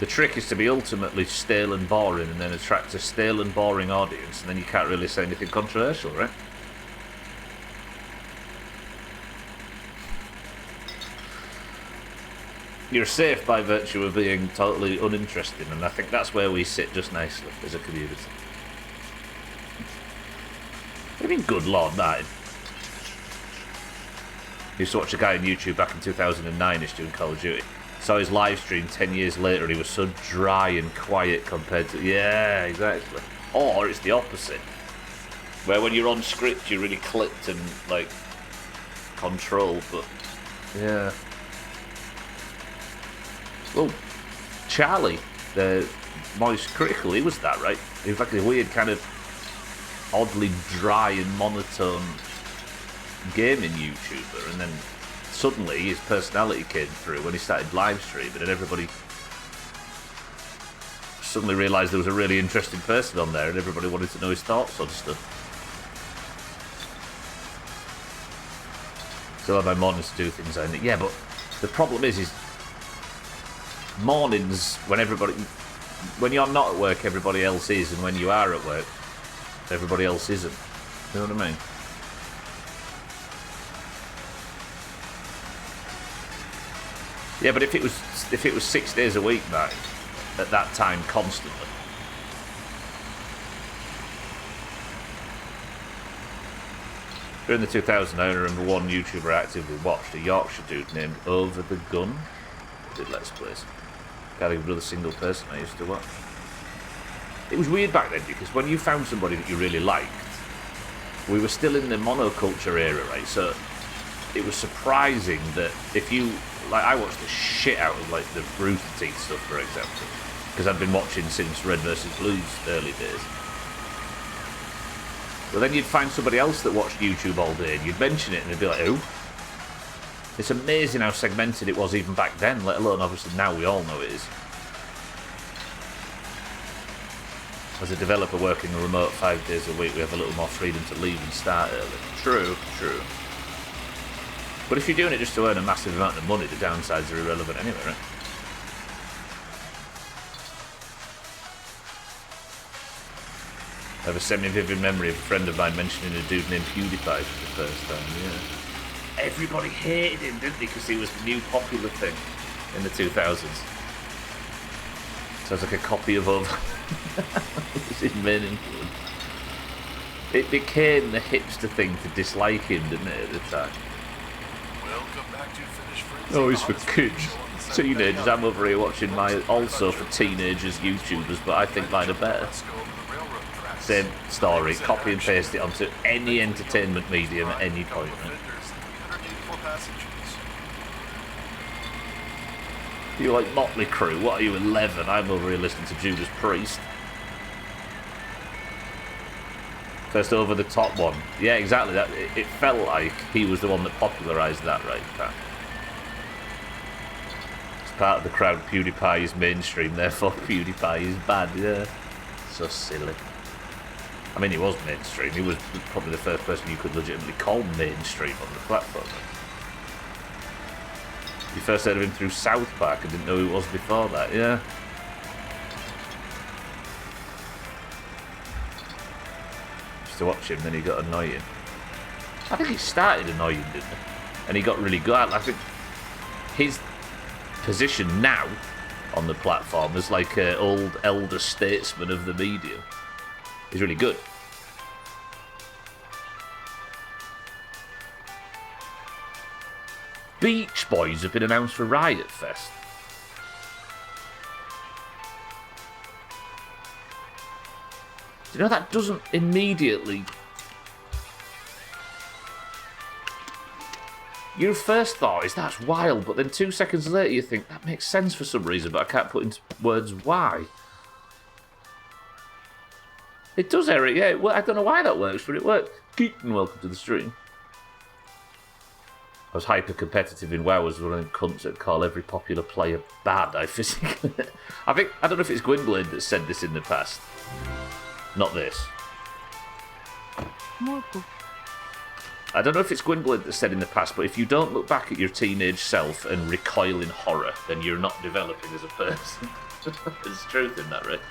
The trick is to be ultimately stale and boring and then attract a stale and boring audience, and then you can't really say anything controversial, right? You're safe by virtue of being totally uninteresting, and I think that's where we sit just nicely as a community. I mean, good lord, that. I used to watch a guy on YouTube back in 2009-ish doing Call of Duty. Saw his live stream 10 years later, and he was so dry and quiet compared to... Yeah, exactly. Or it's the opposite. Where when you're on script, you're really clipped and, like, controlled, but... Yeah. Well, Charlie, the Moist Critical, he was that, right? He was like a weird kind of oddly dry and monotone gaming YouTuber, and then suddenly his personality came through when he started live streaming, and everybody suddenly realised there was a really interesting person on there, and everybody wanted to know his thoughts on stuff. Still have my mornings to do things, I think. Yeah, but the problem is mornings when you're not at work, everybody else is, and when you are at work, everybody else isn't. You know what I mean? Yeah, but if it was 6 days a week, mate, at that time, constantly. During the 2000s, I remember one YouTuber I actively watched, a Yorkshire dude named Over the Gun, who did Let's Plays. Got another single person I used to watch. It was weird back then because when you found somebody that you really liked, we were still in the monoculture era, right? So it was surprising that if you, like, I watched the shit out of like the Rooster Teeth stuff, for example, because I'd been watching since Red vs. Blue's early days. But then you'd find somebody else that watched YouTube all day, and you'd mention it, and they'd be like, "Who?" It's amazing how segmented it was even back then, let alone obviously now we all know it is. As a developer working remote 5 days a week, we have a little more freedom to leave and start early. True, true. But if you're doing it just to earn a massive amount of money, the downsides are irrelevant anyway, right? I have a semi-vivid memory of a friend of mine mentioning a dude named PewDiePie for the first time, yeah. Everybody hated him, didn't they? Because he was the new popular thing in the 2000s. Sounds like a copy of Over. It was his main influence. It became the hipster thing to dislike him, didn't it, at the time? Welcome Welcome back to Finish Frenzy. Oh, it's for kids. Teenagers. I'm over here watching my also for teenagers YouTubers, but I think mine are better. Same story. Copy and paste it onto any entertainment medium at any point. You like Motley Crue? What are you, 11? I'm over here listening to Judas Priest. First over the top one. Yeah, exactly. That it felt like he was the one that popularised that, right? It's part of the crowd. PewDiePie is mainstream, therefore PewDiePie is bad. Yeah, so silly. I mean, he was mainstream. He was probably the first person you could legitimately call mainstream on the platform. You first heard of him through South Park. I didn't know who he was before that. Yeah. To watch him, then he got annoying. I think he started annoying, didn't he? And he got really good. I think his position now on the platform as like an old elder statesman of the medium is really good. Beach Boys have been announced for Riot Fest. You know, that doesn't immediately... Your first thought is that's wild, but then 2 seconds later you think that makes sense for some reason, but I can't put into words why. It does, Eric, yeah. I don't know why that works, but it worked. Keaton, welcome to the stream. I was hyper-competitive in WoW as one of them cunts that call every popular player bad. I don't know if it's Gwynblade that said this in the past. Not this. I don't know if it's Gwynblade that said in the past, but if you don't look back at your teenage self and recoil in horror, then you're not developing as a person. There's truth in that, right?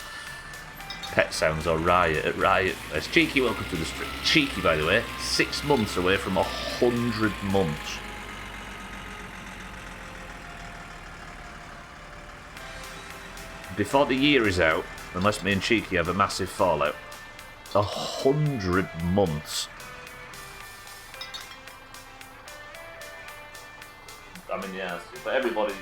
Pet Sounds or Riot at Riot Fest. Cheeky, welcome to the stream. Cheeky, by the way, 6 months away from 100 months. Before the year is out, unless me and Cheeky have a massive fallout, 100 months. I mean, yeah, but everybody...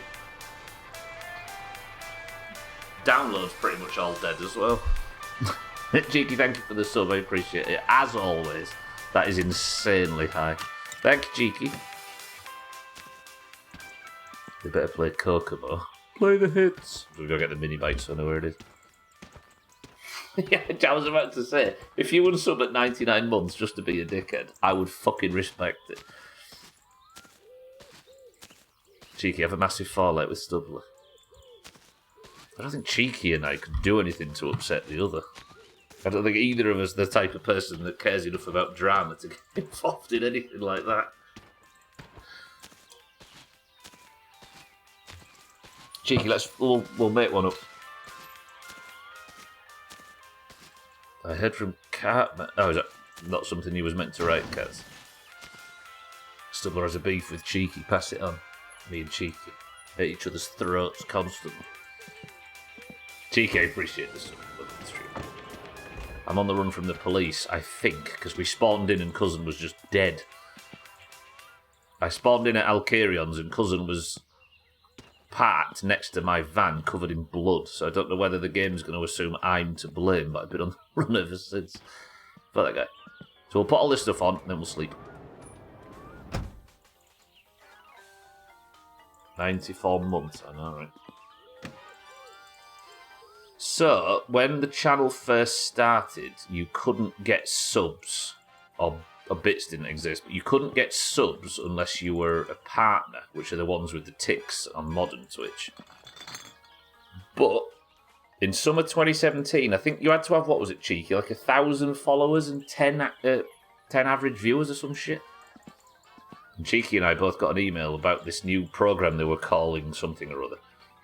Download's pretty much all dead as well. Cheeky, thank you for the sub, I appreciate it. As always, that is insanely high. Thank you, Cheeky. They better play Kokomo. Play the hits. We've got to get the mini bite so I know where it is. Yeah, I was about to say, if you unsub at 99 months just to be a dickhead, I would fucking respect it. Cheeky, have a massive fallout with Stubbler. I don't think Cheeky and I could do anything to upset the other. I don't think either of us are the type of person that cares enough about drama to get involved in anything like that. Cheeky, we'll make one up. I heard from Cartman. Oh, is that not something he was meant to write, Cats? Stubbler has a beef with Cheeky. Pass it on. Me and Cheeky at each other's throats constantly. Cheeky, I appreciate this. I'm on the run from the police, I think, because we spawned in and Cousin was just dead. I spawned in at Alcarion's and Cousin was parked next to my van covered in blood, so I don't know whether the game's going to assume I'm to blame, but I've been on the run ever since. For that guy. So we'll put all this stuff on, and then we'll sleep. 94 months, I know, right? So, when the channel first started, you couldn't get subs, or bits didn't exist, but you couldn't get subs unless you were a partner, which are the ones with the ticks on modern Twitch. But in summer 2017, I think you had to have, what was it, Cheeky, like 1,000 followers and 10 average viewers or some shit? And Cheeky and I both got an email about this new program they were calling something or other,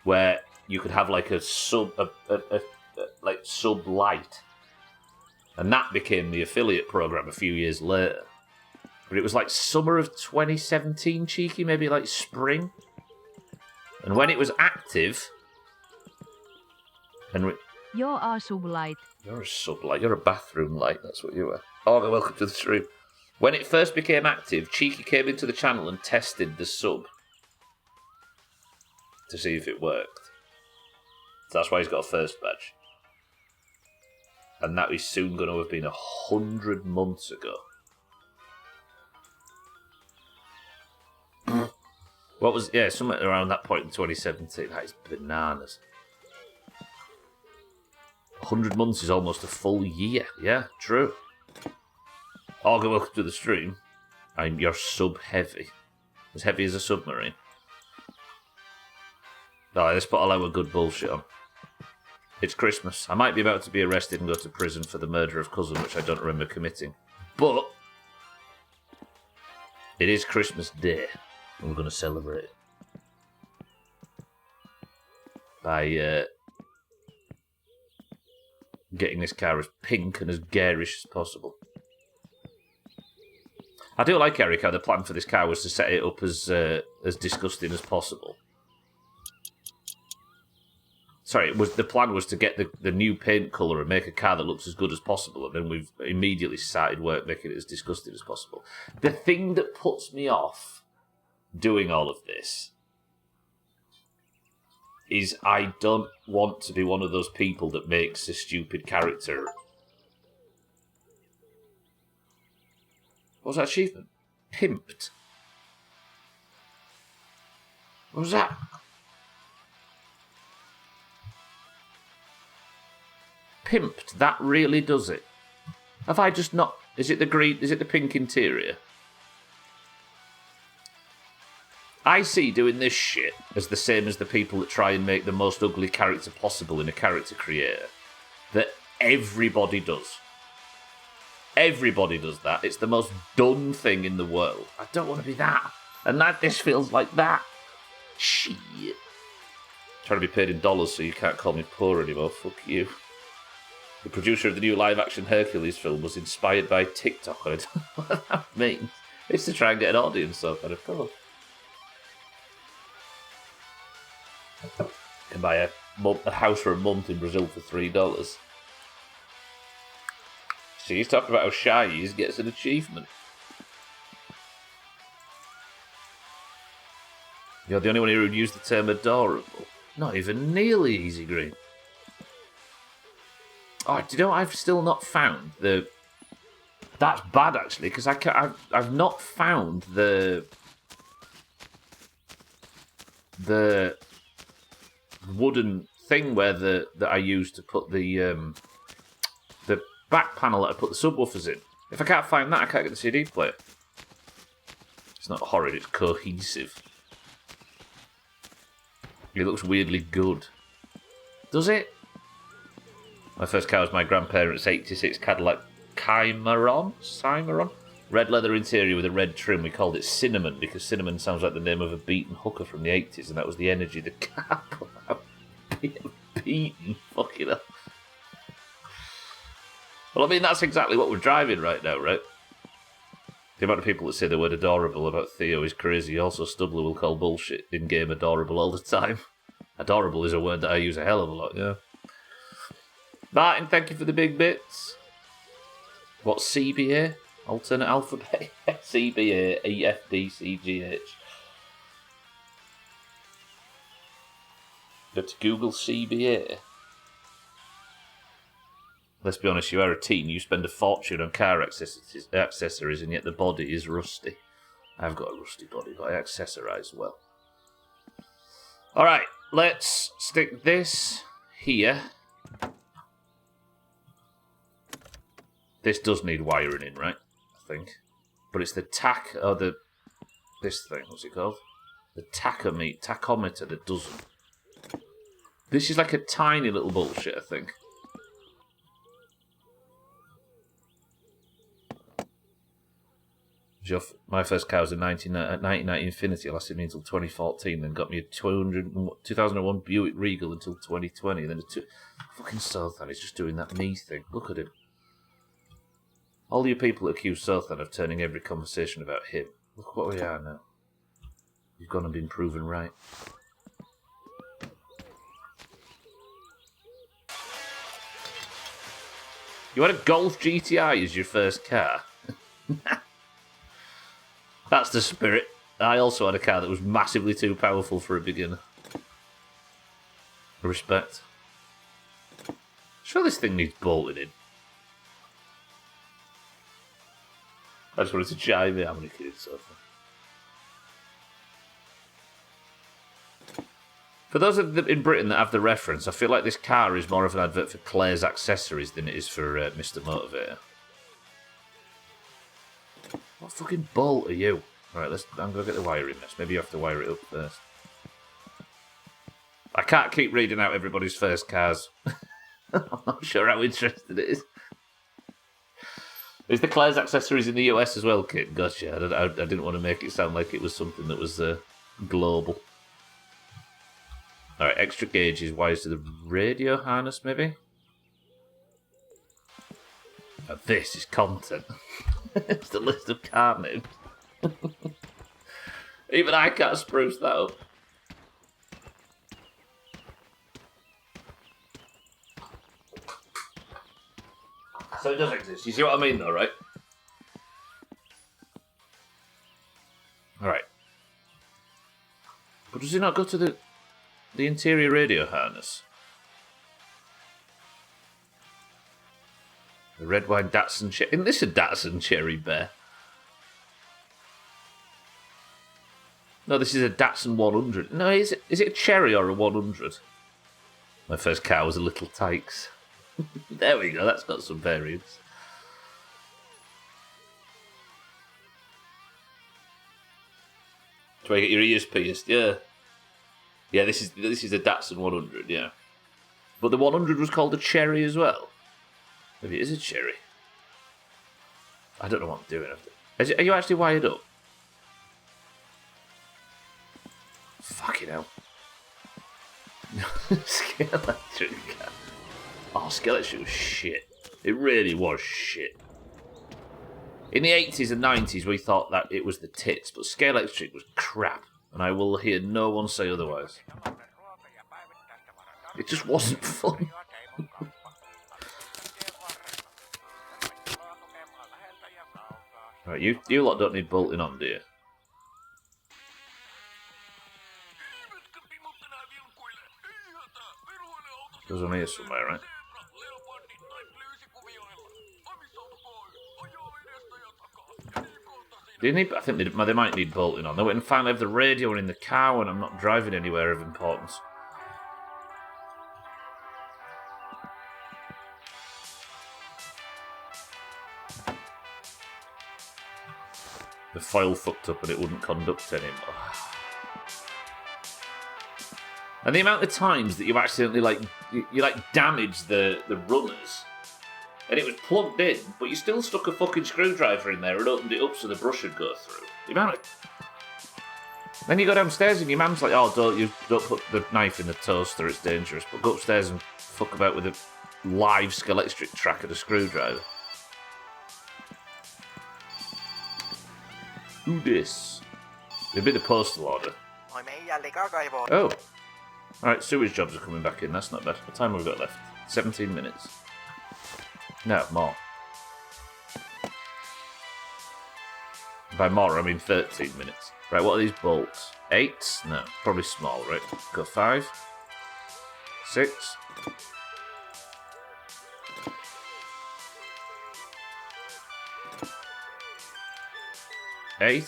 where you could have like a sub light, and that became the affiliate program a few years later. But it was like summer of 2017, Cheeky, maybe like spring. And when it was active, and You're a sub light. You're a sub light. You're a bathroom light. That's what you are. Oh, welcome to the stream. When it first became active, Cheeky came into the channel and tested the sub to see if it worked. So that's why he's got a first badge. And that is soon going to have been 100 months ago. What was, yeah, something around that point in 2017. That is bananas. 100 months is almost a full year. Yeah, true. Olga, welcome to the stream. You're sub-heavy. As heavy as a submarine. Alright, let's put all our good bullshit on. It's Christmas. I might be about to be arrested and go to prison for the murder of cousin, which I don't remember committing. But it is Christmas Day, and we're going to celebrate it by getting this car as pink and as garish as possible. I do like, Eric, how the plan for this car was to set it up as disgusting as possible. Sorry, the plan was to get the new paint colour and make a car that looks as good as possible, and then we've immediately started work making it as disgusting as possible. The thing that puts me off doing all of this is I don't want to be one of those people that makes a stupid character. What was that achievement? Pimped. What was that? Pimped. That really does it. Have I just not... Is it the green... Is it the pink interior? I see doing this shit as the same as the people that try and make the most ugly character possible in a character creator. That everybody does. Everybody does that. It's the most done thing in the world. I don't want to be that. And that this feels like that. Shit. Trying to be paid in dollars so you can't call me poor anymore. Fuck you. The producer of the new live-action Hercules film was inspired by TikTok. I don't know what that means. It's to try and get an audience up, and of course. You can buy a house for a month in Brazil for $3. See, he's talking about how shy he is, gets an achievement. You're the only one here who'd use the term adorable. Not even nearly easy, Green. Oh, do you know what I've still not found? That's bad, actually, because I've not found the wooden thing that I used to put the back panel that I put the subwoofers in. If I can't find that, I can't get the CD player. It's not horrid, it's cohesive. It looks weirdly good. Does it? My first car was my grandparents' 86 Cadillac Cimarron? Red leather interior with a red trim. We called it Cinnamon because cinnamon sounds like the name of a beaten hooker from the 80s, and that was the energy the car put out. Beaten. Fucking hell. Well, I mean, that's exactly what we're driving right now, right? The amount of people that say the word adorable about Theo is crazy. Also, Stubbler will call bullshit in-game adorable all the time. Adorable is a word that I use a hell of a lot, yeah. Martin, thank you for the big bits. What, CBA? Alternate alphabet? CBA, EFD, CGH. Go to Google CBA. Let's be honest, you are a teen. You spend a fortune on car accessories, and yet the body is rusty. I've got a rusty body, but I accessorise well. Alright, let's stick this here. This does need wiring in, right? I think. But it's the this thing, what's it called? The tachometer that doesn't. This is like a tiny little bullshit, I think. My first car was a 1990 Infiniti. It lasted me until 2014, then got me a 2001 Buick Regal until 2020. Then fucking Sothan is just doing that me thing. Look at him. All you people that accuse Sothan of turning every conversation about him. Look what we are now. You've gone and been proven right. You had a Golf GTI as your first car? That's the spirit. I also had a car that was massively too powerful for a beginner. Respect. Sure, this thing needs bolting in. I just wanted to jive it. How many kids so far? For those in Britain that have the reference, I feel like this car is more of an advert for Claire's accessories than it is for Mr. Motivator. What fucking bolt are you? Right, I'm going to get the wiring mess. Maybe you have to wire it up first. I can't keep reading out everybody's first cars. I'm not sure how interested it is. Is the Claire's accessories in the US as well, Kit? Gotcha. I didn't want to make it sound like it was something that was global. Alright, extra gauges, wires to the radio harness, maybe? Now this is content. It's the list of car names. Even I can't spruce that up. So it does exist. You see what I mean, though, right? Alright. But does he not go to the interior radio harness? The red wine Datsun Cherry. Isn't this a Datsun Cherry Bear? No, this is a Datsun 100. No, is it a Cherry or a 100? My first car was a Little Tykes. There we go, that's got some variance. Do I get your ears pierced? Yeah. Yeah, this is a Datsun 100, yeah. But the 100 was called a Cherry as well. Maybe it is a Cherry. I don't know what I'm doing. Are you actually wired up? Fucking hell. Scale Electric. Oh, Scale Electric was shit. It really was shit. In the 80s and 90s, we thought that it was the tits, but Scale Electric was crap, and I will hear no one say otherwise. It just wasn't fun. Right, you lot don't need bolting on, do you? Goes on here somewhere, right? Do you need? I think they might need bolting on. They went and finally have the radio in the car when I'm not driving anywhere of importance. The foil fucked up and it wouldn't conduct anymore. And the amount of times that you accidentally you damage the runners, and it was plugged in, but you still stuck a fucking screwdriver in there and opened it up so the brush would go through. The amount of... Then you go downstairs and your mum's like, "Oh, don't put the knife in the toaster, it's dangerous." But go upstairs and fuck about with a live Scalextric track and a screwdriver. Who this? It'd be the postal order. Oh. Alright, sewage jobs are coming back in, that's not bad. What time have we got left? 17 minutes. No, more. By more, I mean 13 minutes. Right, what are these bolts? 8? No, probably small, right? Got 5. 6. 8.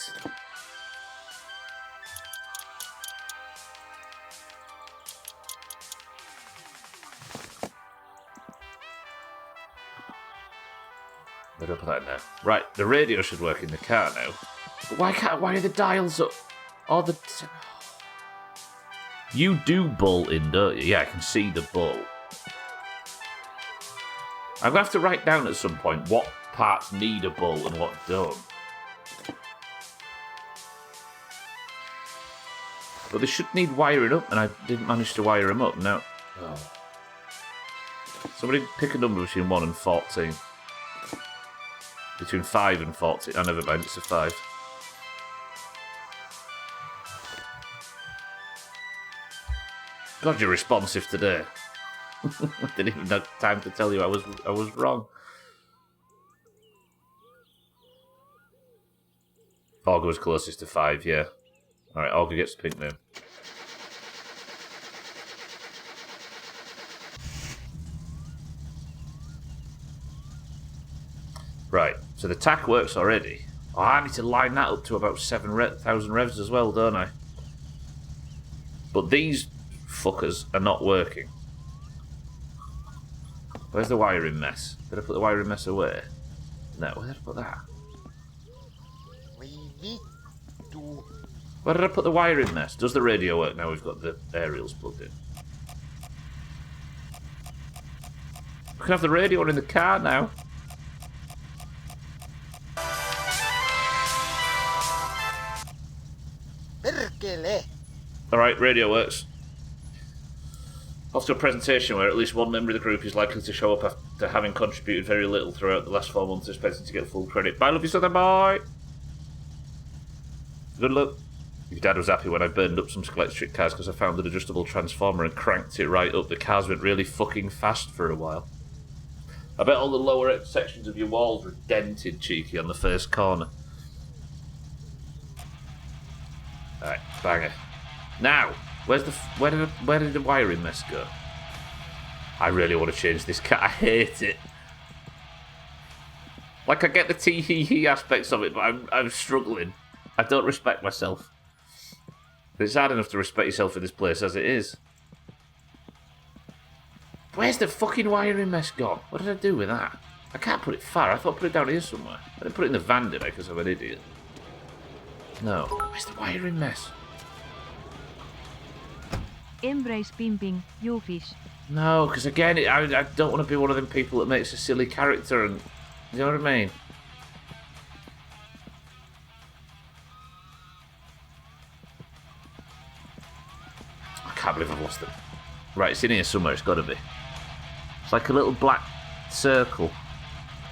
Where do I put that in there? Right, the radio should work in the car now. But why are the dials up? Oh, you do bolt in, don't you? Yeah, I can see the bolt. I'm going to have to write down at some point what parts need a bolt and what don't. But they should need wiring up, and I didn't manage to wire them up. No. Oh. Somebody pick a number between 1 and 14. Between 5 and 14. Oh, never mind, it's a 5. God, you're responsive today. I didn't even have time to tell you I was wrong. Augur was closest to 5, yeah. Alright, Augur gets the pink name. Right, so the tack works already. Oh, I need to line that up to about 7,000 revs as well, don't I? But these fuckers are not working. Where's the wiring mess? Did I put the wiring mess away? No, where did I put that? Where did I put the wiring mess? Does the radio work now we've got the aerials plugged in? We can have the radio on in the car now. Alright, radio works. Off to a presentation where at least one member of the group is likely to show up after having contributed very little throughout the last 4 months, expecting to get full credit. Bye, love you, Southern boy! Good luck. Your dad was happy when I burned up some electric cars because I found an adjustable transformer and cranked it right up. The cars went really fucking fast for a while. I bet all the lower sections of your walls were dented, cheeky, on the first corner. Alright, banger. Now, where did the wiring mess go? I really want to change this car. I hate it. Like, I get the tee-hee-hee aspects of it, but I'm struggling. I don't respect myself. It's hard enough to respect yourself in this place as it is. Where's the fucking wiring mess gone? What did I do with that? I can't put it far. I thought I put it down here somewhere. I didn't put it in the van, did I? Because I'm an idiot. No. Where's the wiring mess? Embrace pimping, you fish. No, because again, I don't want to be one of them people that makes a silly character and... You know what I mean? I can't believe I've lost it. Right, it's in here somewhere, it's got to be. It's like a little black circle.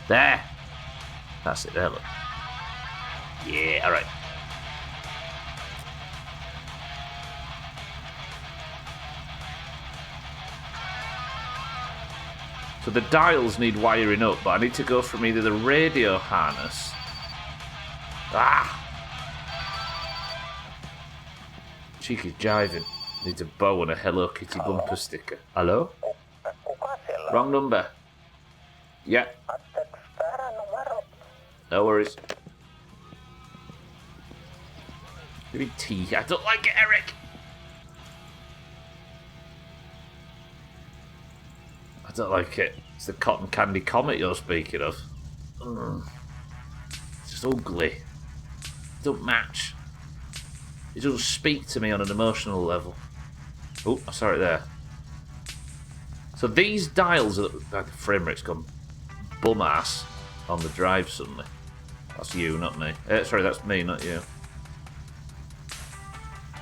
There! That's it, there, look. Yeah, alright. So the dials need wiring up, but I need to go from either the radio harness... Ah! Cheeky's jiving. Needs a bow and a Hello Kitty bumper sticker. Hello? Wrong number. Yeah. No worries. Give me tea. I don't like it, Eric! I don't like it. It's the cotton candy comet you're speaking of. It's just ugly. It don't match. It doesn't speak to me on an emotional level. Oh, I saw it there. So these dials are... The frame rate's gone bum ass on the drive suddenly. That's you, not me. Sorry, that's me, not you.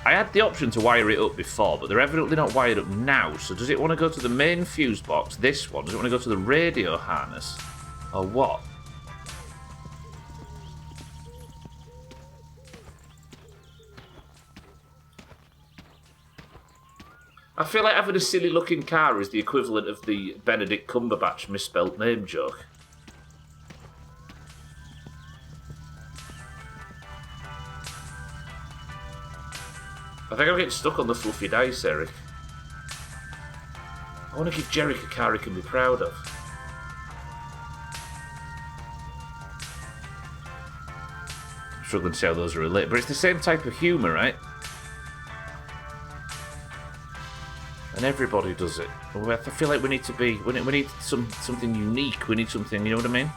I had the option to wire it up before, but they're evidently not wired up now. So does it want to go to the main fuse box, this one? Does it want to go to the radio harness? Or what? I feel like having a silly looking car is the equivalent of the Benedict Cumberbatch misspelt name joke. I think I'm getting stuck on the fluffy dice, Eric. I want to give Jerick a car he can be proud of. I'm struggling to see how those are related, but it's the same type of humour, right? And everybody does it. I feel like we need to be... We need something unique. We need something, you know what I mean?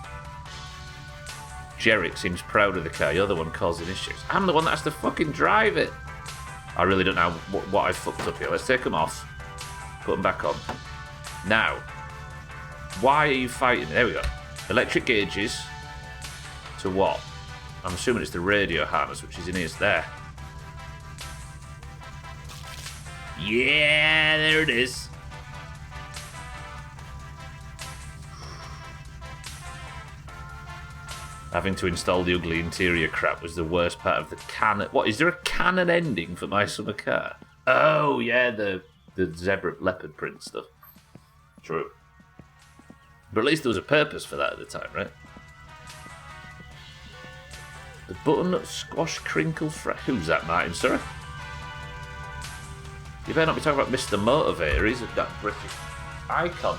Jerick seems proud of the car. You're the one causing issues. I'm the one that has to fucking drive it. I really don't know what I fucked up here. Let's take them off. Put them back on. Now, why are you fighting? There we go. Electric gauges. To what? I'm assuming it's the radio harness, which is in here. It's there. Yeah, there it is. Having to install the ugly interior crap was the worst part of the canon. What, is there a canon ending for My Summer Car? Oh, yeah, the zebra leopard print stuff. True. But at least there was a purpose for that at the time, right? The butternut squash crinkle Who's that, Martin, sorry? You better not be talking about Mr. Motivator. He's that British icon.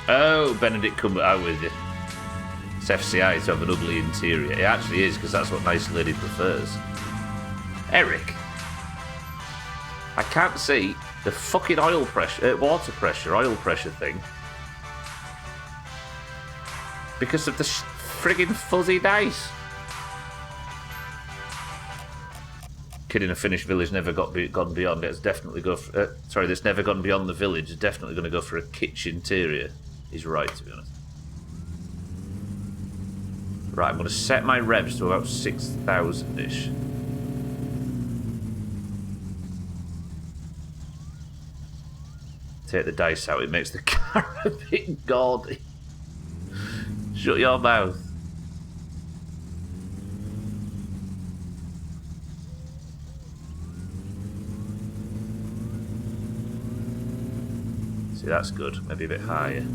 Oh, Benedict Cumberbatch, with you. It's FCI to have an ugly interior. It actually is, because that's what Nice Lady prefers. Eric. I can't see the fucking oil pressure, water pressure, oil pressure thing. Because of the friggin' fuzzy dice. Kid in a Finnish village never gone beyond. It's definitely go for... that's never gone beyond the village. Is definitely going to go for a kitchen interior. He's right, to be honest. Right, I'm going to set my revs to about 6,000-ish. Take the dice out. It makes the car a bit gaudy. Shut your mouth. See, that's good. Maybe a bit higher.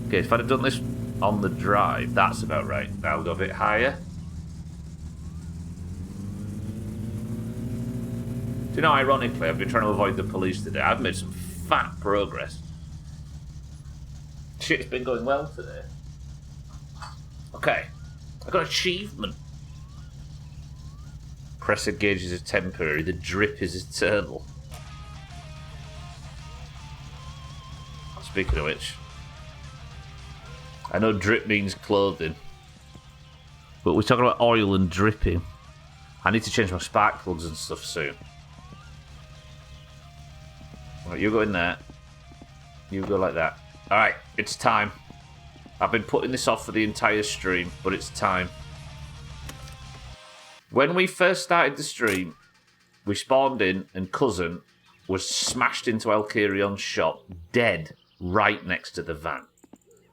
Okay, if I'd have done this on the drive, that's about right. Now we'll go a bit higher. Do you know, ironically, I've been trying to avoid the police today. I've made some fat progress. Shit's been going well today. Okay, I got an achievement. Pressure gauges are temporary, the drip is eternal. Speaking of which, I know drip means clothing, but we're talking about oil and dripping. I need to change my spark plugs and stuff soon. Right, you go in there. You go like that. Alright, it's time. I've been putting this off for the entire stream, but it's time. When we first started the stream, we spawned in and Cousin was smashed into Alkyrion's shop, dead, right next to the van.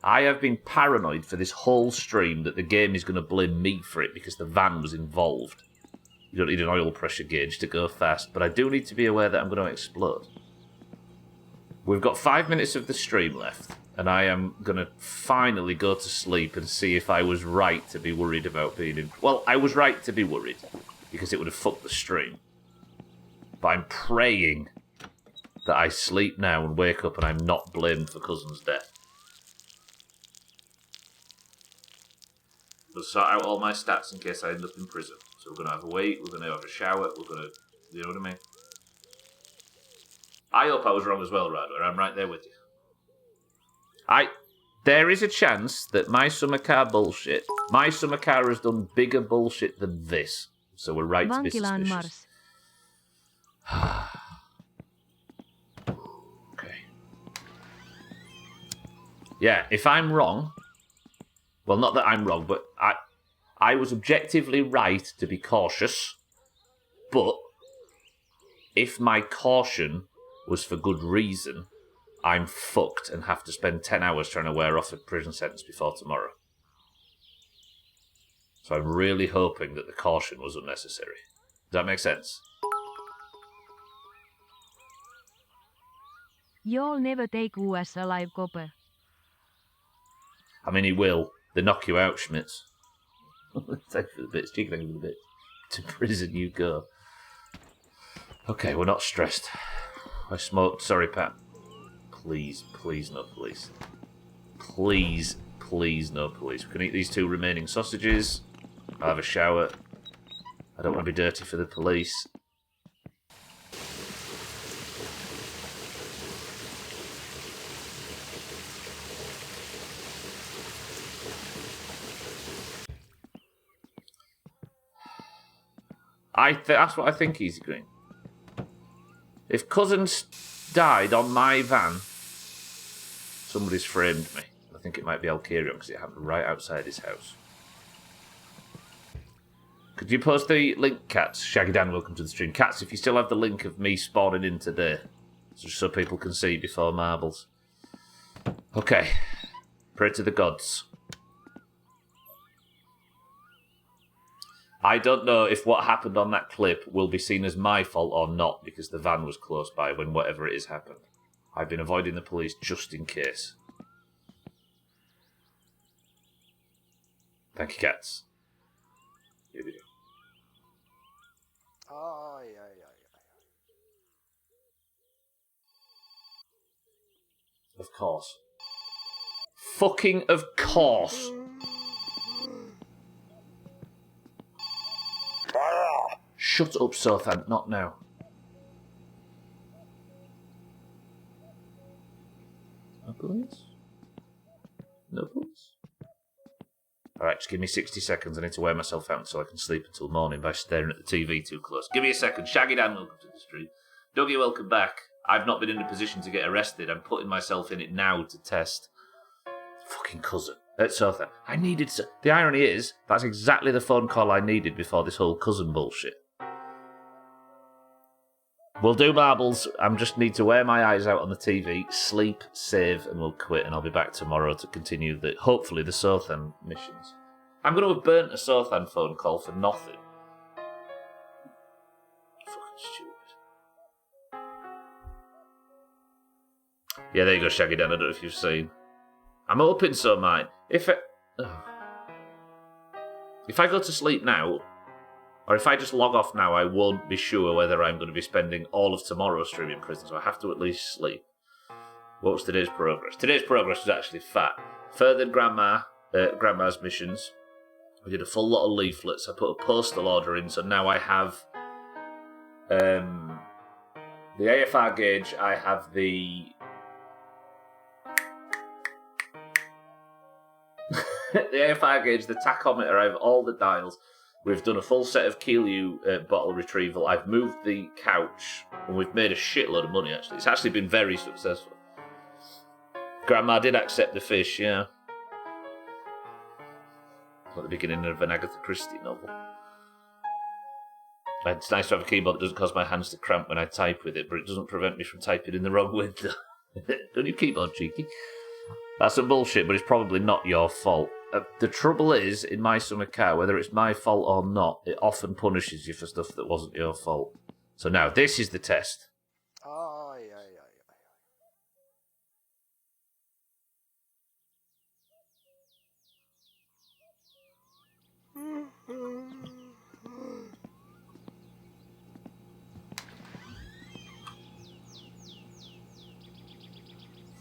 I have been paranoid for this whole stream that the game is going to blame me for it because the van was involved. You don't need an oil pressure gauge to go fast, but I do need to be aware that I'm going to explode. We've got 5 minutes of the stream left, and I am going to finally go to sleep and see if I was right to be worried about being in... Well, I was right to be worried, because it would have fucked the stream. But I'm praying that I sleep now and wake up and I'm not blamed for Cousin's death. We'll sort out all my stats in case I end up in prison. So we're going to have a wait, we're going to have a shower, we're going to... You know what I mean? I hope I was wrong as well, Radler. I'm right there with you. There is a chance that my summer car bullshit... My summer car has done bigger bullshit than this. So we're right to be suspicious. Okay. Yeah, if I'm wrong... Well, not that I'm wrong, but I was objectively right to be cautious. But if my caution was for good reason, I'm fucked and have to spend 10 hours trying to wear off a prison sentence before tomorrow. So I'm really hoping that the caution was unnecessary. Does that make sense? You'll never take US alive, copper. I mean, he will. They knock you out, Schmitz. Thank you for the bits. Thank you for the bits. To prison you go. Okay, we're not stressed. I smoked. Sorry, Pat. Please, please no police. Please, please no police. We can eat these 2 remaining sausages. I'll have a shower. I don't want to be dirty for the police. That's what I think, Easy Green. If Cousins died on my van, somebody's framed me. I think it might be Alkirion because it happened right outside his house. Could you post the link, Cats? Shaggy Dan, welcome to the stream. Cats, if you still have the link of me spawning in today, just so people can see before marbles. Okay. Pray to the gods. I don't know if what happened on that clip will be seen as my fault or not, because the van was close by when whatever it is happened. I've been avoiding the police just in case. Thank you, cats. Here we go. Of course. Fucking of course. Shut up, Sothan. Not now. No police? No police? Alright, just give me 60 seconds. I need to wear myself out so I can sleep until morning by staring at the TV too close. Give me a second. Shaggy Dan, welcome to the stream. Dougie, welcome back. I've not been in a position to get arrested. I'm putting myself in it now to test. Fucking cousin. Sothan. I needed... The irony is, that's exactly the phone call I needed before this whole cousin bullshit. We'll do marbles. I just need to wear my eyes out on the TV, sleep, save, and we'll quit. And I'll be back tomorrow to continue, hopefully, the Sothan missions. I'm going to have burnt a Sothan phone call for nothing. Fucking stupid. Yeah, there you go, Shaggy Dan. I don't know if you've seen. I'm hoping so, mate. If I go to sleep now, or if I just log off now, I won't be sure whether I'm going to be spending all of tomorrow streaming prison, so I have to at least sleep. What was today's progress? Today's progress was actually fat. Furthered Grandma's missions. We did a full lot of leaflets. I put a postal order in, so now I have the AFR gauge. I have the AFR gauge, the tachometer. I have all the dials. We've done a full set of Keelue bottle retrieval. I've moved the couch, and we've made a shitload of money, actually. It's actually been very successful. Grandma did accept the fish, yeah. At the beginning of an Agatha Christie novel. It's nice to have a keyboard that doesn't cause my hands to cramp when I type with it, but it doesn't prevent me from typing in the wrong window. Don't you keyboard, cheeky? That's some bullshit, but it's probably not your fault. The trouble is, in my summer car, whether it's my fault or not, it often punishes you for stuff that wasn't your fault. So now, this is the test.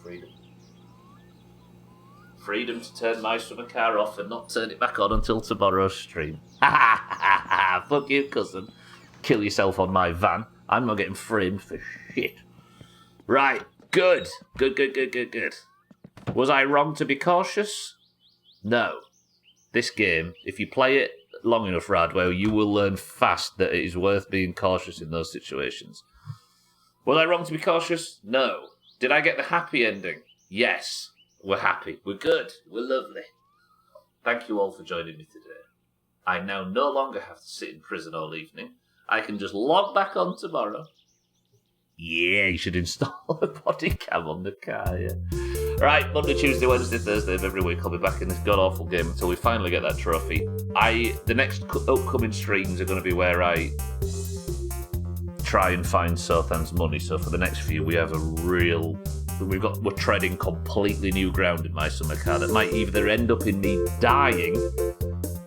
Freedom. Freedom to turn my summer car off and not turn it back on until tomorrow's stream. Ha ha ha ha! Fuck you, cousin. Kill yourself on my van. I'm not getting framed for shit. Right, good. Good. Was I wrong to be cautious? No. This game, if you play it long enough, Radwell, you will learn fast that it is worth being cautious in those situations. Was I wrong to be cautious? No. Did I get the happy ending? Yes. We're happy. We're good. We're lovely. Thank you all for joining me today. I now no longer have to sit in prison all evening. I can just log back on tomorrow. Yeah, you should install a body cam on the car, yeah. Right, Monday, Tuesday, Wednesday, Thursday of every week I'll be back in this god-awful game until we finally get that trophy. The next upcoming streams are going to be where I try and find Sothan's money. So for the next few, we have we're treading completely new ground in my summer car that might either end up in me dying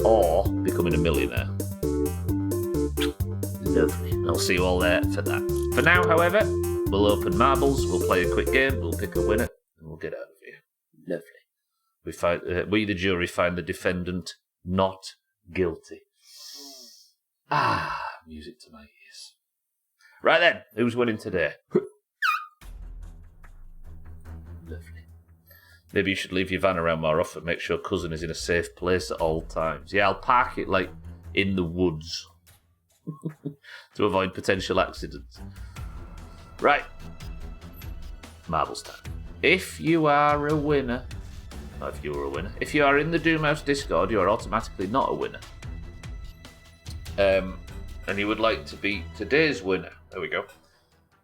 or becoming a millionaire. Lovely. I'll see you all there for that. For now, however, we'll open marbles, we'll play a quick game, we'll pick a winner, and we'll get out of here. Lovely. We, the jury, find the defendant not guilty. Music to my ears. Right then, who's winning today? Lovely. Maybe you should leave your van around more often. Make sure cousin is in a safe place at all times. Yeah, I'll park it like in the woods to avoid potential accidents. Right. Marbles time. If you are a winner, if you are in the Doomhaus Discord, you are automatically not a winner. And you would like to be today's winner. There we go.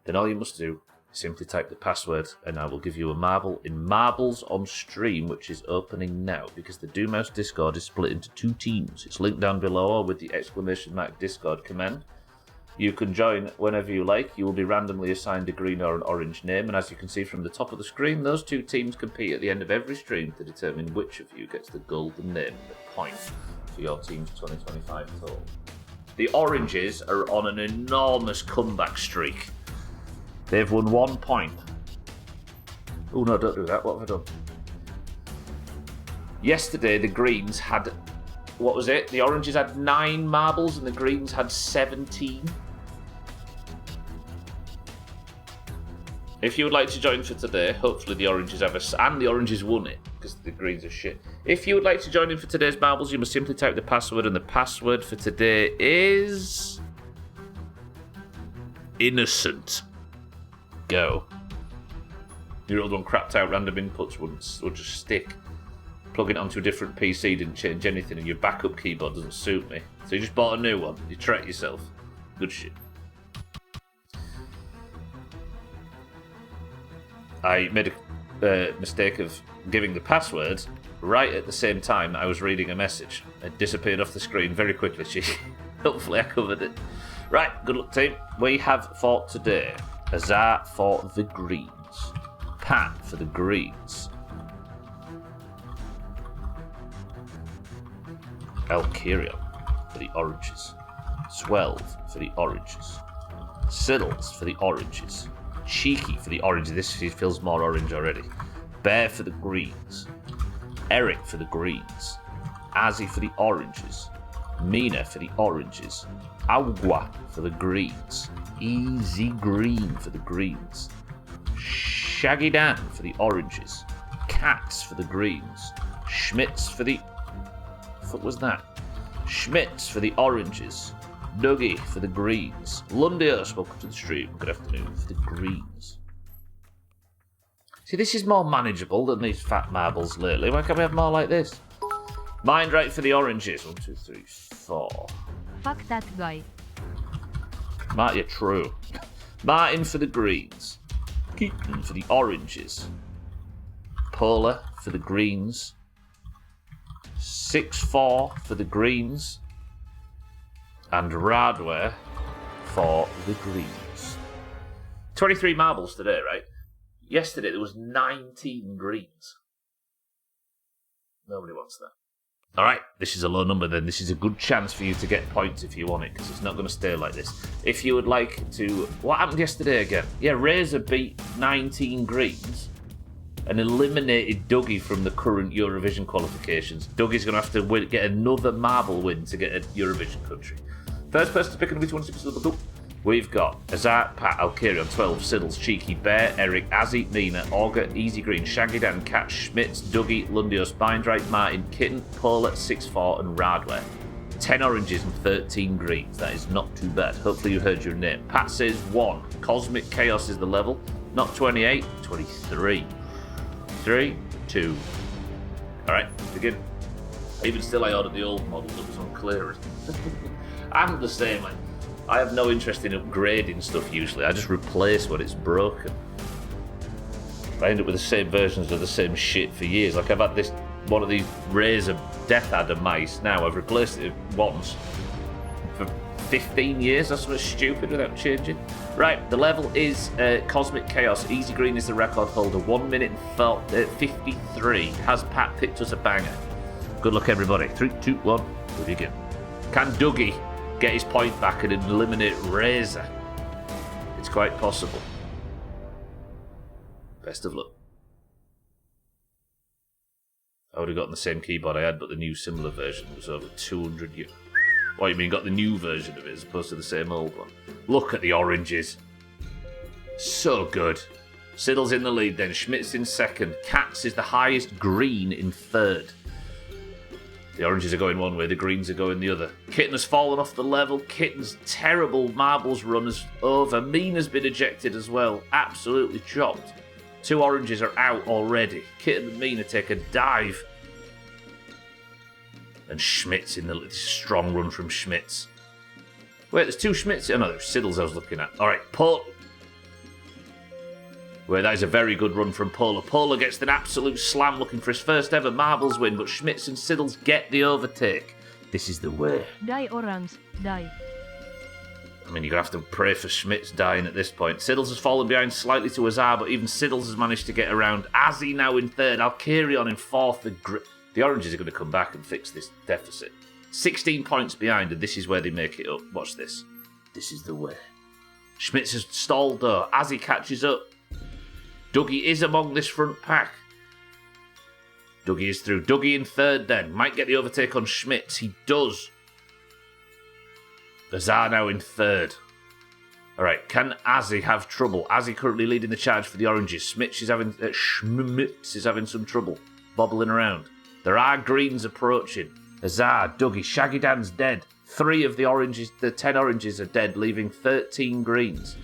Then all you must do Simply type the password, and I will give you a marble in Marbles on Stream, which is opening now, because the Doomhaus Discord is split into 2 teams. It's linked down below, or with the !mark Discord command. You can join whenever you like. You will be randomly assigned a green or an orange name, and as you can see from the top of the screen, those 2 teams compete at the end of every stream to determine which of you gets the golden name, the point for your team's 2025 total. The oranges are on an enormous comeback streak. They've won 1 point. Oh no, don't do that. What have I done? Yesterday, the greens had... What was it? The oranges had 9 marbles and the greens had 17. If you would like to join for today, hopefully the oranges have a... And the oranges won it, because the greens are shit. If you would like to join in for today's marbles, you must simply type the password, and the password for today is... Innocent. Go. Your old one crapped out random inputs would just stick. Plugging it onto a different PC didn't change anything, and your backup keyboard doesn't suit me. So you just bought a new one. You track yourself. Good shit. I made a mistake of giving the password right at the same time I was reading a message. It disappeared off the screen very quickly. Hopefully I covered it. Right, good luck team. We have for today Azar for the greens, Pat for the greens, Alkirion for the oranges, Swelv for the oranges, Siddles for the oranges, Cheeky for the oranges. This feels more orange already. Bear for the greens, Eric for the greens, Azzy for the oranges, Mina for the oranges, Agua for the greens, Easy Green for the greens, Shaggy Dan for the oranges, Cats for the greens, Schmitz for the... What was that? Schmitz for the oranges, Dougie for the greens, Lundios, welcome to the stream, good afternoon, for the greens. See, this is more manageable than these fat marbles lately. Why can't we have more like this? Mind right for the oranges. 1, 2, 3, 4. Fuck that guy. Martin, you're true. Martin for the greens, Keaton for the oranges, Polar for the greens, 6-4 for the greens, and Radware for the greens. 23 marbles today, right? Yesterday there was 19 greens. Nobody wants that. Alright, this is a low number then. This is a good chance for you to get points if you want it, because it's not going to stay like this. If you would like to... What happened yesterday again? Yeah, Razor beat 19 greens and eliminated Dougie from the current Eurovision qualifications. Dougie's going to have to get another marble win to get a Eurovision country. First person to pick up which one is the book. We've got Azar, Pat, Alkirion, 12, Siddles, Cheeky, Bear, Eric, Azzy, Mina, Auger, Easy Green, Shaggy Dan, Cat, Schmitz, Dougie, Lundios, Bindright, Martin, Kitten, Polar, 6-4, and Radware. 10 oranges and 13 greens. That is not too bad. Hopefully you heard your name. Pat says 1. Cosmic Chaos is the level. Not 28, 23. 3, 2. Alright, begin. Even still, I ordered the old model that was on clearance. I'm the same. I have no interest in upgrading stuff usually. I just replace when it's broken. I end up with the same versions of the same shit for years. Like I've had this one of these Razor Death Adder mice now. I've replaced it once for 15 years. That's something stupid without changing. Right, the level is Cosmic Chaos. Easy Green is the record holder. 1 minute and 53. Has Pat picked us a banger? Good luck, everybody. 3, 2, 1. We begin. Can Dougie get his point back and eliminate Razor? It's quite possible. Best of luck. I would have gotten the same keyboard I had, but the new similar version was over 200 euros. What, you mean got the new version of it as opposed to the same old one? Look at the oranges. So good. Siddle's in the lead then, Schmitz in second. Katz is the highest, green in third. The oranges are going one way, the greens are going the other. Kitten has fallen off the level. Kitten's terrible marbles run is over. Mina's been ejected as well. Absolutely chopped. 2 oranges are out already. Kitten and Mina take a dive. And Schmitz in the strong run from Schmitz. Wait, there's 2 Schmitz. Oh no, there's Siddles I was looking at. Alright, Where that is a very good run from Polar. Polar gets an absolute slam looking for his first ever marbles win, but Schmitz and Siddles get the overtake. This is the way. Die orange, die. I mean, you're going to have to pray for Schmitz dying at this point. Siddles has fallen behind slightly to Azar, but even Siddles has managed to get around. Azzy now in third. Alkarion in fourth. The Oranges are going to come back and fix this deficit. 16 points behind, and this is where they make it up. Watch this. This is the way. Schmitz has stalled, though. Azzy catches up. Dougie is among this front pack. Dougie is through. Dougie in third then. Might get the overtake on Schmitz. He does. Azar now in third. Alright, can Azzy have trouble? Azzy currently leading the charge for the Oranges. Schmitz is having some trouble. Bobbling around. There are greens approaching. Azar, Dougie, Shaggy Dan's dead. 3 of the Oranges, the 10 Oranges are dead, leaving 13 greens.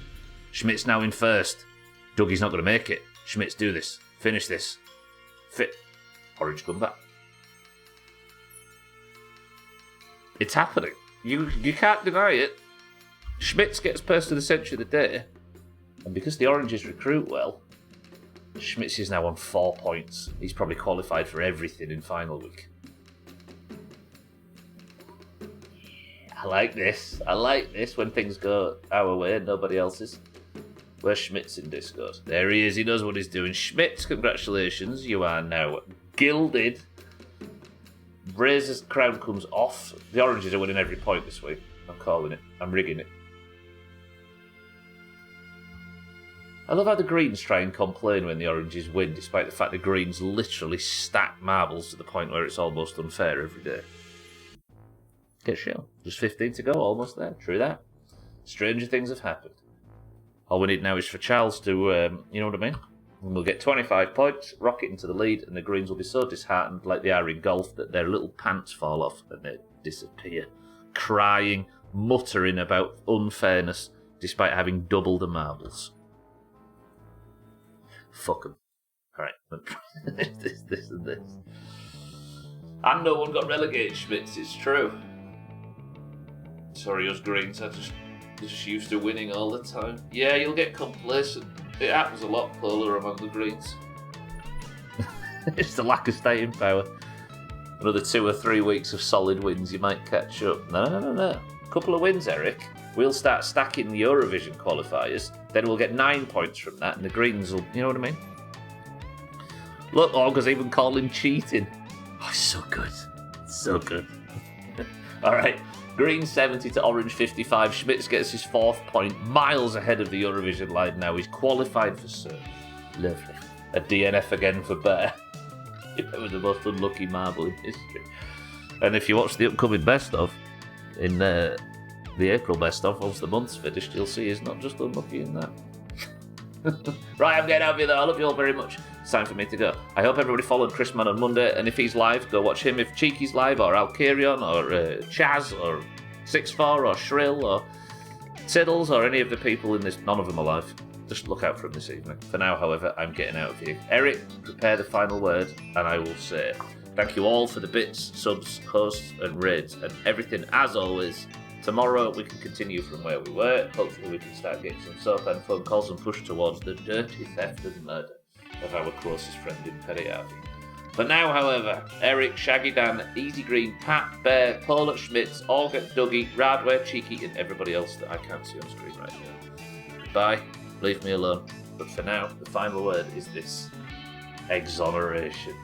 Schmitz now in first. Dougie's not going to make it. Schmitz, do this. Finish this. Orange come back. It's happening. You can't deny it. Schmitz gets Person of the Century of the day, and because the Oranges recruit well, Schmitz is now on 4 points. He's probably qualified for everything in final week. I like this. I like this when things go our way and nobody else's. Where's Schmitz in Discord? There he is. He knows what he's doing. Schmitz, congratulations. You are now gilded. Razor's crown comes off. The Oranges are winning every point this week. I'm calling it. I'm rigging it. I love how the Greens try and complain when the Oranges win, despite the fact the Greens literally stack marbles to the point where it's almost unfair every day. Get shown. Just 15 to go, almost there. True that. Stranger things have happened. All we need now is for Charles to, you know what I mean? And we'll get 25 points, rocket into the lead, and the Greens will be so disheartened, like they are in golf, that their little pants fall off and they disappear, crying, muttering about unfairness, despite having double the marbles. Fuck them. Alright, this and this. And no one got relegated, Schmitz, it's true. Sorry, us Greens, I just used to winning all the time. Yeah, you'll get complacent. It happens a lot, Polar, among the Greens. It's the lack of staying power. Another 2 or 3 weeks of solid wins, you might catch up. No. Couple of wins, Eric. We'll start stacking the Eurovision qualifiers. Then we'll get 9 points from that, and the Greens will... You know what I mean? Look, Augur's even calling cheating. Oh, it's so good. So good. All right. Green 70 to Orange 55. Schmitz gets his 4th point, miles ahead of the Eurovision line now. He's qualified for cert. Lovely. A DNF again for Bear. With the most unlucky marble in history. And if you watch the upcoming best of, in the April best of, once the month's finished, you'll see he's not just unlucky in that. Right, I'm getting out of here though. I love you all very much. It's time for me to go. I hope everybody followed Chrisman on Monday, and if he's live, go watch him. If Cheeky's live, or Alkarion, or Chaz, or 6-4, or Shrill, or Tiddles, or any of the people in this, none of them are live. Just look out for him this evening. For now, however, I'm getting out of here. Eric, prepare the final word, and I will say thank you all for the bits, subs, hosts, and raids, and everything as always. Tomorrow we can continue from where we were. Hopefully we can start getting some soap and phone calls and push towards the dirty theft and murder of our closest friend in Periavi. For now, however, Eric, Shaggy Dan, Easy Green, Pat, Bear, Paul Schmitz, Olga, Dougie, Radware, Cheeky, and everybody else that I can't see on screen right now. Goodbye, leave me alone. But for now, the final word is this: exoneration.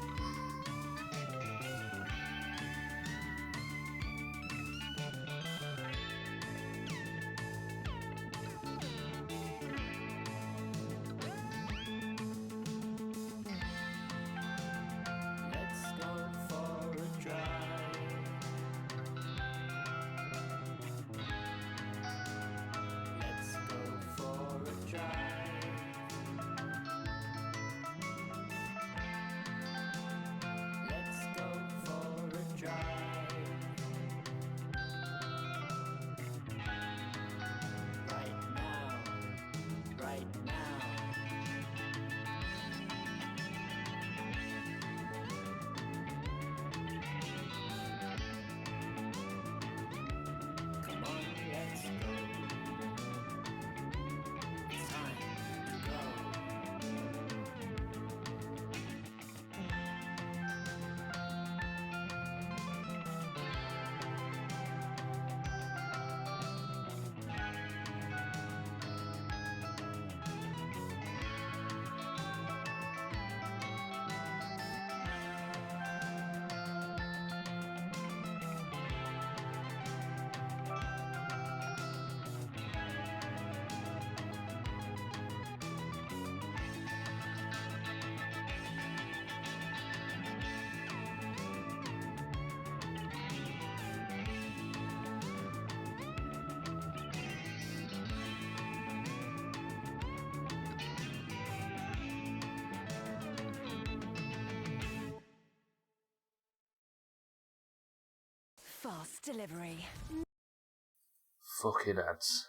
fast delivery. Fucking ads.